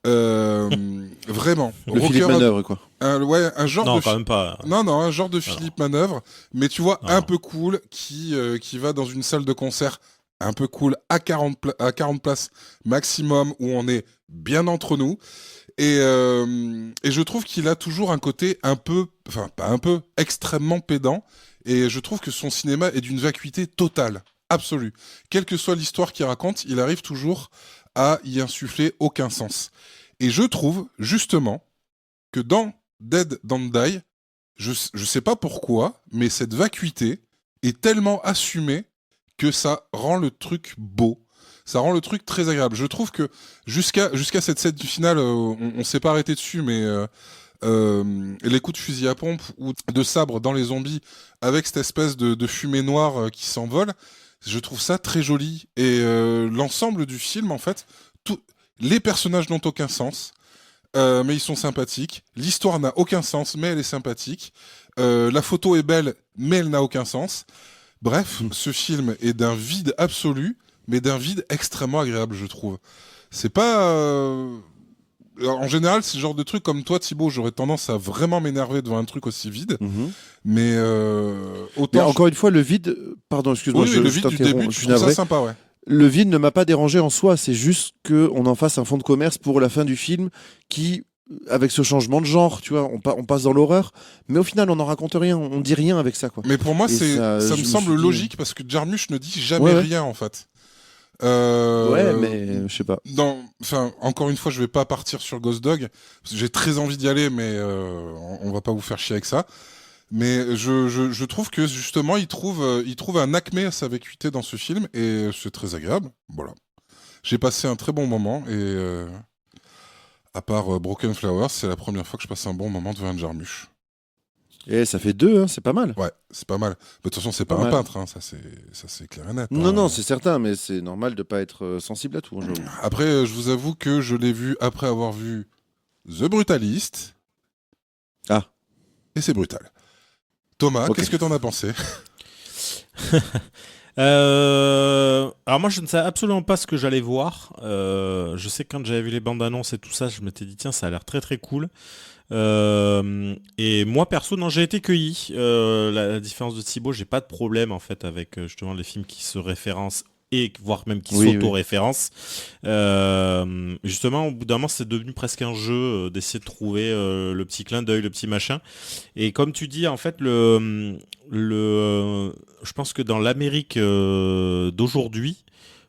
B: Vraiment.
D: Le Philippe Manœuvre, quoi.
B: Un genre
A: non,
B: de.
A: quand même pas.
B: Non, un genre de Philippe Manœuvre, mais tu vois, un peu cool, qui va dans une salle de concert un peu cool à 40 places maximum, où on est bien entre nous. Et je trouve qu'il a toujours un côté extrêmement pédant. Et je trouve que son cinéma est d'une vacuité totale, absolue. Quelle que soit l'histoire qu'il raconte, il arrive toujours à y insuffler aucun sens. Et je trouve, justement, que dans Dead Don't Die, je sais pas pourquoi, mais cette vacuité est tellement assumée que ça rend le truc beau. Ça rend le truc très agréable. Je trouve que jusqu'à cette scène du final, on s'est pas arrêté dessus, mais les coups de fusil à pompe ou de sabre dans les zombies avec cette espèce de fumée noire qui s'envole, je trouve ça très joli. Et l'ensemble du film, en fait, les personnages n'ont aucun sens. Mais ils sont sympathiques. L'histoire n'a aucun sens, mais elle est sympathique. La photo est belle, mais elle n'a aucun sens. Bref, ce film est d'un vide absolu, mais d'un vide extrêmement agréable, je trouve. C'est pas... En général, c'est le genre de truc comme toi, Thibaut, j'aurais tendance à vraiment m'énerver devant un truc aussi vide. Mais autant...
D: Mais encore une fois, le vide... Pardon, excuse-moi,
B: oui, le vide du début, je trouve ça sympa, ouais.
D: Le vide ne m'a pas dérangé en soi, c'est juste qu'on en fasse un fond de commerce pour la fin du film qui, avec ce changement de genre, tu vois, on passe dans l'horreur, mais au final on n'en raconte rien, on dit rien avec ça, quoi.
B: Mais pour moi, ça me semble logique parce que Jarmusch ne dit jamais rien en fait.
D: Ouais, mais je sais pas.
B: Encore une fois, je vais pas partir sur Ghost Dog. J'ai très envie d'y aller, mais on va pas vous faire chier avec ça. Mais je trouve que justement il trouve un acmé à sa vacuité dans ce film et c'est très agréable. Voilà. J'ai passé un très bon moment et à part Broken Flowers, c'est la première fois que je passe un bon moment devant un Jarmusch.
D: Et ça fait 2, hein, c'est pas mal.
B: Ouais, c'est pas mal. Mais de toute façon, c'est pas un peintre, hein, ça c'est clair et net.
D: Non, c'est certain, mais c'est normal de pas être sensible à tout.
B: Après, je vous avoue que je l'ai vu après avoir vu The Brutalist.
D: Ah.
B: Et c'est brutal. Thomas, qu'est-ce que t'en as pensé?
A: Alors moi je ne savais absolument pas ce que j'allais voir. Je sais que quand j'avais vu les bandes annonces et tout ça, je m'étais dit tiens, ça a l'air très très cool. Et moi perso, non, j'ai été cueilli. La différence de Thibaut, j'ai pas de problème en fait avec justement les films qui se référencent et voire même qui s'auto-référencent. Justement, au bout d'un moment, c'est devenu presque un jeu d'essayer de trouver le petit clin d'œil, le petit machin. Et comme tu dis, en fait, je pense que dans l'Amérique d'aujourd'hui,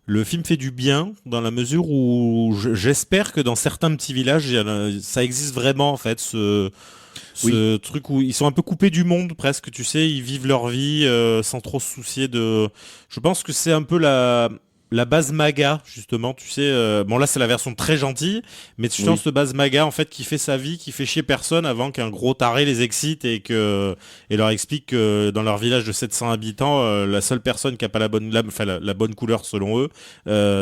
A: le film fait du bien dans la mesure où j'espère que dans certains petits villages, ça existe vraiment en fait ce truc où ils sont un peu coupés du monde presque, tu sais, ils vivent leur vie sans trop se soucier de... Je pense que c'est un peu la base MAGA, justement, tu sais. Bon, là, c'est la version très gentille, mais tu sens cette base MAGA, en fait, qui fait sa vie, qui fait chier personne avant qu'un gros taré les excite et leur explique que dans leur village de 700 habitants, la seule personne qui a pas la bonne couleur selon eux,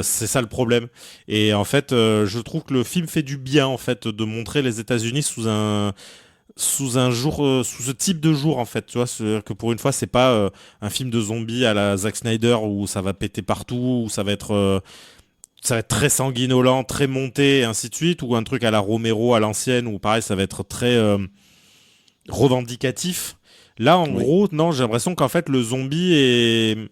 A: c'est ça le problème. Et en fait, je trouve que le film fait du bien, en fait, de montrer les États-Unis sous ce type de jour en fait, tu vois, que pour une fois c'est pas un film de zombies à la Zack Snyder où ça va péter partout, où ça va être très sanguinolent, très monté et ainsi de suite, ou un truc à la Romero à l'ancienne où pareil ça va être très revendicatif. Là en gros, non, j'ai l'impression qu'en fait le zombie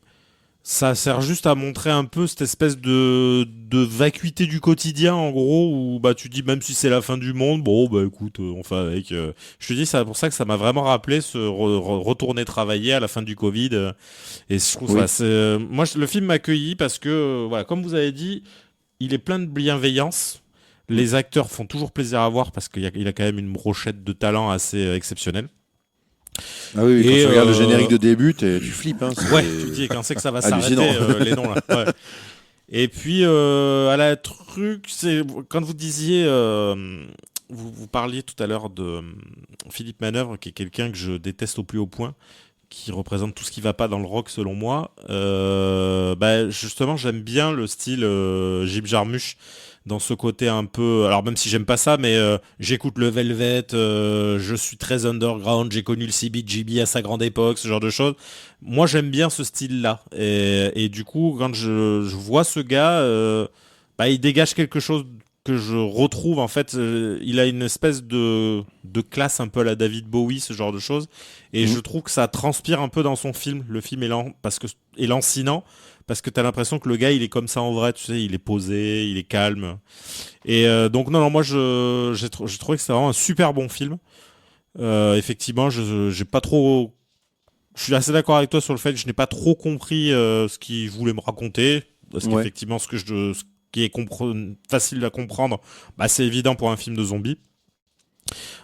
A: ça sert juste à montrer un peu cette espèce de vacuité du quotidien, en gros, où bah tu dis même si c'est la fin du monde, bon bah écoute, on fait avec. Je te dis, c'est pour ça que ça m'a vraiment rappelé ce retourner travailler à la fin du Covid. Et je trouve moi le film m'a accueilli parce que voilà, comme vous avez dit, il est plein de bienveillance. Les acteurs font toujours plaisir à voir parce qu'il a quand même une brochette de talent assez exceptionnelle.
D: Ah oui, quand tu regardes le générique de début, tu flippes. Hein,
A: ouais, tu te dis quand c'est que ça va s'arrêter les noms là. Ouais. Et puis à la truc, c'est quand vous disiez, vous parliez tout à l'heure de Philippe Manœuvre, qui est quelqu'un que je déteste au plus haut point, qui représente tout ce qui va pas dans le rock selon moi. Justement, j'aime bien le style Jim Jarmusch. Dans ce côté un peu... Alors même si j'aime pas ça, mais j'écoute le Velvet, je suis très underground, j'ai connu le CBGB à sa grande époque, ce genre de choses. Moi j'aime bien ce style-là. Et du coup, quand je vois ce gars, il dégage quelque chose que je retrouve en fait. Il a une espèce de classe un peu à la David Bowie, ce genre de choses. Et je trouve que ça transpire un peu dans son film. Le film est lancinant. Parce que t'as l'impression que le gars il est comme ça en vrai, tu sais, il est posé, il est calme. Et donc non, moi j'ai trouvé que c'était vraiment un super bon film. Effectivement, j'ai pas trop... Je suis assez d'accord avec toi sur le fait que je n'ai pas trop compris ce qu'il voulait me raconter. Parce qu'effectivement, ce qui est facile à comprendre, bah c'est évident pour un film de zombies.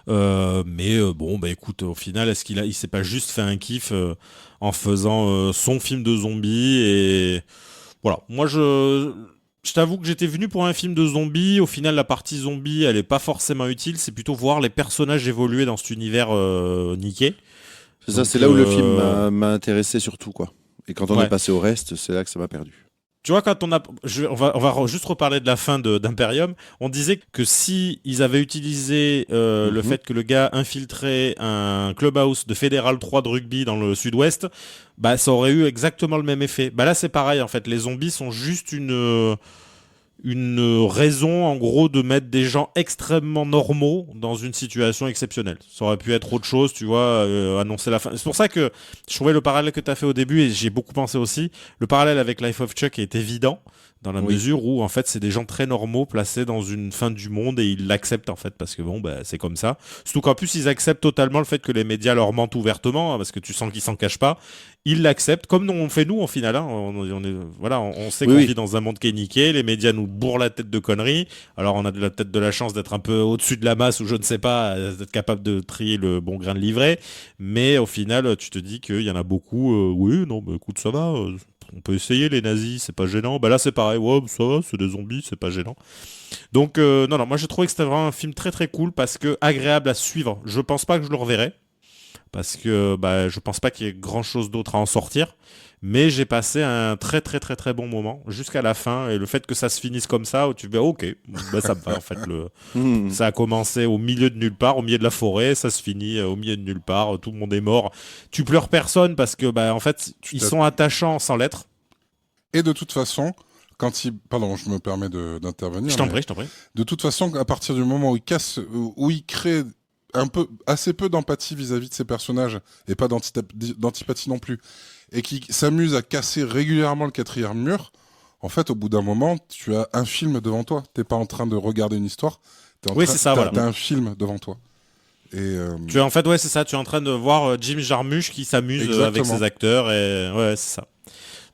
A: Mais bon, bah écoute, au final, est-ce il s'est pas juste fait un kiff en faisant son film de zombies et voilà. Moi, je t'avoue que j'étais venu pour un film de zombies. Au final, la partie zombie, elle est pas forcément utile. C'est plutôt voir les personnages évoluer dans cet univers niqué.
D: C'est ça, c'est là où le film m'a intéressé surtout, quoi. Et quand on est passé au reste, c'est là que ça m'a perdu.
A: Tu vois, quand on va juste reparler de la fin d'Imperium, on disait que si ils avaient utilisé le fait que le gars infiltrait un clubhouse de Fédéral 3 de rugby dans le sud-ouest, bah ça aurait eu exactement le même effet. Bah là c'est pareil en fait, les zombies sont juste une raison en gros de mettre des gens extrêmement normaux dans une situation exceptionnelle. Ça aurait pu être autre chose, tu vois, annoncer la fin. C'est pour ça que je trouvais le parallèle que tu as fait au début, et j'ai beaucoup pensé aussi, le parallèle avec Life of Chuck est évident, dans la mesure où en fait c'est des gens très normaux placés dans une fin du monde et ils l'acceptent en fait parce que bon bah c'est comme ça. Surtout qu'en plus ils acceptent totalement le fait que les médias leur mentent ouvertement, hein, parce que tu sens qu'ils s'en cachent pas. Ils l'acceptent comme on fait nous en final. Hein. On sait qu'on vit dans un monde qui est niqué, les médias nous bourrent la tête de conneries. Alors on a peut-être de la chance d'être un peu au-dessus de la masse ou je ne sais pas, d'être capable de trier le bon grain de livret. Mais au final tu te dis qu'il y en a beaucoup. Oui non mais écoute ça va. On peut essayer les nazis, c'est pas gênant. Bah là c'est pareil, ouais, ça va, c'est des zombies, c'est pas gênant. Donc non, moi j'ai trouvé que c'était vraiment un film très très cool parce que agréable à suivre. Je pense pas que je le reverrai parce que bah je pense pas qu'il y ait grand chose d'autre à en sortir. Mais j'ai passé un très très très très bon moment jusqu'à la fin et le fait que ça se finisse comme ça où tu te dis ok, bah ça me va en fait. Ça a commencé au milieu de nulle part, au milieu de la forêt, ça se finit au milieu de nulle part, tout le monde est mort. Tu pleures personne parce que bah en fait ils sont attachants sans l'être.
B: Et de toute façon, pardon, je me permets d'intervenir.
A: Je t'en prie.
B: De toute façon, à partir du moment où il crée assez peu d'empathie vis-à-vis de ses personnages et pas d'antipathie non plus, et qui s'amuse à casser régulièrement le quatrième mur, en fait, au bout d'un moment, tu as un film devant toi. T'es pas en train de regarder une histoire. T'as un film devant toi. Et
A: tu es en fait, c'est ça. Tu es en train de voir Jim Jarmusch qui s'amuse avec ses acteurs et ouais, c'est ça.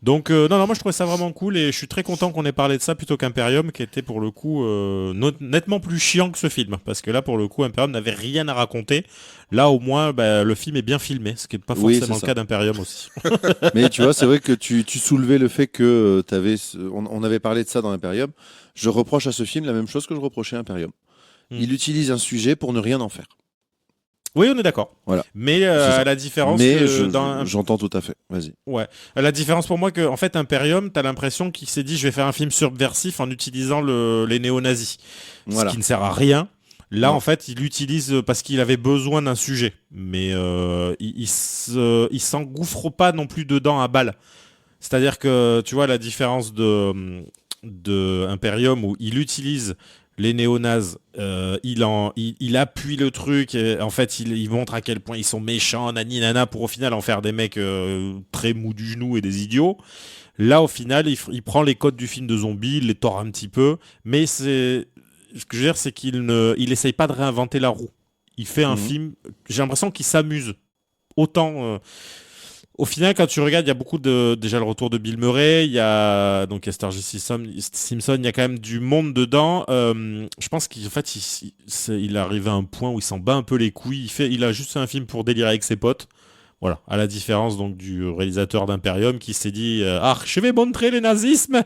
A: Donc non, moi je trouvais ça vraiment cool et je suis très content qu'on ait parlé de ça plutôt qu'Imperium qui était pour le coup nettement plus chiant que ce film parce que là pour le coup Imperium n'avait rien à raconter. Là au moins le film est bien filmé, ce qui n'est pas forcément le cas d'Imperium aussi.
D: Mais tu vois, c'est vrai que tu soulevais le fait que on avait parlé de ça dans Imperium. Je reproche à ce film la même chose que je reprochais à Imperium. Il utilise un sujet pour ne rien en faire.
A: Oui, on est d'accord.
D: Voilà.
A: Mais la différence...
D: Mais j'entends tout à fait. Vas-y.
A: Ouais. La différence pour moi, que en fait, Imperium, t'as l'impression qu'il s'est dit je vais faire un film subversif en utilisant les néo-nazis. Voilà. Ce qui ne sert à rien. Là, en fait, il l'utilise parce qu'il avait besoin d'un sujet. Mais il s'engouffre pas non plus dedans à balle. C'est-à-dire que, tu vois, la différence de Imperium où il utilise... les néo-nazis, il appuie le truc, et en fait il montre à quel point ils sont méchants, nani nana, pour au final en faire des mecs très mous du genou et des idiots. Là au final il prend les codes du film de zombie, il les tord un petit peu, mais ce que je veux dire c'est qu'il essaye pas de réinventer la roue. Il fait un film, j'ai l'impression qu'il s'amuse autant... Au final, quand tu regardes, il y a beaucoup déjà le retour de Bill Murray, il y a Sturgis Simpson, il y a quand même du monde dedans. Je pense qu'en fait, il arrive à un point où il s'en bat un peu les couilles. Il a juste fait un film pour délirer avec ses potes. Voilà, à la différence donc du réalisateur d'Imperium qui s'est dit je vais montrer le nazisme.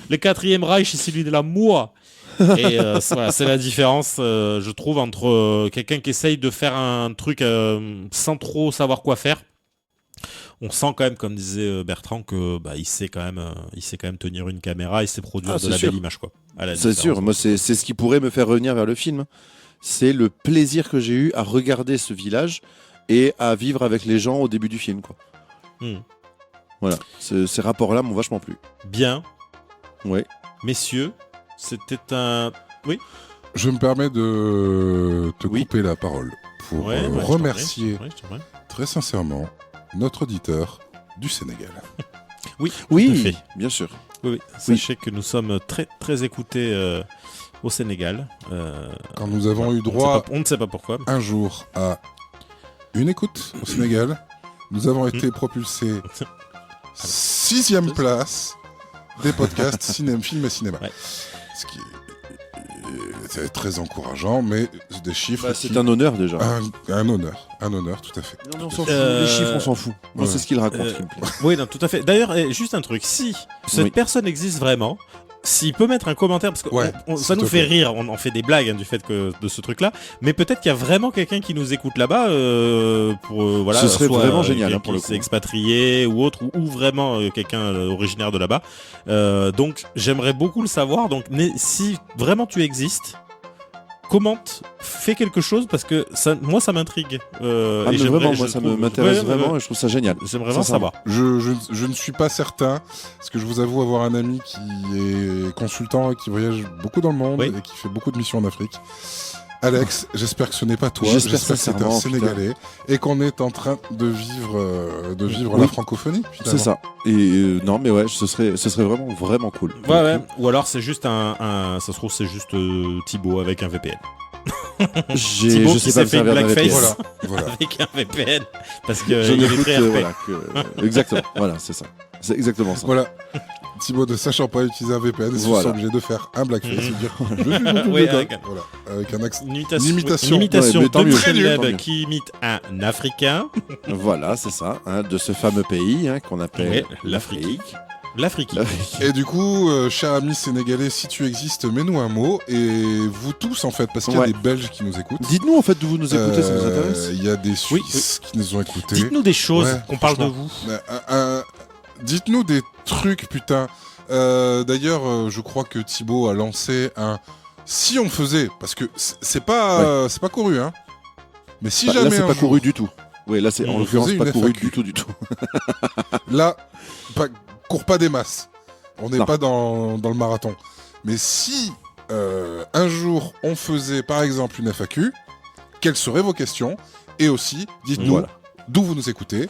A: Le 4e Reich, c'est celui de l'amour. Et voilà, c'est la différence, je trouve, entre quelqu'un qui essaye de faire un truc sans trop savoir quoi faire. On sent quand même, comme disait Bertrand, que il sait quand même tenir une caméra, il sait produire de la belle image, quoi.
D: C'est sûr, moi c'est ce qui pourrait me faire revenir vers le film. C'est le plaisir que j'ai eu à regarder ce village et à vivre avec les gens au début du film, quoi. Voilà, ces rapports-là m'ont vachement plu.
A: Bien.
D: Ouais.
A: Messieurs, c'était un... Oui.
B: Je me permets de te couper la parole pour remercier très sincèrement notre auditeur du Sénégal.
A: Oui,
D: bien sûr.
A: Oui. Sachez que nous sommes très très écoutés au Sénégal.
B: Quand nous avons eu droit,
A: on ne sait pas pourquoi,
B: un jour à une écoute au Sénégal, nous avons été propulsés 6e place des podcasts film et cinéma.
A: Ouais.
B: Ce qui c'est très encourageant, mais des chiffres.
D: C'est un honneur déjà.
B: Un honneur, tout à fait.
D: Non, on s'en fout. Les chiffres, on s'en fout. Moi,
B: Ouais.
D: c'est ce qu'il raconte qui me plaît.
A: Oui, non, tout à fait. D'ailleurs, juste un truc, si cette personne existe vraiment, s'il peut mettre un commentaire, parce que ça nous fait rire, on en fait des blagues du fait que de ce truc-là, mais peut-être qu'il y a vraiment quelqu'un qui nous écoute là-bas, voilà,
D: ce serait
A: soit,
D: vraiment génial pour le
A: qui
D: coup.
A: s'est expatrié ou autre, ou vraiment quelqu'un originaire de là-bas. Donc, j'aimerais beaucoup le savoir. Donc, si vraiment tu existes, commente, fais quelque chose parce que moi ça m'intrigue.
D: Mais vraiment, moi ça m'intéresse vraiment et je trouve ça génial.
A: J'aimerais vraiment savoir.
B: Je ne suis pas certain, parce que je vous avoue avoir un ami qui est consultant et qui voyage beaucoup dans le monde et qui fait beaucoup de missions en Afrique. Alex, j'espère que ce n'est pas toi. J'espère que c'est un Sénégalais et qu'on est en train de vivre la francophonie.
D: C'est ça. Et non, mais ouais, ce serait vraiment cool.
A: Ouais. Ou alors c'est juste ça se trouve c'est juste Thibaut avec un VPN. Thibaut
D: je
A: qui
D: sais pas
A: s'est fait une blackface
B: voilà.
A: avec un VPN parce que
D: je
A: il est
D: n'écoute
A: très RP.
D: exactement. Voilà, c'est ça. C'est exactement ça.
B: Voilà. Thibaut ne sachant pas utiliser un VPN, ils sont obligés de faire un blackface et dire avec un accent.
A: Une imitation de Michel Leb qui imite un Africain.
D: Voilà, c'est ça, de ce fameux pays qu'on appelle l'Afrique.
B: Et du coup, cher ami sénégalais, si tu existes, mets-nous un mot. Et vous tous, en fait, parce qu'il y a des Belges qui nous écoutent.
D: Dites-nous, en fait, d'où vous nous écoutez, ça nous intéresse.
B: Il y a des Suisses qui nous ont écoutés.
A: Dites-nous des choses, qu'on parle de vous.
B: Dites-nous des trucs, putain. D'ailleurs, je crois que Thibaut a lancé un... Si on faisait, parce que c'est pas couru, hein. Mais si jamais
D: là, c'est
B: un
D: pas
B: jour,
D: couru du tout. Oui, là, c'est en l'occurrence pas couru du tout.
B: Là, court pas des masses. On n'est pas dans le marathon. Mais si un jour on faisait par exemple une FAQ, quelles seraient vos questions? Et aussi, dites-nous d'où vous nous écoutez,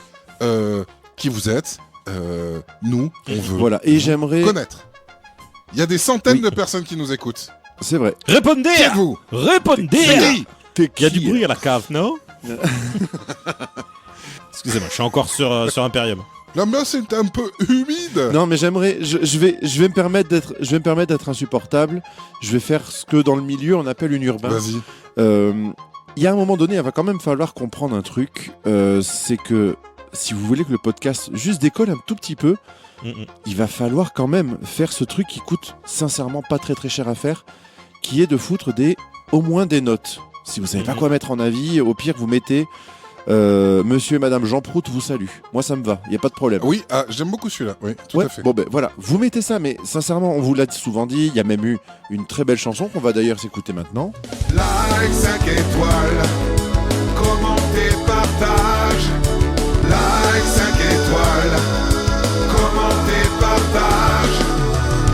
B: qui vous êtes. Nous, on veut
D: et j'aimerais
B: connaître. Il y a des centaines de personnes qui nous écoutent.
D: C'est vrai.
A: Répondez!
B: Qui êtes-vous?
A: Répondez! Il y a du bruit à la cave, non? Excusez-moi, je suis encore sur Imperium.
B: L'ambiance est un peu humide.
D: Non, mais j'aimerais. Je vais me permettre d'être insupportable. Je vais faire ce que dans le milieu on appelle une urbain.
B: Vas-y.
D: Il y a un moment donné, il va quand même falloir comprendre un truc. C'est que si vous voulez que le podcast juste décolle un tout petit peu, il va falloir quand même faire ce truc qui coûte sincèrement pas très très cher à faire, qui est de foutre au moins des notes. Si vous savez pas quoi mettre en avis, au pire vous mettez Monsieur et Madame Jean Prout vous salue. Moi ça me va, il y a pas de problème.
B: Oui, j'aime beaucoup celui-là. Oui, tout à fait.
D: Bon ben voilà, vous mettez ça, mais sincèrement on vous l'a souvent dit. Il y a même eu une très belle chanson qu'on va d'ailleurs s'écouter maintenant.
L: Like 5 étoiles, commentez, partage. Like 5 étoiles, commentez, partage.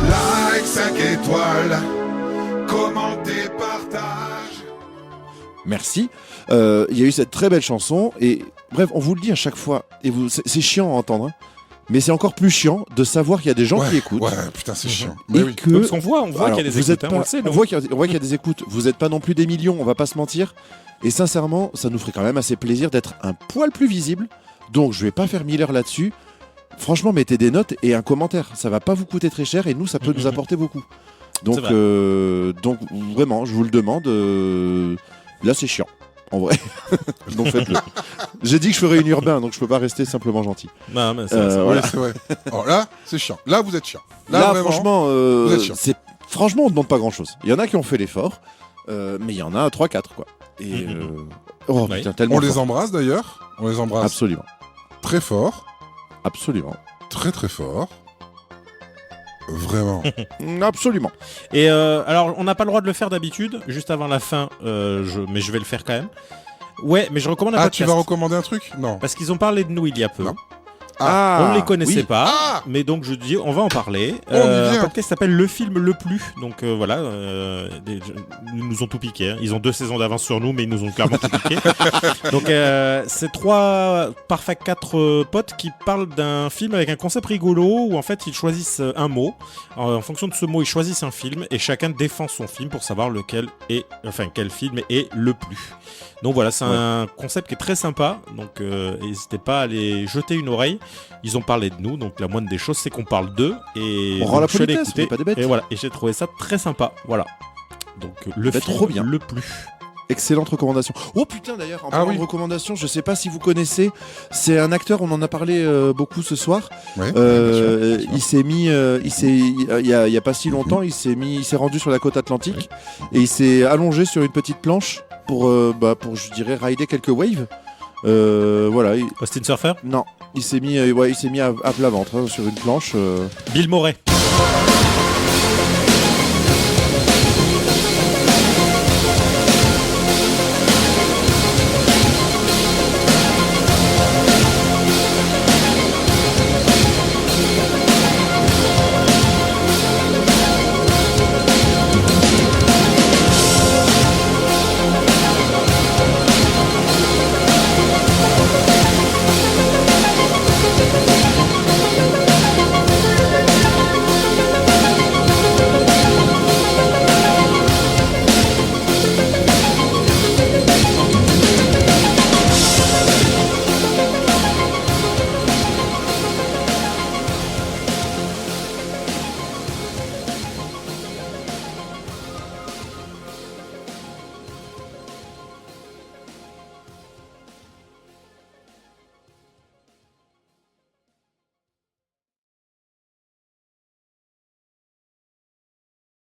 L: Like 5 étoiles, commentez, partage.
D: Merci. Il y a eu cette très belle chanson et bref, on vous le dit à chaque fois et c'est chiant à entendre, mais c'est encore plus chiant de savoir qu'il y a des gens qui écoutent.
B: Ouais, putain, c'est chiant.
D: Et
B: oui.
D: que
A: parce qu'on voit qu'il y a des écoutes.
D: On voit qu'il y a des écoutes. Vous n'êtes pas non plus des millions, on va pas se mentir. Et sincèrement, ça nous ferait quand même assez plaisir d'être un poil plus visible. Donc je vais pas faire 1000 heures là-dessus. Franchement, mettez des notes et un commentaire. Ça va pas vous coûter très cher et nous, ça peut nous apporter beaucoup. Donc vraiment, je vous le demande. Là, c'est chiant. En vrai. Donc faites-le. J'ai dit que je ferais une urbain, donc je peux pas rester simplement gentil.
A: Non, mais
B: c'est vrai. Alors là, c'est chiant. Là, vous êtes chiant.
D: Là
B: vraiment,
D: franchement,
B: vous êtes chiant.
D: Franchement, on demande pas grand-chose. Il y en a qui ont fait l'effort, mais il y en a 3-4 quoi. Et putain, tellement.
B: On les embrasse d'ailleurs. On les embrasse.
D: Absolument.
B: Très fort.
D: Absolument.
B: Très très fort. Vraiment.
D: Absolument.
A: Et alors, on n'a pas le droit de le faire d'habitude, juste avant la fin, mais je vais le faire quand même. Ouais, mais je recommande un podcast.
B: Tu vas recommander un truc? Non.
A: Parce qu'ils ont parlé de nous il y a peu.
B: Non.
A: On les connaissait pas, mais donc je dis on va en parler. Un podcast s'appelle Le Film Le Plus, donc voilà, ils nous ont tout piqué. Hein. Ils ont 2 saisons d'avance sur nous, mais ils nous ont clairement tout piqué. Donc c'est 4 potes qui parlent d'un film avec un concept rigolo où en fait ils choisissent un mot. En fonction de ce mot, ils choisissent un film et chacun défend son film pour savoir quel film est le plus. Donc voilà, c'est un concept qui est très sympa. Donc n'hésitez pas à aller jeter une oreille. Ils ont parlé de nous, donc la moindre des choses, c'est qu'on parle d'eux. Et
D: On rend la
A: je l'ai
D: politesse,
A: écouté,
D: mais pas des bêtes.
A: et voilà, et j'ai trouvé ça très sympa. Voilà. Donc le
D: Bah,
A: film
D: trop bien.
A: le plus.
D: Excellente recommandation. Oh putain d'ailleurs, en parlant de recommandation, je sais pas si vous connaissez, c'est un acteur, on en a parlé beaucoup ce soir.
B: Ouais,
D: Il s'est mis, il y a pas si longtemps, il s'est rendu sur la côte atlantique et il s'est allongé sur une petite planche pour je dirais rider quelques waves. Voilà.
A: Austin Surfer ?
D: Non, il s'est mis à plat ventre sur une planche.
A: Bill Murray.